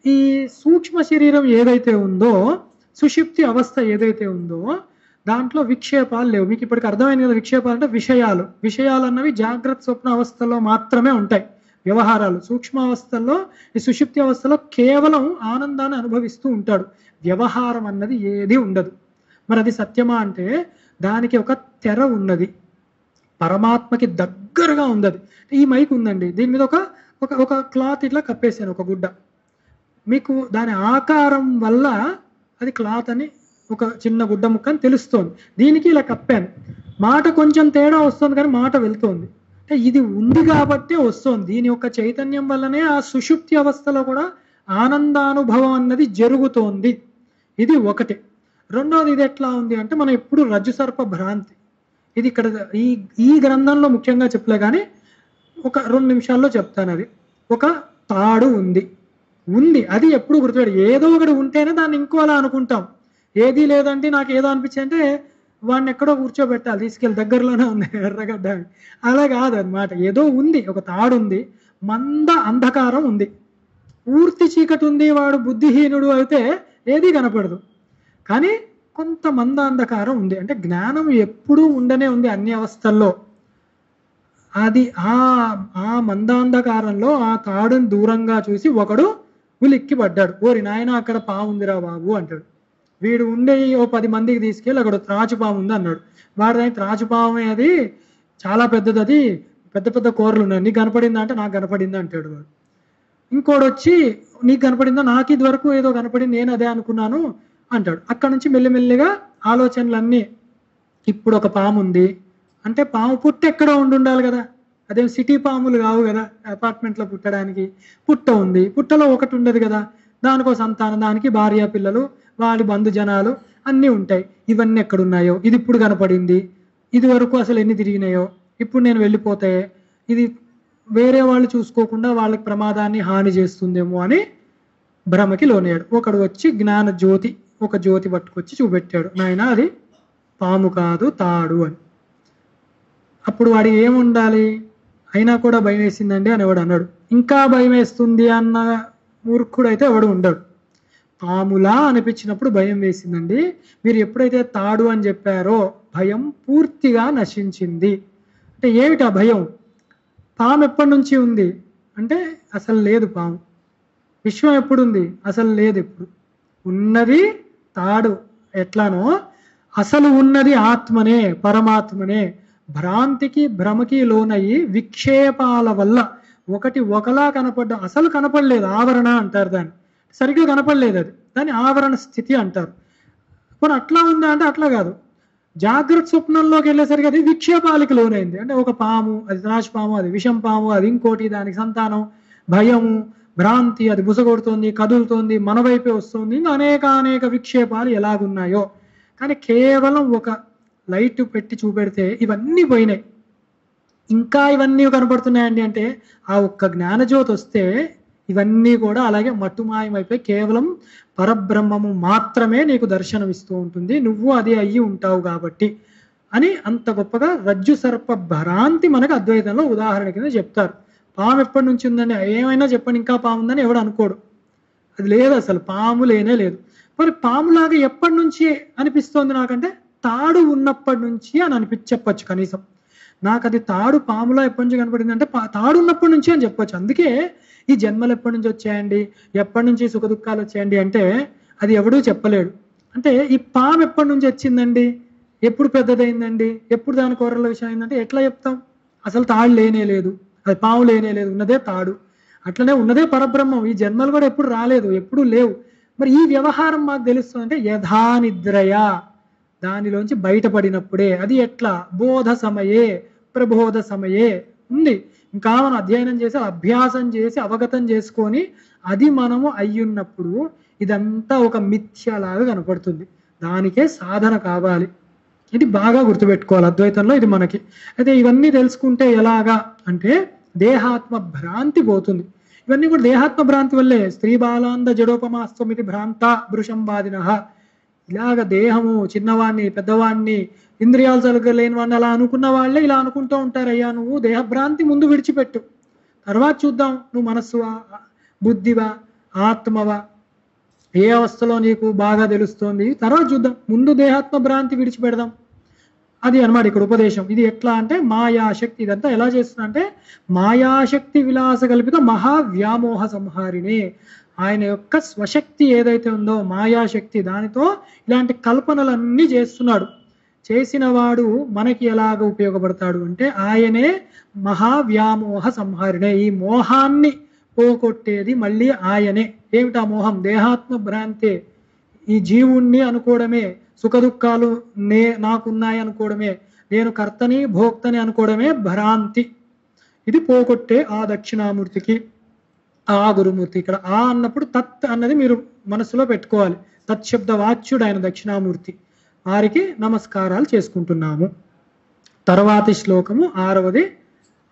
ఈ సూక్ష్మ శరీరం ఏదైతే ఉందో, సుషుప్తి అవస్థ ఏదైతే ఉందో దాంట్లో విక్షేపాలు లేవు. మీకు ఇప్పటికి అర్థమైంది కదా, విక్షేపాలు అంటే విషయాలు అన్నవి జాగ్రత్త స్వప్న అవస్థలో మాత్రమే ఉంటాయి. వ్యవహారాలు సూక్ష్మావస్థల్లో, ఈ సుషుప్తి అవస్థలో కేవలం ఆనందాన్ని అనుభవిస్తూ ఉంటాడు. వ్యవహారం అన్నది ఏది ఉండదు. మరి అది సత్యమా అంటే దానికి ఒక తెర ఉన్నది, పరమాత్మకి దగ్గరగా ఉంది. ఈ మైక్ ఉందండి, దీని మీద ఒక క్లాత్ ఇట్లా కప్పేసాను, ఒక గుడ్డ. మీకు దాని ఆకారం వల్ల అది క్లాత్ అని ఒక చిన్న గుడ్డ ముక్క అని తెలుస్తోంది. దీనికి ఇలా కప్పాను, మాట కొంచెం తేడా వస్తుంది కానీ మాట వెళ్తోంది. అంటే ఇది ఉంది కాబట్టే వస్తుంది. దీని యొక్క చైతన్యం వల్లనే ఆ సుషుప్తి అవస్థలో కూడా ఆనందానుభవం అన్నది జరుగుతోంది. ఇది ఒకటి. రెండోది, ఇది ఎట్లా ఉంది అంటే మనం ఎప్పుడు రజ్జుసర్ప భ్రాంతి. ఇది ఇక్కడ ఈ గ్రంథంలో ముఖ్యంగా చెప్పలే కానీ ఒక 2 నిమిషాల్లో చెప్తాను. అది ఒక తాడు ఉంది, అది ఎప్పుడు గుర్తుపెట్టు. ఏదో ఒకటి ఉంటేనే దాన్ని ఇంకో అలా అనుకుంటాం. ఏదీ లేదంటే నాకు ఏదో అనిపించి అంటే వాడిని ఎక్కడో కూర్చోబెట్టాలి, తీసుకెళ్ళి దగ్గరలోనే ఉంది ఎర్రగడ్డ. అలా కాదనమాట. ఏదో ఉంది, ఒక తాడు ఉంది, మంద అంధకారం ఉంది, పూర్తి చీకటి ఉంది. వాడు బుద్ధిహీనుడు అయితే ఏదీ కనపడదు, కానీ కొంత మంద అంధకారం ఉంది. అంటే జ్ఞానం ఎప్పుడూ ఉండనే ఉంది అన్ని అవస్థల్లో. అది ఆ మందాంధకారంలో ఆ తాడుని దూరంగా చూసి ఒకడు ఉలిక్కి పడ్డాడు. ఓరి నాయన అక్కడ పాము ఉందిరా బాబు అంటాడు. వీడు ఉండే ఓ 10 మందికి తీసుకెళ్ళి అక్కడ త్రాచుపాము ఉంది అన్నాడు. వాడు త్రాచుపామే, అది చాలా పెద్దది, అది పెద్ద పెద్ద కూరలు ఉన్నాయి, నీకు కనపడిందా అంటే నాకు కనపడిందా అంటాడు వాడు. ఇంకోడు వచ్చి నీకు కనపడిందా, నాకు ఇది వరకు ఏదో కనపడింది, నేను అదే అనుకున్నాను అంటాడు. అక్కడ నుంచి మెల్లిమెల్లిగా ఆలోచనలన్నీ, ఇప్పుడు ఒక పాము ఉంది అంటే పాము పుట్ట ఎక్కడో ఉండాలి కదా, అదే సిటీ పాములు కావు కదా అపార్ట్మెంట్లో పుట్టడానికి. పుట్ట ఉంది, పుట్టలో ఒకటి ఉండదు కదా, దానికో సంతానం, దానికి భార్య పిల్లలు, వాడి బంధు జనాలు అన్నీ ఉంటాయి. ఇవన్నీ ఎక్కడున్నాయో, ఇది ఇప్పుడు కనపడింది, ఇది వరకు అసలు ఎన్ని తిరిగినాయో, ఇప్పుడు నేను వెళ్ళిపోతే ఇది వేరే వాళ్ళు చూసుకోకుండా వాళ్ళకి ప్రమాదాన్ని హాని చేస్తుందేమో అని భ్రమకి లోనయ్యాడు. ఒకడు వచ్చి జ్ఞాన జ్యోతి, ఒక జ్యోతి పట్టుకొచ్చి చూపెట్టాడు, నాయన అది పాము కాదు తాడు అని. అప్పుడు వాడి ఏముండాలి, అయినా కూడా భయం వేసిందండి అని ఎవడు అన్నాడు. ఇంకా భయం వేస్తుంది అన్న మూర్ఖుడు అయితే ఎవడు ఉండడు. పాములా అనిపించినప్పుడు భయం వేసిందండి, మీరు ఎప్పుడైతే తాడు అని చెప్పారో భయం పూర్తిగా నశించింది. అంటే ఏమిటి ఆ భయం? పాము ఎప్పటి నుంచి ఉంది అంటే అసలు లేదు పాము. విశ్వం ఎప్పుడుంది? అసలు లేదు. ఎప్పుడు ఉన్నది తాడు. ఎట్లానో అసలు ఉన్నది ఆత్మనే, పరమాత్మనే. భ్రాంతికి భ్రమకి లోనయ్యి విక్షేపాల వల్ల ఒకటి ఒకలా కనపడ్డా అసలు కనపడలేదు, ఆవరణ అంటారు దాన్ని. సరిగ్గా కనపడలేదు, అది దాని ఆవరణ స్థితి అంటారు. మరి అట్లా ఉందా అంటే అట్లా కాదు. జాగ్రత్త స్వప్నంలోకి వెళ్ళేసరికి అది విక్షేపాలకి లోనైంది. అంటే ఒక పాము, అది త్రాచుపాము, అది విషం పాము, అది ఇంకోటి, దానికి సంతానం, భయము, భ్రాంతి, అది బుసగొడుతోంది, కదులుతోంది, మన వైపే వస్తుంది, ఇంకా అనేక విక్షేపాలు ఎలాగున్నాయో. కానీ కేవలం ఒక లైట్ పెట్టి చూపెడితే ఇవన్నీ పోయినాయి. ఇంకా ఇవన్నీ కనపడుతున్నాయండి అంటే ఆ ఒక్క జ్ఞానజ్యోతి వస్తే ఇవన్నీ కూడా అలాగే మట్టుమాయమైపోయి కేవలం పరబ్రహ్మము మాత్రమే నీకు దర్శనమిస్తూ ఉంటుంది, నువ్వు అది అయ్యి ఉంటావు కాబట్టి అని అంత గొప్పగా రజ్జు సర్ప భ్రాంతి మనకు అద్వైతంలో ఉదాహరణ కింద చెప్తారు. పాము ఎప్పటి నుంచి ఉందని ఏమైనా చెప్పండి, ఇంకా పాము ఉందని ఎవడు అనుకోడు. అది లేదు, అసలు పాము లేనే లేదు. మరి పాములాగా ఎప్పటి నుంచి అనిపిస్తోంది నాకంటే తాడు ఉన్నప్పటి నుంచి అని చెప్పచ్చు. కనీసం నాకు అది తాడు పాములా ఎప్పటి నుంచి కనపడింది అంటే తాడు ఉన్నప్పటి నుంచి అని చెప్పొచ్చు. అందుకే ఈ జన్మలు ఎప్పటి నుంచి వచ్చాయండి, ఎప్పటి నుంచి సుఖ దుఃఖాలు వచ్చాయండి అంటే అది ఎవడూ చెప్పలేడు. అంటే ఈ పాము ఎప్పటి నుంచి వచ్చిందండి, ఎప్పుడు పెద్దదైందండి, ఎప్పుడు దాని కూరల విషయం అయిందంటే ఎట్లా చెప్తాం? అసలు తాడు లేనే లేదు, అది పాము లేనే లేదు, ఉన్నదే తాడు. అట్లనే ఉన్నదే పరబ్రహ్మం. ఈ జన్మలు కూడా ఎప్పుడు రాలేదు, ఎప్పుడు లేవు. మరి ఈ వ్యవహారం మాకు తెలుస్తుంది అంటే యథానిద్రయ, దానిలోంచి బయటపడినప్పుడే. అది ఎట్లా? బోధ సమయే ప్రబోధ సమయే ఉంది. ఇంకా మనం అధ్యయనం చేసి అభ్యాసం చేసి అవగతం చేసుకొని అది మనము అయ్యున్నప్పుడు ఇదంతా ఒక మిథ్యలాగా కనపడుతుంది. దానికే సాధన కావాలి. ఇది బాగా గుర్తుపెట్టుకోవాలి అద్వైతంలో ఇది మనకి. అయితే ఇవన్నీ తెలుసుకుంటే ఎలాగా అంటే దేహాత్మ భ్రాంతి పోతుంది. ఇవన్నీ కూడా దేహాత్మ భ్రాంతి వల్లే. స్త్రీ బాలాంద జడోపమాస్త్వమితి భ్రాంత భృషంబాదిన. ఇలాగ దేహము చిన్నవాణ్ణి పెద్దవాణ్ణి ఇంద్రియాలు సరిగ్గా లేని వాడిని అలా అనుకున్న వాళ్ళే ఇలా అనుకుంటూ ఉంటారు. అయ్యా నువ్వు దేహభ్రాంతి ముందు విడిచిపెట్టు, తర్వాత చూద్దాం నువ్వు మనస్సువా బుద్ధివా ఆత్మవా ఏ అవస్థలో నీకు బాగా తెలుస్తోంది, తర్వాత చూద్దాం. ముందు దేహాత్మ భ్రాంతి విడిచిపెడదాం. అది అన్నమాట ఇక్కడ ఉపదేశం. ఇది ఎట్లా అంటే మాయాశక్తి. ఇదంతా ఎలా చేస్తున్నా అంటే మాయాశక్తి విలాస కల్పిత మహావ్యామోహ సంహారిణి. ఆయన యొక్క స్వశక్తి ఏదైతే ఉందో మాయాశక్తి, దానితో ఇలాంటి కల్పనలన్నీ చేస్తున్నాడు. చేసిన వాడు మనకి ఎలాగ ఉపయోగపడతాడు అంటే ఆయనే మహావ్యామోహ సంహారిణే. ఈ మోహాన్ని పోగొట్టేది మళ్ళీ ఆయనే. ఏమిటా మోహం? దేహాత్మ భ్రాంతే. ఈ జీవుణ్ణి అనుకోవడమే, సుఖ దుఃఖాలు నాకున్నాయి అనుకోవడమే, నేను కర్తని భోక్తని అనుకోవడమే భ్రాంతి. ఇది పోగొట్టే ఆ దక్షిణామూర్తికి, ఆ గురుమూర్తి. ఇక్కడ ఆ అన్నప్పుడు తత్ అన్నది మీరు మనసులో పెట్టుకోవాలి. తత్శబ్ద వాచ్యుడు ఆయన దక్షిణామూర్తి. వారికి నమస్కారాలు చేసుకుంటున్నాము. తర్వాతి శ్లోకము 6వది.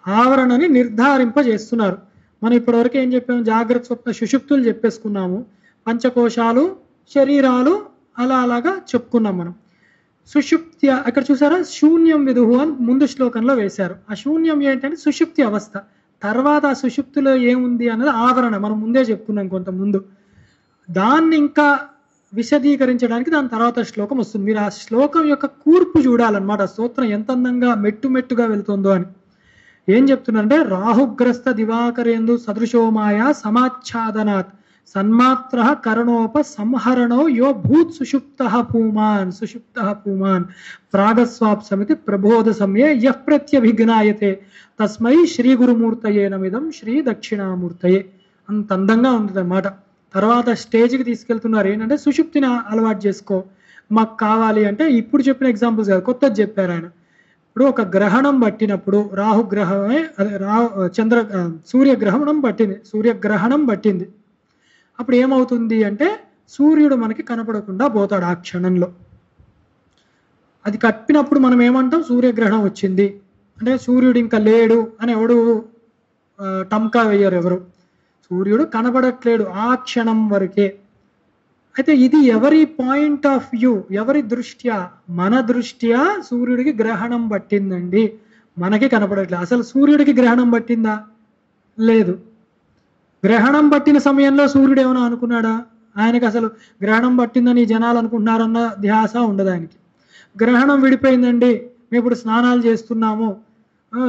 ఆవరణని నిర్ధారింపజేస్తున్నారు. మనం ఇప్పటివరకు ఏం చెప్పాము? జాగ్రత్త స్వప్న సుషుప్తులు చెప్పేసుకున్నాము. పంచకోశాలు శరీరాలు అలాగా చెప్పుకున్నాం మనం. సుషుప్తి అక్కడ చూసారా, శూన్యం విదుహు అని ముందు శ్లోకంలో వేశారు. ఆ శూన్యం ఏంటంటే సుషుప్తి అవస్థ. తర్వాత ఆ సుషుప్తిలో ఏముంది అన్నది ఆవరణ. మనం ముందే చెప్పుకున్నాం కొంత ముందు. దాన్ని ఇంకా విశదీకరించడానికి దాని తర్వాత శ్లోకం వస్తుంది. మీరు ఆ శ్లోకం యొక్క కూర్పు చూడాలన్నమాట. స్తోత్రం ఎంత అందంగా మెట్టుగా వెళ్తుందో అని. ఏం చెప్తున్నారంటే రాహుగ్రస్త దివాకరేందు సదృశోమాయ సమాచ్ఛాదనాత్ సన్మాత్ర కరణోప సంహరణో యో భూత్ సుషుప్త పూమాన్ ప్రాగస్వాప్సమితి ప్రబోధ సమయే యః ప్రత్యభిజ్ఞాయతే తస్మై శ్రీ గురుమూర్తయే నమిదం శ్రీ దక్షిణామూర్తయే. అంత అందంగా ఉంటుంది అన్నమాట. తర్వాత స్టేజ్కి తీసుకెళ్తున్నారు. ఏంటంటే సుషుప్తిని అలవాటు చేసుకో, మాకు కావాలి అంటే ఇప్పుడు చెప్పిన ఎగ్జాంపుల్స్ కాదు, కొత్తది చెప్పారు ఆయన. ఇప్పుడు ఒక గ్రహణం పట్టినప్పుడు రాహుగ్రహమే సూర్యగ్రహణం పట్టింది. అప్పుడు ఏమవుతుంది అంటే సూర్యుడు మనకి కనపడకుండా పోతాడు ఆ క్షణంలో. అది కప్పినప్పుడు మనం ఏమంటాం? సూర్యగ్రహణం వచ్చింది అంటే సూర్యుడు ఇంకా లేడు అని ఎవడు టంకా వేయరు ఎవరు. సూర్యుడు కనబడట్లేడు ఆ క్షణం వరకే. అయితే ఇది ఎవరి పాయింట్ ఆఫ్ వ్యూ, ఎవరి దృష్ట్యా? మన దృష్ట్యా సూర్యుడికి గ్రహణం పట్టిందండి, మనకి కనపడట్లేదు. అసలు సూర్యుడికి గ్రహణం పట్టిందా? లేదు. గ్రహణం పట్టిన సమయంలో సూర్యుడు ఏమైనా అనుకున్నాడా? ఆయనకి అసలు గ్రహణం పట్టిందని జనాలు అనుకుంటున్నారన్న ధ్యాస ఉండదు ఆయనకి. గ్రహణం విడిపోయిందండి, మేము ఇప్పుడు స్నానాలు చేస్తున్నాము,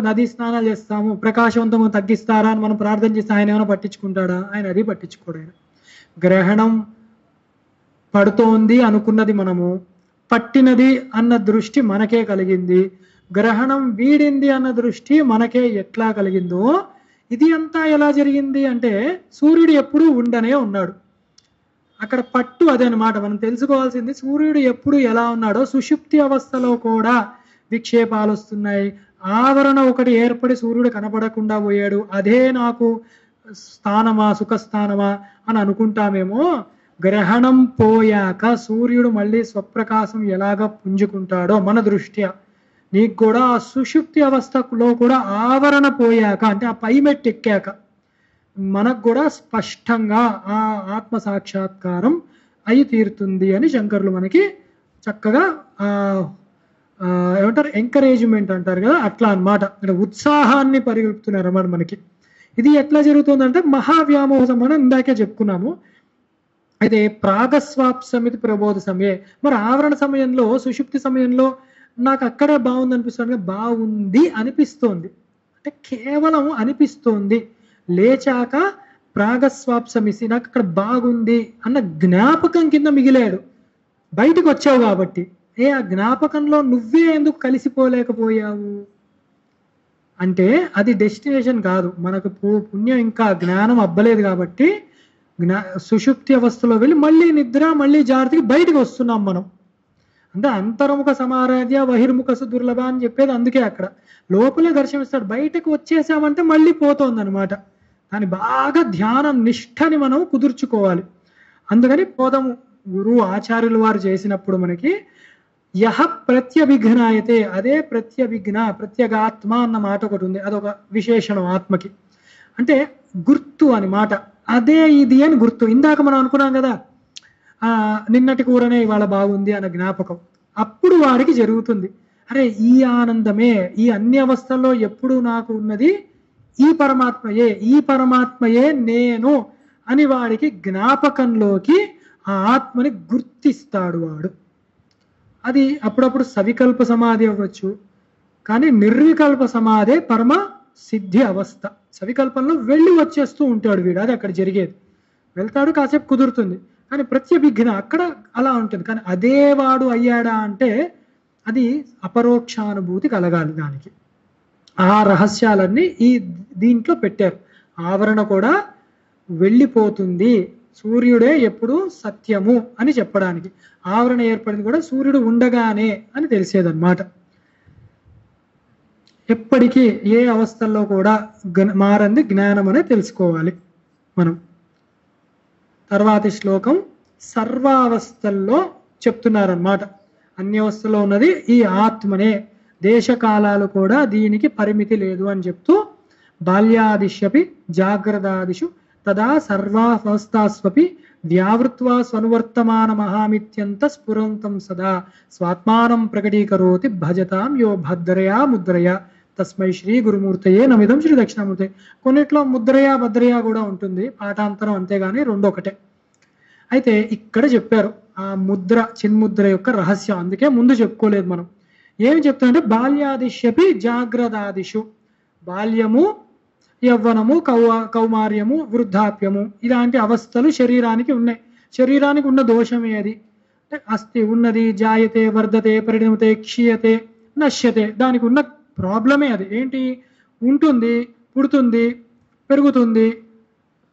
నదీ స్నానాలు చేస్తాము, ప్రకాశవంతంగా తగ్గిస్తారా అని మనం ప్రార్థన చేస్తే ఆయన ఏమైనా పట్టించుకుంటాడా? ఆయన అది పట్టించుకోడు. ఆయన గ్రహణం పడుతోంది అనుకున్నది మనము, పట్టినది అన్న దృష్టి మనకే కలిగింది, గ్రహణం వీడింది అన్న దృష్టి మనకే ఎట్లా కలిగిందో ఇది అంతా ఎలా జరిగింది అంటే సూర్యుడు ఎప్పుడూ ఉండనే ఉన్నాడు. అక్కడ పట్టు అదే అనమాట. మనం తెలుసుకోవాల్సింది సూర్యుడు ఎప్పుడు ఎలా ఉన్నాడో సుషుప్తి అవస్థలో కూడా విక్షేపాలు వస్తున్నాయి. ఆవరణ ఒకటి ఏర్పడి సూర్యుడు కనపడకుండా పోయాడు, అదే నాకు స్థానమా సుఖస్థానమా అని అనుకుంటామేమో. గ్రహణం పోయాక సూర్యుడు మళ్ళీ స్వప్రకాశం ఎలాగ పుంజుకుంటాడో మన దృష్ట్యా నీకు కూడా ఆ సుషుప్తి అవస్థలో కూడా ఆవరణ పోయాక, అంటే ఆ పైమెట్టు ఎక్కాక మనకు కూడా స్పష్టంగా ఆ ఆత్మ సాక్షాత్కారం అయి తీరుతుంది అని శంకరులు మనకి చక్కగా ఏమంటారు ఎంకరేజ్మెంట్ అంటారు కదా, అట్లా అనమాట. అంటే ఉత్సాహాన్ని పరిగెత్తుతున్నారు అన్నమాట మనకి. ఇది ఎట్లా జరుగుతుందంటే మహావ్యామోహం మనం ఇందాకే చెప్పుకున్నాము. అయితే ప్రాగస్వాప్సమితి ప్రబోధ సమయే, మరి ఆవరణ సమయంలో సుషుప్తి సమయంలో నాకు అక్కడే బాగుంది అనిపిస్తుంది, బాగుంది అనిపిస్తోంది అంటే కేవలం అనిపిస్తోంది. లేచాక ప్రాగస్వాప్సమిసి నాకు అక్కడ బాగుంది అన్న జ్ఞాపకం కింద మిగిలాడు, బయటకు వచ్చావు కాబట్టి. ఆ జ్ఞాపకంలో నువ్వే ఎందుకు కలిసిపోలేకపోయావు అంటే అది డెస్టినేషన్ కాదు, మనకు పుణ్యం ఇంకా జ్ఞానం అబ్బలేదు కాబట్టి సుషుప్తి అవస్థలో వెళ్ళి మళ్ళీ నిద్ర మళ్ళీ జాగ్రత్తకి బయటకు వస్తున్నాం మనం. అంటే అంతర్ముఖ సమారాధ్య బహిర్ముఖ దుర్లభ అని చెప్పేది అందుకే. అక్కడ లోపలే దర్శనమిస్తాడు, బయటకు వచ్చేసామంటే మళ్ళీ పోతోంది అనమాట. దాని బాగా ధ్యానం నిష్ఠని మనం కుదుర్చుకోవాలి. అందుకని పోదాము గురువు ఆచార్యులు వారు చేసినప్పుడు మనకి యహ ప్రత్యభిఘ్నాయతే, అదే ప్రత్యభిఘ్న ప్రత్యేగాత్మ అన్న మాట ఒకటి ఉంది, అదొక విశేషణం ఆత్మకి. అంటే గుర్తు అని మాట, అదే ఇది అని గుర్తు. ఇందాక మనం అనుకున్నాం కదా నిన్నటి కూరనే ఇవాళ బాగుంది అన్న జ్ఞాపకం, అప్పుడు వాడికి జరుగుతుంది. అరే ఈ ఆనందమే ఈ అన్ని అవస్థల్లో ఎప్పుడు నాకు ఉన్నది ఈ పరమాత్మయే, ఈ పరమాత్మయే నేను అని వాడికి జ్ఞాపకంలోకి ఆ ఆత్మని గుర్తిస్తాడు వాడు. అది అప్పుడప్పుడు సవికల్ప సమాధి అవ్వచ్చు, కానీ నిర్వికల్ప సమాధే పరమ సిద్ధి అవస్థ. సవికల్పంలో వెళ్ళి వచ్చేస్తూ ఉంటాడు వీడు, అది అక్కడ జరిగేది. వెళ్తాడు కాసేపు కుదురుతుంది, కానీ ప్రత్యభిఘ్న అక్కడ అలా ఉంటుంది. కానీ అదే వాడు అయ్యాడా అంటే అది అపరోక్షానుభూతి కలగాలి. దానికి ఆ రహస్యాలన్నీ ఈ దీంట్లో పెట్టారు. ఆవరణ కూడా వెళ్ళిపోతుంది, సూర్యుడే ఎప్పుడు సత్యము అని చెప్పడానికి. ఆవరణ ఏర్పడింది కూడా సూర్యుడు ఉండగానే అని తెలిసేదన్నమాట. ఎప్పటికీ ఏ అవస్థల్లో కూడా మారంది జ్ఞానం అనే తెలుసుకోవాలి మనం. తర్వాతి శ్లోకం సర్వావస్థల్లో చెప్తున్నారన్నమాట. అన్ని అవస్థల్లో ఉన్నది ఈ ఆత్మనే, దేశకాలాలు కూడా దీనికి పరిమితి లేదు అని చెప్తూ బాల్యాదిష్యపి జాగ్రత్తాదిషు తదా సర్వావస్థాస్వపి వ్యావృత్వా స్వనువర్తమాన మహామిత్యంత స్ఫురంతం సదా స్వాత్మానం ప్రకటీకరోతి భజతాం యో భద్రయా ముద్రయా తస్మై శ్రీ గురుమూర్తయే నమిదం శ్రీ దక్షిణామూర్తి. కొన్నిట్లో ముద్రయా భద్రయా కూడా ఉంటుంది, పాఠాంతరం అంతేగాని రెండు ఒకటే. అయితే ఇక్కడ చెప్పారు ఆ ముద్ర చిన్ముద్ర యొక్క రహస్యం, అందుకే ముందు చెప్పుకోలేదు మనం. ఏమి చెప్తారంటే బాల్యాదిష్యపి జాగ్రత్తాదిషు, బాల్యము యవ్వనము కౌమార్యము వృద్ధాప్యము ఇలాంటి అవస్థలు శరీరానికి ఉన్నాయి. శరీరానికి ఉన్న దోషమే అది. అస్థి ఉన్నది, జాయతే వర్ధతే పరిణమతే క్షీయతే నశ్యతే, దానికి ఉన్న ప్రాబ్లమే అది. ఏంటి? ఉంటుంది, పుడుతుంది, పెరుగుతుంది,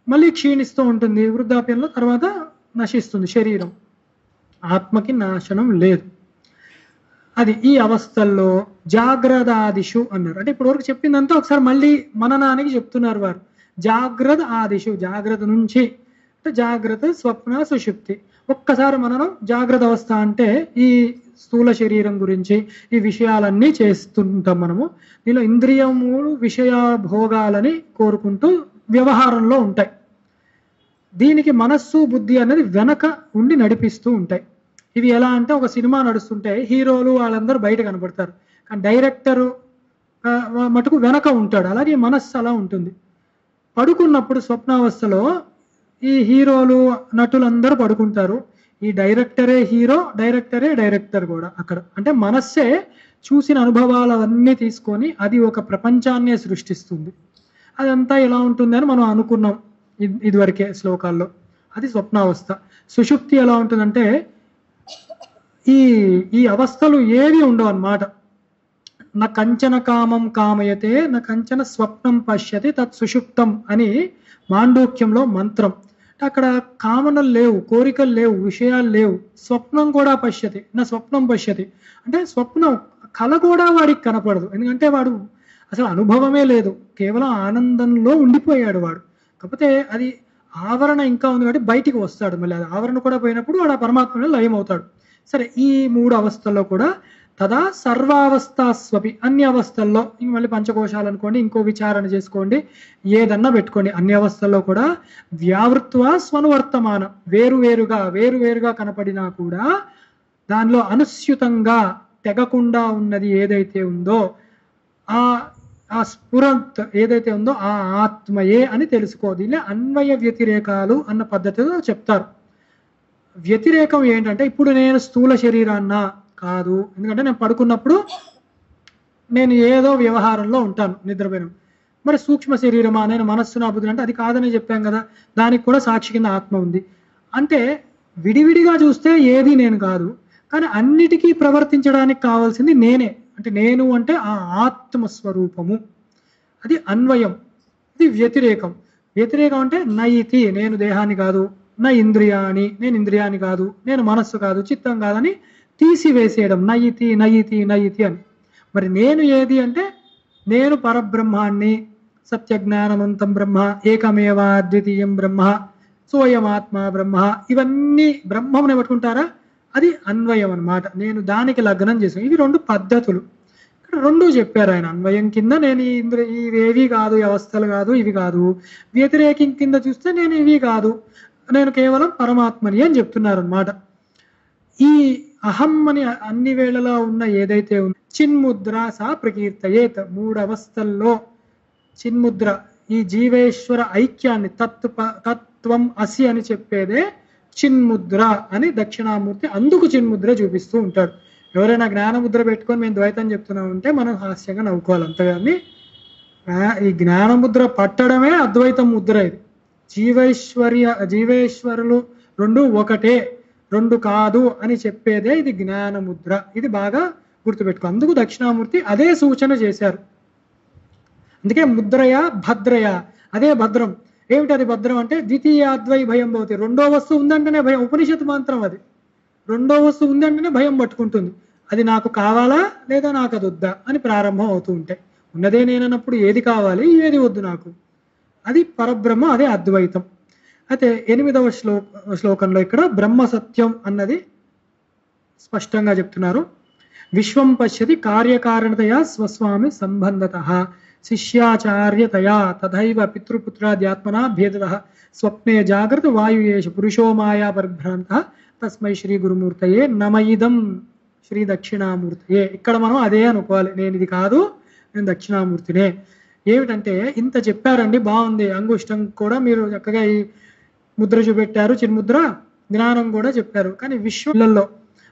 మళ్ళీ క్షీణిస్తూ ఉంటుంది, వృద్ధాప్యంలో తర్వాత నశిస్తుంది శరీరం. ఆత్మకి నాశనం లేదు. అది ఈ అవస్థల్లో జాగ్రత్తాదిషు అన్నారు. అంటే ఇప్పుడు వరకు చెప్పిందంతా ఒకసారి మళ్ళీ మననానికి చెప్తున్నారు వారు. జాగ్రత్త ఆదిషు, జాగ్రత్త నుంచి అంటే జాగ్రత్త స్వప్న సుషుప్తి. ఒక్కసారి మననం జాగ్రత్త అవస్థ అంటే ఈ స్థూల శరీరం గురించి ఈ విషయాలన్నీ చేస్తుంటాం మనము. దీనిలో ఇంద్రియములు విషయ భోగాలని కోరుకుంటూ వ్యవహారంలో ఉంటాయి. దీనికి మనస్సు బుద్ధి అనేది వెనక ఉండి నడిపిస్తూ ఉంటాయి. ఇవి ఎలా అంటే ఒక సినిమా నడుస్తుంటే హీరోలు వాళ్ళందరూ బయట కనపడతారు, కానీ డైరెక్టరు మటుకు వెనక ఉంటాడు. అలాగే మనస్సు అలా ఉంటుంది. పడుకున్నప్పుడు స్వప్నావస్థలో ఈ హీరోలు నటులందరూ పడుకుంటారు, ఈ డైరెక్టరే హీరో, డైరెక్టరే డైరెక్టర్ కూడా అక్కడ. అంటే మనస్సే చూసిన అనుభవాలన్నీ తీసుకొని అది ఒక ప్రపంచాన్నే సృష్టిస్తుంది. అదంతా ఎలా ఉంటుంది అని మనం అనుకున్నాం ఇదివరకే శ్లోకాల్లో. అది స్వప్నావస్థ. సుషుప్తి ఎలా ఉంటుందంటే ఈ అవస్థలు ఏవి ఉండవు అన్నమాట. నా కంచన కామం కామయతే నా కంచన స్వప్నం పశ్యతి తత్ సుషుప్తం అని మాండూక్యంలో మంత్రం. అక్కడ కామనలు లేవు, కోరికలు లేవు, విషయాలు లేవు. స్వప్నం కూడా పశ్యతి, నా స్వప్నం పశ్యతి అంటే స్వప్నం కళ కూడా వాడికి కనపడదు. ఎందుకంటే వాడు అసలు అనుభవమే లేదు, కేవలం ఆనందంలో ఉండిపోయాడు వాడు. కాకపోతే అది ఆవరణ ఇంకా ఉంది కాబట్టి బయటికి వస్తాడు. మళ్ళీ అది ఆవరణ కూడా పోయినప్పుడు వాడు ఆ పరమాత్మలో లయం అవుతాడు. సరే, ఈ 3 అవస్థల్లో కూడా తదా సర్వావస్థాస్వపి, అన్ని అవస్థల్లో, ఇంక మళ్ళీ పంచకోశాలు అనుకోండి, ఇంకో విచారణ చేసుకోండి, ఏదన్నా పెట్టుకోండి, అన్ని అవస్థల్లో కూడా వ్యావృత్వ స్వనువర్తమానం, వేరువేరుగా కనపడినా కూడా దానిలో అనుస్యుతంగా తెగకుండా ఉన్నది ఏదైతే ఉందో, ఆ స్ఫురంత్ ఏదైతే ఉందో ఆ ఆత్మయే అని తెలుసుకో. దీనిలో అన్వయ వ్యతిరేకాలు అన్న పద్ధతిలో చెప్తారు. వ్యతిరేకం ఏంటంటే, ఇప్పుడు నేను స్థూల శరీరాన్న కాదు, ఎందుకంటే నేను పడుకున్నప్పుడు నేను ఏదో వ్యవహారంలో ఉంటాను, నిద్రపోయిన. మరి సూక్ష్మ శరీరమా, నేను మనస్సు నా బుద్ధి అంటే అది కాదని చెప్పాం కదా, దానికి కూడా సాక్షి కింద ఆత్మ ఉంది. అంటే విడివిడిగా చూస్తే ఏది నేను కాదు, కానీ అన్నిటికీ ప్రవర్తించడానికి కావాల్సింది నేనే. అంటే నేను అంటే ఆ ఆత్మస్వరూపము, అది అన్వయం. ఇది వ్యతిరేకం. వ్యతిరేకం అంటే నయితి, నేను దేహాన్ని కాదు, నా ఇంద్రియాన్ని, నేను ఇంద్రియాన్ని కాదు, నేను మనస్సు కాదు, చిత్తం కాదని తీసివేసేయడం, నయితి నయితి నయితి అని. మరి నేను ఏది అంటే, నేను పరబ్రహ్మాన్ని, సత్యజ్ఞానమంతం బ్రహ్మ, ఏకమేవా అద్వితీయం బ్రహ్మ, సోయమాత్మ బ్రహ్మ, ఇవన్నీ బ్రహ్మముని పట్టుకుంటారా, అది అన్వయం అన్నమాట. నేను దానికి లగ్నం చేసాను. ఇవి 2 పద్ధతులు ఇక్కడ 2 చెప్పారు ఆయన. అన్వయం కింద నేను ఇవేవి కాదు, అవస్థలు కాదు, ఇవి కాదు. వ్యతిరేకం కింద చూస్తే నేను ఇవి కాదు, నేను కేవలం పరమాత్మని అని చెప్తున్నారు అన్నమాట. ఈ అహం అని అన్ని వేళలా ఉన్న ఏదైతే ఉందో, చిన్ముద్ర సా ప్రకీర్తయేత్, 3 అవస్థల్లో చిన్ముద్ర, ఈ జీవేశ్వర ఐక్యాన్ని, తత్వం అసి అని చెప్పేదే చిన్ముద్ర అని దక్షిణామూర్తి అందుకు చిన్ముద్ర చూపిస్తూ ఉంటాడు. ఎవరైనా జ్ఞానముద్ర పెట్టుకొని మేము ద్వైతం చెప్తున్నాం అంటే మనం హాస్యంగా నవ్వుకోవాలి, అంతేగాని ఈ జ్ఞానముద్ర పట్టడమే అద్వైతం ముద్ర. ఇది జీవేశ్వరులు 2 ఒకటే, 2 కాదు అని చెప్పేదే ఇది జ్ఞానముద్ర. ఇది బాగా గుర్తుపెట్టుకో. అందుకు దక్షిణామూర్తి అదే సూచన చేశారు. అందుకే ముద్రయ భద్రయ, అదే భద్రం. ఏమిటి అది భద్రం అంటే, ద్వితీయాద్వై భయం భవతి, 2వ వస్తువు ఉందంటేనే భయం. ఉపనిషత్తు మంత్రం అది. 2వ వస్తువు ఉందంటేనే భయం పట్టుకుంటుంది. అది నాకు కావాలా లేదా నాకు అది వద్దా అని ప్రారంభం అవుతూ ఉంటాయి. ఉన్నదే నేనన్నప్పుడు ఏది కావాలి ఏది వద్దు నాకు, అది పరబ్రహ్మ, అదే అద్వైతం. అయితే 8వ శ్లోకంలో ఇక్కడ బ్రహ్మ సత్యం అన్నది స్పష్టంగా చెప్తున్నారు. విశ్వం పశ్యతి కార్యకారణతయా స్వస్వామి సంబంధతః శిష్యాచార్యతయా తథైవ పితృపుత్రాద్యాత్మనా భేదతః స్వప్నే జాగ్రత్త వాయుయేషు పురుషో మాయా పరిభ్రాంతః తస్మై శ్రీ గురుమూర్తయే నమయిదం శ్రీ దక్షిణామూర్తయే. ఇక్కడ మనం అదే అనుకోవాలి, నేను ఇది కాదు, నేను దక్షిణామూర్తినే. ఏమిటంటే ఇంత చెప్పారండి, బాగుంది. అంగుష్టం కూడా మీరు చక్కగా ఈ ముద్ర చూపెట్టారు, చిన్ముద్ర, జ్ఞానం కూడా చెప్పారు. కానీ విశ్వంలో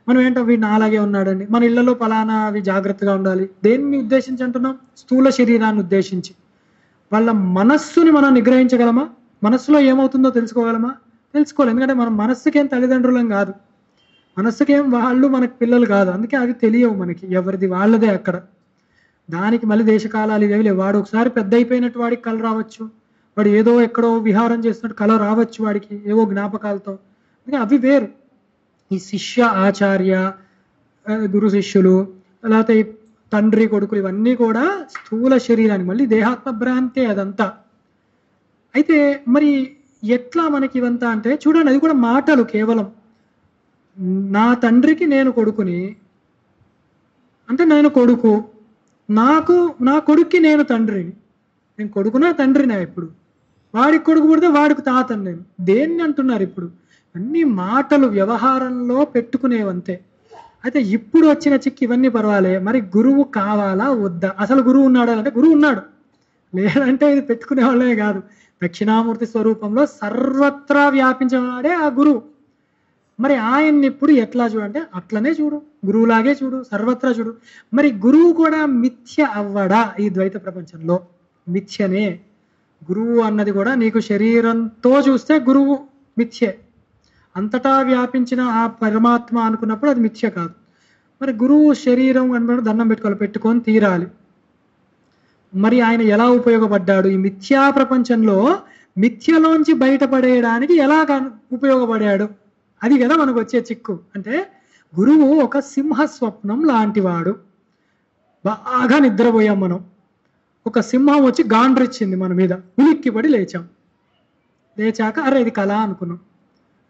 మనం ఏంటో వీడిని అలాగే ఉన్నాడండి, మన ఇళ్లలో ఫలానా అవి జాగ్రత్తగా ఉండాలి. దేన్ని ఉద్దేశించి అంటున్నాం? స్థూల శరీరాన్ని ఉద్దేశించి. వాళ్ళ మనస్సుని మనం నిగ్రహించగలమా? మనస్సులో ఏమవుతుందో తెలుసుకోగలమా? తెలుసుకోవాలి. ఎందుకంటే మనం మనస్సుకేం తల్లిదండ్రులం కాదు, మనస్సుకేం వాళ్ళు మనకు పిల్లలు కాదు. అందుకే అవి తెలియవు మనకి, ఎవరిది వాళ్ళదే అక్కడ. దానికి మళ్ళీ దేశకాలాలు ఇవేవి లేవు. వాడు ఒకసారి పెద్ద అయిపోయినట్టు వాడికి కళ రావచ్చు, వాడు ఏదో ఎక్కడో విహారం చేస్తున్నట్టు కళ రావచ్చు వాడికి, ఏవో జ్ఞాపకాలతో. అందుకే అవి వేరు. ఈ శిష్య ఆచార్య, గురు శిష్యులు, లేకపోతే ఈ తండ్రి కొడుకులు, ఇవన్నీ కూడా స్థూల శరీరాన్ని, మళ్ళీ దేహాత్మ భ్రాంతే అదంతా. అయితే మరి ఎట్లా మనకి ఇవంతా అంటే చూడండి, అది కూడా మాటలు కేవలం. నా తండ్రికి నేను కొడుకుని అంటే నేను కొడుకు, నాకు నా కొడుక్కి నేను తండ్రిని, నేను కొడుకునా తండ్రినా? ఇప్పుడు వాడికి కొడుకు పుడితే వాడికి తాతను నేను. దేన్ని అంటున్నారు ఇప్పుడు? అన్ని మాటలు, వ్యవహారంలో పెట్టుకునేవంతే. అయితే ఇప్పుడు వచ్చిన చిక్కు ఇవన్నీ పర్వాలే, మరి గురువు కావాలా వద్దా? అసలు గురువు ఉన్నాడా అంటే గురువు ఉన్నాడు, లేదంటే ఇది పెట్టుకునే వాళ్ళే కాదు. దక్షిణామూర్తి స్వరూపంలో సర్వత్రా వ్యాపించేవాడే ఆ గురువు. మరి ఆయన్ని ఇప్పుడు ఎట్లా చూడంటే అట్లనే చూడు, గురువులాగే చూడు, సర్వత్రా చూడు. మరి గురువు కూడా మిథ్య అవ్వడా? ఈ ద్వైత ప్రపంచంలో మిథ్యనే. గురువు అన్నది కూడా నీకు శరీరంతో చూస్తే గురువు మిథ్యే, అంతటా వ్యాపించిన ఆ పరమాత్మ అనుకున్నప్పుడు అది మిథ్య కాదు. మరి గురువు శరీరం అన్నప్పుడు దండం పెట్టుకొని తీరాలి. మరి ఆయన ఎలా ఉపయోగపడ్డాడు? ఈ మిథ్యా ప్రపంచంలో మిథ్యలోంచి బయటపడేయడానికి ఎలా ఉపయోగపడాడు, అది కదా మనకు వచ్చే చిక్కు. అంటే గురువు ఒక సింహ స్వప్నం లాంటివాడు. బాగా నిద్రపోయాం మనం, ఒక సింహం వచ్చి గాండ్రిచ్చింది మన మీద, ఉలిక్కిపడి లేచాం. లేచాక అరే ఇది కళ అనుకున్నాం.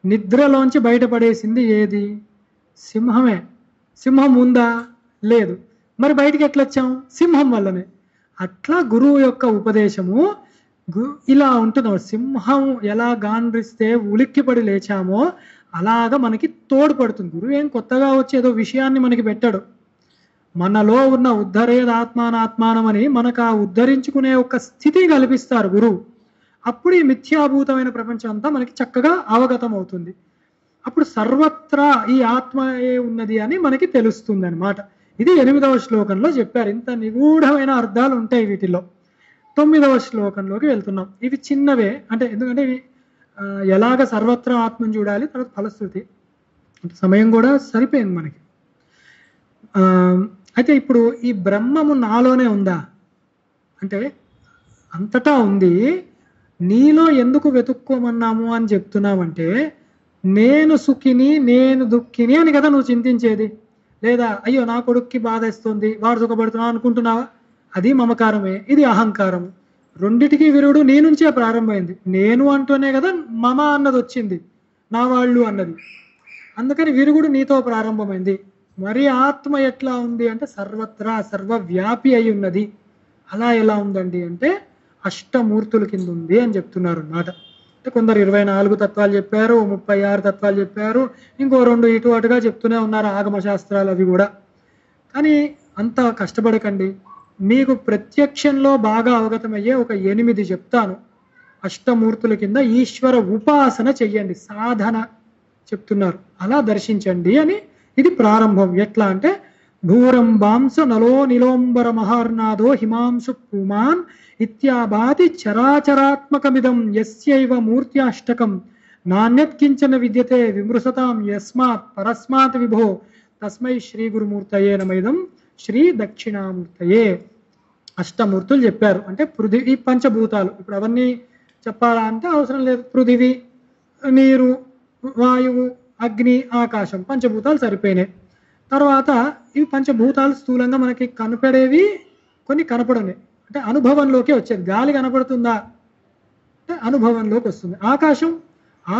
నిద్రలోంచి బయటపడేసింది ఏది? సింహమే. సింహం ఉందా? లేదు. మరి బయటికి ఎట్లా వచ్చాం? సింహం వల్లనే. అట్లా గురువు యొక్క ఉపదేశము ఇలా ఉంటుంది. సింహం ఎలా గాండ్రిస్తే ఉలిక్కిపడి లేచామో అలాగా మనకి తోడ్పడుతుంది. గురువు ఏం కొత్తగా వచ్చి ఏదో విషయాన్ని మనకి పెట్టాడు. మనలో ఉన్న ఉద్ధరేదాత్మానాత్మానం అని మనకు ఆ ఉద్ధరించుకునే ఒక స్థితి కల్పిస్తారు గురువు. అప్పుడు ఈ మిథ్యాభూతమైన ప్రపంచం అంతా మనకి చక్కగా అవగతం అవుతుంది. అప్పుడు సర్వత్రా ఈ ఆత్మయే ఉన్నది అని మనకి తెలుస్తుంది అనమాట. ఇది 8వ శ్లోకంలో చెప్పారు. ఇంత నిగూఢమైన అర్థాలు ఉంటాయి వీటిలో. 9వ శ్లోకంలోకి వెళ్తున్నాం. ఇవి చిన్నవే, అంటే ఎందుకంటే ఇవి ఎలాగ సర్వత్రా ఆత్మను చూడాలి, తర్వాత ఫలశ్రుతి, సమయం కూడా సరిపోయింది మనకి. అయితే ఇప్పుడు ఈ బ్రహ్మము నాలోనే ఉందా అంటే అంతటా ఉంది. నీలో ఎందుకు వెతుక్కోమన్నాము అని చెప్తున్నామంటే, నేను సుఖిని నేను దుఃఖిని అని కదా నువ్వు చింతించేది. లేదా అయ్యో నా కొడుక్కి బాధ ఇస్తుంది వాడు సుఖపడుతున్నా అనుకుంటున్నావా? అది మమకారమే, ఇది అహంకారం. రెండిటికి విరుడు నీ నుంచే ప్రారంభమైంది. నేను అంటూనే కదా మమ అన్నది వచ్చింది, నా వాళ్ళు అన్నది. అందుకని విరుగుడు నీతో ప్రారంభమైంది. మరి ఆత్మ ఎట్లా ఉంది అంటే సర్వత్రా సర్వవ్యాపి అయి ఉన్నది. అలా ఎలా ఉందండి అంటే అష్టమూర్తుల కింద ఉంది అని చెప్తున్నారు అన్నమాట. అంటే కొందరు 24 తత్వాలు చెప్పారు, 36 తత్వాలు చెప్పారు, ఇంకో 2 ఇటు అటుగా చెప్తూనే ఉన్నారు ఆగమ శాస్త్రాలు అవి కూడా. కానీ అంత కష్టపడకండి, మీకు ప్రత్యక్షంలో బాగా అవగతమయ్యే ఒక 8 చెప్తాను. అష్టమూర్తుల కింద ఈశ్వర ఉపాసన చెయ్యండి, సాధన చెప్తున్నారు. అలా దర్శించండి అని ఇది ప్రారంభం. ఎట్లా అంటే భూరంబాంస నలో నిలోంబర మహార్నాదో హిమాంశు పుమాన్ ఇత్యాభాతి చరాచరాత్మకమిదం యస్యైవ మూర్త్యాష్టకం నాణ్యత్ కించన విద్యతే విమృశతాం యస్మాత్ పరస్మాత్ విభో తస్మై శ్రీ గురుమూర్తయే నమైదం శ్రీ దక్షిణామూర్తయే. అష్టమూర్తులు చెప్పారు. అంటే పృథివీ పంచభూతాలు. ఇప్పుడు అవన్నీ చెప్పాలా అంటే అవసరం లేదు. పృథివీ, నీరు, వాయువు, అగ్ని, ఆకాశం, పంచభూతాలు సరిపోయినాయి. తర్వాత ఇవి పంచభూతాలు స్థూలంగా మనకి కనపడేవి, కొన్ని కనపడనే అంటే అనుభవంలోకి వచ్చేది. గాలి కనపడుతుందా అంటే అనుభవంలోకి వస్తుంది.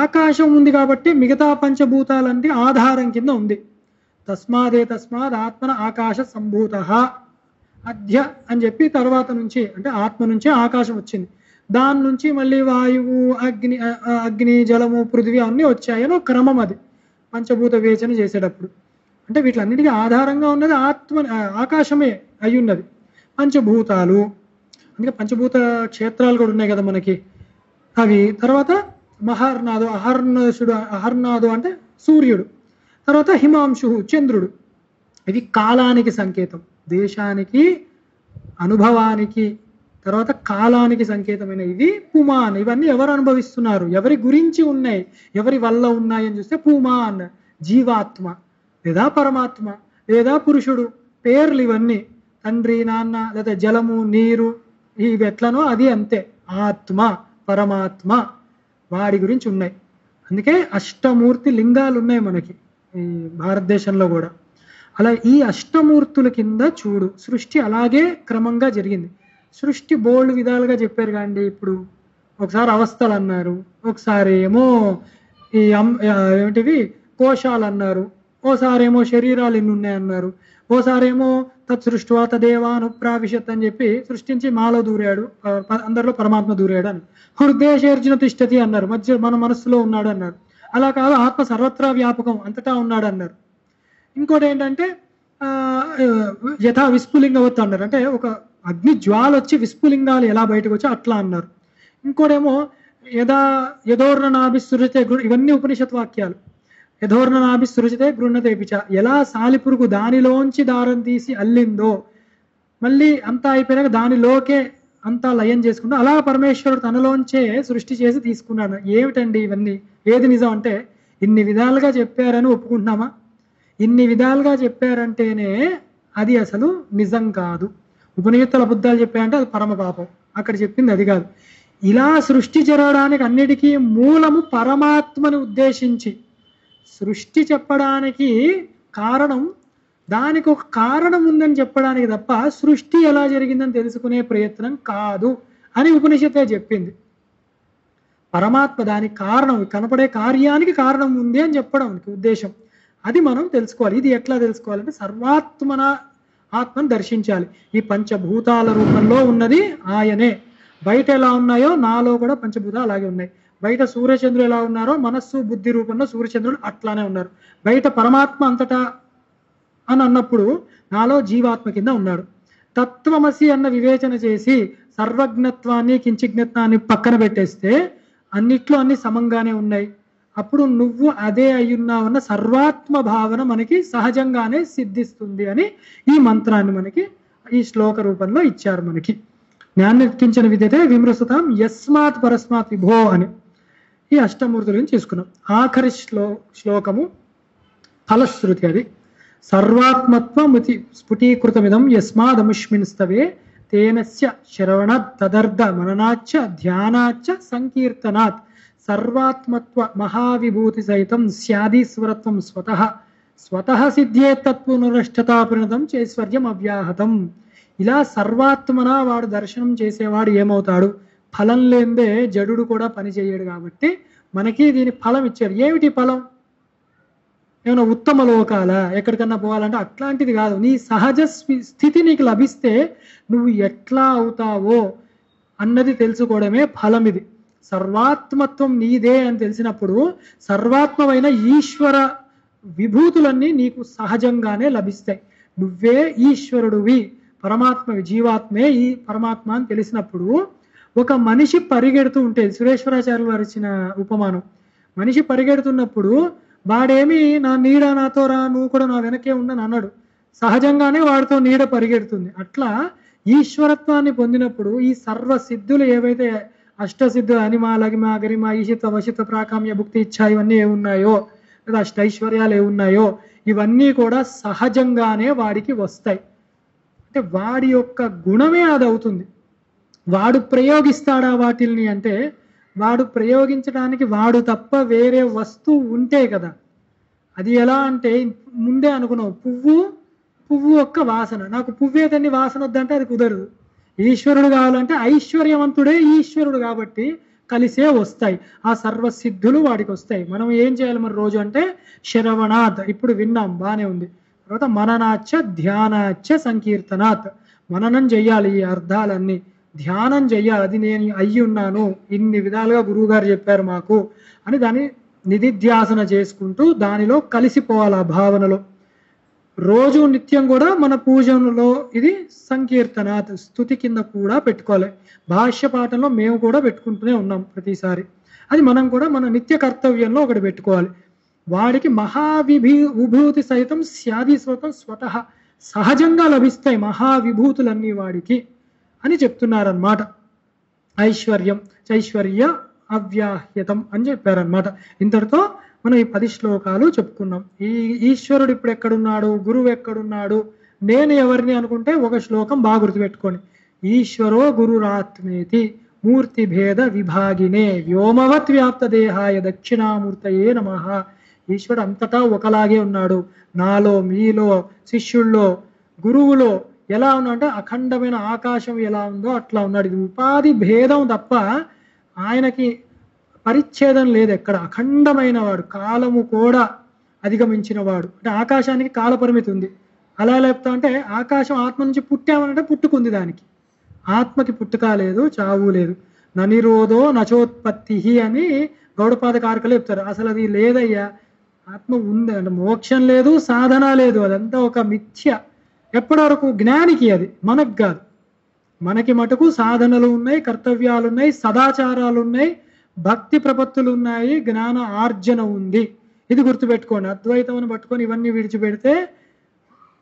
ఆకాశం ఉంది కాబట్టి మిగతా పంచభూతాలంటే ఆధారం కింద ఉంది. తస్మాత్ ఆత్మన ఆకాశ సంభూత అధ్య అని చెప్పి తర్వాత నుంచి అంటే ఆత్మ నుంచే ఆకాశం వచ్చింది. దాని నుంచి మళ్ళీ వాయువు, అగ్ని, జలము, పృథివీ అన్నీ వచ్చాయని ఒక క్రమం. అది పంచభూత వివేచన చేసేటప్పుడు. అంటే వీటిలన్నిటికీ ఆధారంగా ఉన్నది ఆకాశమే అయి ఉన్నది. పంచభూతాలు అందుకే పంచభూత క్షేత్రాలు కూడా ఉన్నాయి కదా మనకి అవి. తర్వాత మహార్నాదు, అహర్నాదు అంటే సూర్యుడు. తర్వాత హిమాంశు చంద్రుడు. ఇవి కాలానికి సంకేతం, దేశానికి, అనుభవానికి, తర్వాత కాలానికి సంకేతమైన ఇవి పుమాన్. ఇవన్నీ ఎవరు అనుభవిస్తున్నారు, ఎవరి గురించి ఉన్నాయి, ఎవరి వల్ల ఉన్నాయి అని చూస్తే పుమాన్ జీవాత్మ లేదా పరమాత్మ లేదా పురుషుడు పేర్లు. ఇవన్నీ తండ్రి, నాన్న, లేదా జలము, నీరు, ఇవి ఎట్లనో అది అంతే. ఆత్మ, పరమాత్మ వాడి గురించి ఉన్నాయి. అందుకే అష్టమూర్తి లింగాలు ఉన్నాయి మనకి ఈ భారతదేశంలో కూడా. అలా ఈ అష్టమూర్తుల కింద చూడు సృష్టి అలాగే క్రమంగా జరిగింది. సృష్టి బోల్డ్ విధాలుగా చెప్పారు కాండి. ఇప్పుడు ఒకసారి అవస్థలు అన్నారు, ఒకసారి ఏమో ఈ ఏమిటివి కోశాలు అన్నారు, ఓసారేమో శరీరాలు ఎన్ని ఉన్నాయన్నారు, ఓసారేమో తత్సృష్ట్వా తదేవాను ప్రావిశత్ అని చెప్పి సృష్టించి మాలో దూరాడు, అందరిలో పరమాత్మ దూరాడు అని. హృదయేర్జున తిష్టతి అన్నారు, మధ్య మన మనస్సులో ఉన్నాడు అన్నారు. అలా కాదు, ఆత్మ సర్వత్రా వ్యాపకం అంతటా ఉన్నాడు అన్నారు. ఇంకోటి ఏంటంటే యథా విస్ఫులింగవత్ అన్నారు, అంటే ఒక అగ్ని జ్వాల వచ్చి విస్ఫులింగాలు ఎలా బయటకు వచ్చి అట్లా అన్నారు. ఇంకోటేమో యథోర్ణనాభిసృజతే, ఇవన్నీ ఉపనిషత్ వాక్యాలు. యథోర్ణనాభిసృజతే గృహ్ణతే పిచ, ఎలా సాలిపురుగు దానిలోంచి దారం తీసి అల్లిందో మళ్ళీ అంతా అయిపోయినాక దానిలోకే అంతా లయం చేసుకుంటూ అలా పరమేశ్వరుడు తనలోంచే సృష్టి చేసి తీసుకున్నాడు. ఏమిటండి ఇవన్నీ, ఏది నిజం అంటే ఇన్ని విధాలుగా చెప్పారని ఒప్పుకుంటున్నామా? ఇన్ని విధాలుగా చెప్పారంటేనే అది అసలు నిజం కాదు. ఉపనిషత్తుల అబద్ధాలు చెప్పారంటే అది పరమ పాపం. అక్కడ చెప్పింది అది కాదు. ఇలా సృష్టి జరగడానికి అన్నిటికీ మూలము పరమాత్మని ఉద్దేశించి సృష్టి చెప్పడానికి కారణం, దానికి ఒక కారణం ఉందని చెప్పడానికి తప్ప సృష్టి ఎలా జరిగిందని తెలుసుకునే ప్రయత్నం కాదు అని ఉపనిషత్తే చెప్పింది. పరమాత్మ దానికి కారణం, కనపడే కార్యానికి కారణం ఉంది అని చెప్పడం ఉద్దేశం. అది మనం తెలుసుకోవాలి. ఇది ఎట్లా తెలుసుకోవాలంటే ఆత్మను దర్శించాలి. ఈ పంచభూతాల రూపంలో ఉన్నది ఆయనే. బయట ఎలా ఉన్నాయో నాలో కూడా పంచభూతాలు అలాగే ఉన్నాయి. బయట సూర్యచంద్రులు ఎలా ఉన్నారో మనస్సు బుద్ధి రూపంలో సూర్యచంద్రులు అట్లానే ఉన్నారు. బయట పరమాత్మ అంతటా అని అన్నప్పుడు నాలో జీవాత్మ కింద ఉన్నాడు. తత్వమసి అన్న వివేచన చేసి సర్వజ్ఞత్వాన్ని కించిజ్ఞత్వాన్ని పక్కన పెట్టేస్తే అన్నిట్లో అన్ని సమంగానే ఉన్నాయి. అప్పుడు నువ్వు అదే అయ్యున్నావన్న సర్వాత్మ భావన మనకి సహజంగానే సిద్ధిస్తుంది అని ఈ మంత్రాన్ని మనకి ఈ శ్లోక రూపంలో ఇచ్చారు. మనకి జ్ఞానకించిన విద్యతే విమృశతాం యస్మాత్ పరస్మాత్ విభో అని ఈ అష్టమూర్తుల గురించి తీసుకున్నాం. ఆఖరి శ్లోకము ఫలశ్రుతి. అది సర్వాత్మత్వముతి స్ఫుటీకృతమిదం యస్మాదముష్మిన్ స్తవే తేనస్య శ్రవణ తదర్థ మననాచ్చ ధ్యానాచ్చ సంకీర్తనాత్ సర్వాత్మత్వ మహావిభూతి సహితం స్యాదీశ్వరత్వం స్వతః సిద్ధ్యే తత్పునరష్టతా పరిణతం చైశ్వర్యం అవ్యాహతం. ఇలా సర్వాత్మన వాడు దర్శనం చేసేవాడు ఏమవుతాడు? ఫలం లేదే జడుడు కూడా పని చేయడు. కాబట్టి మనకి దీని ఫలం ఇచ్చాడు. ఏమిటి ఫలం? ఏమైనా ఉత్తమ లోకాల ఎక్కడికన్నా పోవాలంటే అట్లాంటిది కాదు. నీ సహజ స్థితి నీకు లభిస్తే నువ్వు ఎట్లా అవుతావో అన్నది తెలుసుకోవడమే ఫలం. ఇది సర్వాత్మత్వం నీదే అని తెలిసినప్పుడు సర్వాత్మమైన ఈశ్వర విభూతులన్నీ నీకు సహజంగానే లభిస్తాయి. నువ్వే ఈశ్వరుడివి, పరమాత్మవి, జీవాత్మే ఈ పరమాత్మ అని తెలిసినప్పుడు ఒక మనిషి పరిగెడుతూ ఉంటే, సురేశ్వరాచార్యులు వారు ఇచ్చిన ఉపమానం, మనిషి పరిగెడుతున్నప్పుడు వాడేమి నా నీడ నాతో రా, నువ్వు కూడా నా వెనకే ఉండని అన్నాడు. సహజంగానే వాడితో నీడ పరిగెడుతుంది. అట్లా ఈశ్వరత్వాన్ని పొందినప్పుడు ఈ సర్వ సిద్ధులు ఏవైతే అష్టసిద్ధులు అనిమ లగిమ గరిమ ఈశిత్వ వశిత్వ ప్రాకామ్య భుక్తి ఇచ్చా ఇవన్నీ ఏమున్నాయో, లేదా అష్టైశ్వర్యాలు ఏమున్నాయో ఇవన్నీ కూడా సహజంగానే వాడికి వస్తాయి. అంటే వాడి యొక్క గుణమే అది అవుతుంది. వాడు ప్రయోగిస్తాడా వాటిల్ని అంటే వాడు ప్రయోగించడానికి వాడు తప్ప వేరే వస్తువు ఉంటే కదా. అది ఎలా అంటే ముందే అనుకున్నావు, పువ్వు యొక్క వాసన, నాకు పువ్వే దాన్ని వాసన వద్దంటే అది కుదరదు. ఈశ్వరుడు కావాలంటే ఐశ్వర్యవంతుడే ఈశ్వరుడు కాబట్టి కలిసే వస్తాయి. ఆ సర్వసిద్ధులు వాడికి వస్తాయి. మనం ఏం చేయాలి మరి రోజు అంటే శ్రవణాత్, ఇప్పుడు విన్నాం బానే ఉంది. తర్వాత మననాచ్చ ధ్యానాచ్చ సంకీర్తనాత్, మననం చెయ్యాలి ఈ అర్థాలన్నీ, ధ్యానం చెయ్యాలి. అది నేను అయ్యి ఉన్నాను, ఇన్ని విధాలుగా గురువు గారు చెప్పారు మాకు అని దాన్ని నిధిధ్యాసన చేసుకుంటూ దానిలో కలిసిపోవాలి. ఆ భావనలో రోజు నిత్యం కూడా మన పూజలో ఇది సంకీర్తనాత్ స్తుతి కింద కూడా పెట్టుకోవాలి. భాష్య పాఠంలో మేము కూడా పెట్టుకుంటూనే ఉన్నాం ప్రతిసారి. అది మనం కూడా మన నిత్య కర్తవ్యంలో ఒకటి పెట్టుకోవాలి. వాడికి విభూతి సహితం స్యాదీశ్వతం స్వతః సహజంగా లభిస్తాయి మహావిభూతులన్నీ వాడికి అని చెప్తున్నారన్నమాట. చైశ్వర్య అవ్యాహ్యతం అని చెప్పారనమాట. ఇంతటితో మనం ఈ 10 శ్లోకాలు చెప్పుకున్నాం. ఈ ఈశ్వరుడు ఇప్పుడు ఎక్కడున్నాడు, గురువు ఎక్కడున్నాడు, నేను ఎవరిని అనుకుంటే ఒక శ్లోకం బాగా గుర్తుపెట్టుకోండి. ఈశ్వరో గురురాత్మేతి మూర్తి భేద విభాగినే వ్యోమవత్ వ్యాప్త దేహాయ దక్షిణామూర్తయే నమః. ఈశ్వరుడు అంతటా ఒకలాగే ఉన్నాడు. నాలో, మీలో, శిష్యుల్లో, గురువులో ఎలా ఉన్నాడంటే అఖండమైన ఆకాశం ఎలా ఉందో అట్లా ఉన్నాడు. ఇది ఉపాధి భేదం తప్ప ఆయనకి పరిచ్ఛేదం లేదు ఎక్కడ. అఖండమైన వాడు, కాలము కూడా అధిగమించిన వాడు. అంటే ఆకాశానికి కాల పరిమితి ఉంది. అలా లేపుతా అంటే ఆకాశం ఆత్మ నుంచి పుట్టామనంటే పుట్టుకుంది, దానికి ఆత్మకి పుట్టుక లేదు, చావు లేదు. ననిరోధో నచోత్పత్తి అని గౌడపాద కారకలు చెప్తారు. అసలు అది లేదయ్యా, ఆత్మ ఉంది అంటే మోక్షం లేదు, సాధన లేదు, అదంతా ఒక మిథ్య. ఎప్పటి వరకు జ్ఞానికి, అది మనకు కాదు. మనకి మటుకు సాధనలు ఉన్నాయి, కర్తవ్యాలు ఉన్నాయి, సదాచారాలు ఉన్నాయి, భక్తి ప్రపత్తులు ఉన్నాయి, జ్ఞాన ఆర్జన ఉంది. ఇది గుర్తుపెట్టుకోండి. అద్వైతం పట్టుకొని ఇవన్నీ విడిచిపెడితే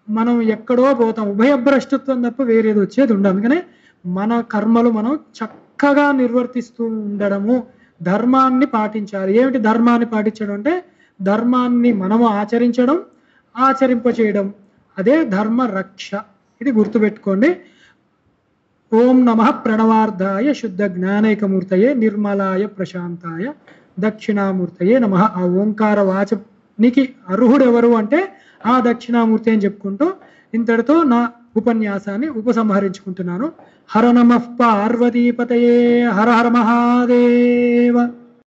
మనం ఎక్కడో పోతాం. ఉభయభ్రష్టత్వం తప్ప వేరేది వచ్చేది ఉండదు. అందుకనే మన కర్మలు మనం చక్కగా నిర్వర్తిస్తూ ఉండడము, ధర్మాన్ని పాటించాలి. ఏమిటి ధర్మాన్ని పాటించడం అంటే ధర్మాన్ని మనము ఆచరించడం, ఆచరింపచేయడం, అదే ధర్మ రక్ష. ఇది గుర్తుపెట్టుకోండి. ఓం నమః ప్రణవార్థాయ శుద్ధ జ్ఞానైకమూర్తయే నిర్మలాయ ప్రశాంతాయ దక్షిణామూర్తయే నమః. ఆ ఓంకార వాచనికి అర్హుడు ఎవరు అంటే ఆ దక్షిణామూర్తి అని చెప్పుకుంటూ ఇంతటితో నా ఉపన్యాసాన్ని ఉపసంహరించుకుంటున్నాను. హర నమః పార్వతీపతయే, హర హర మహాదేవ.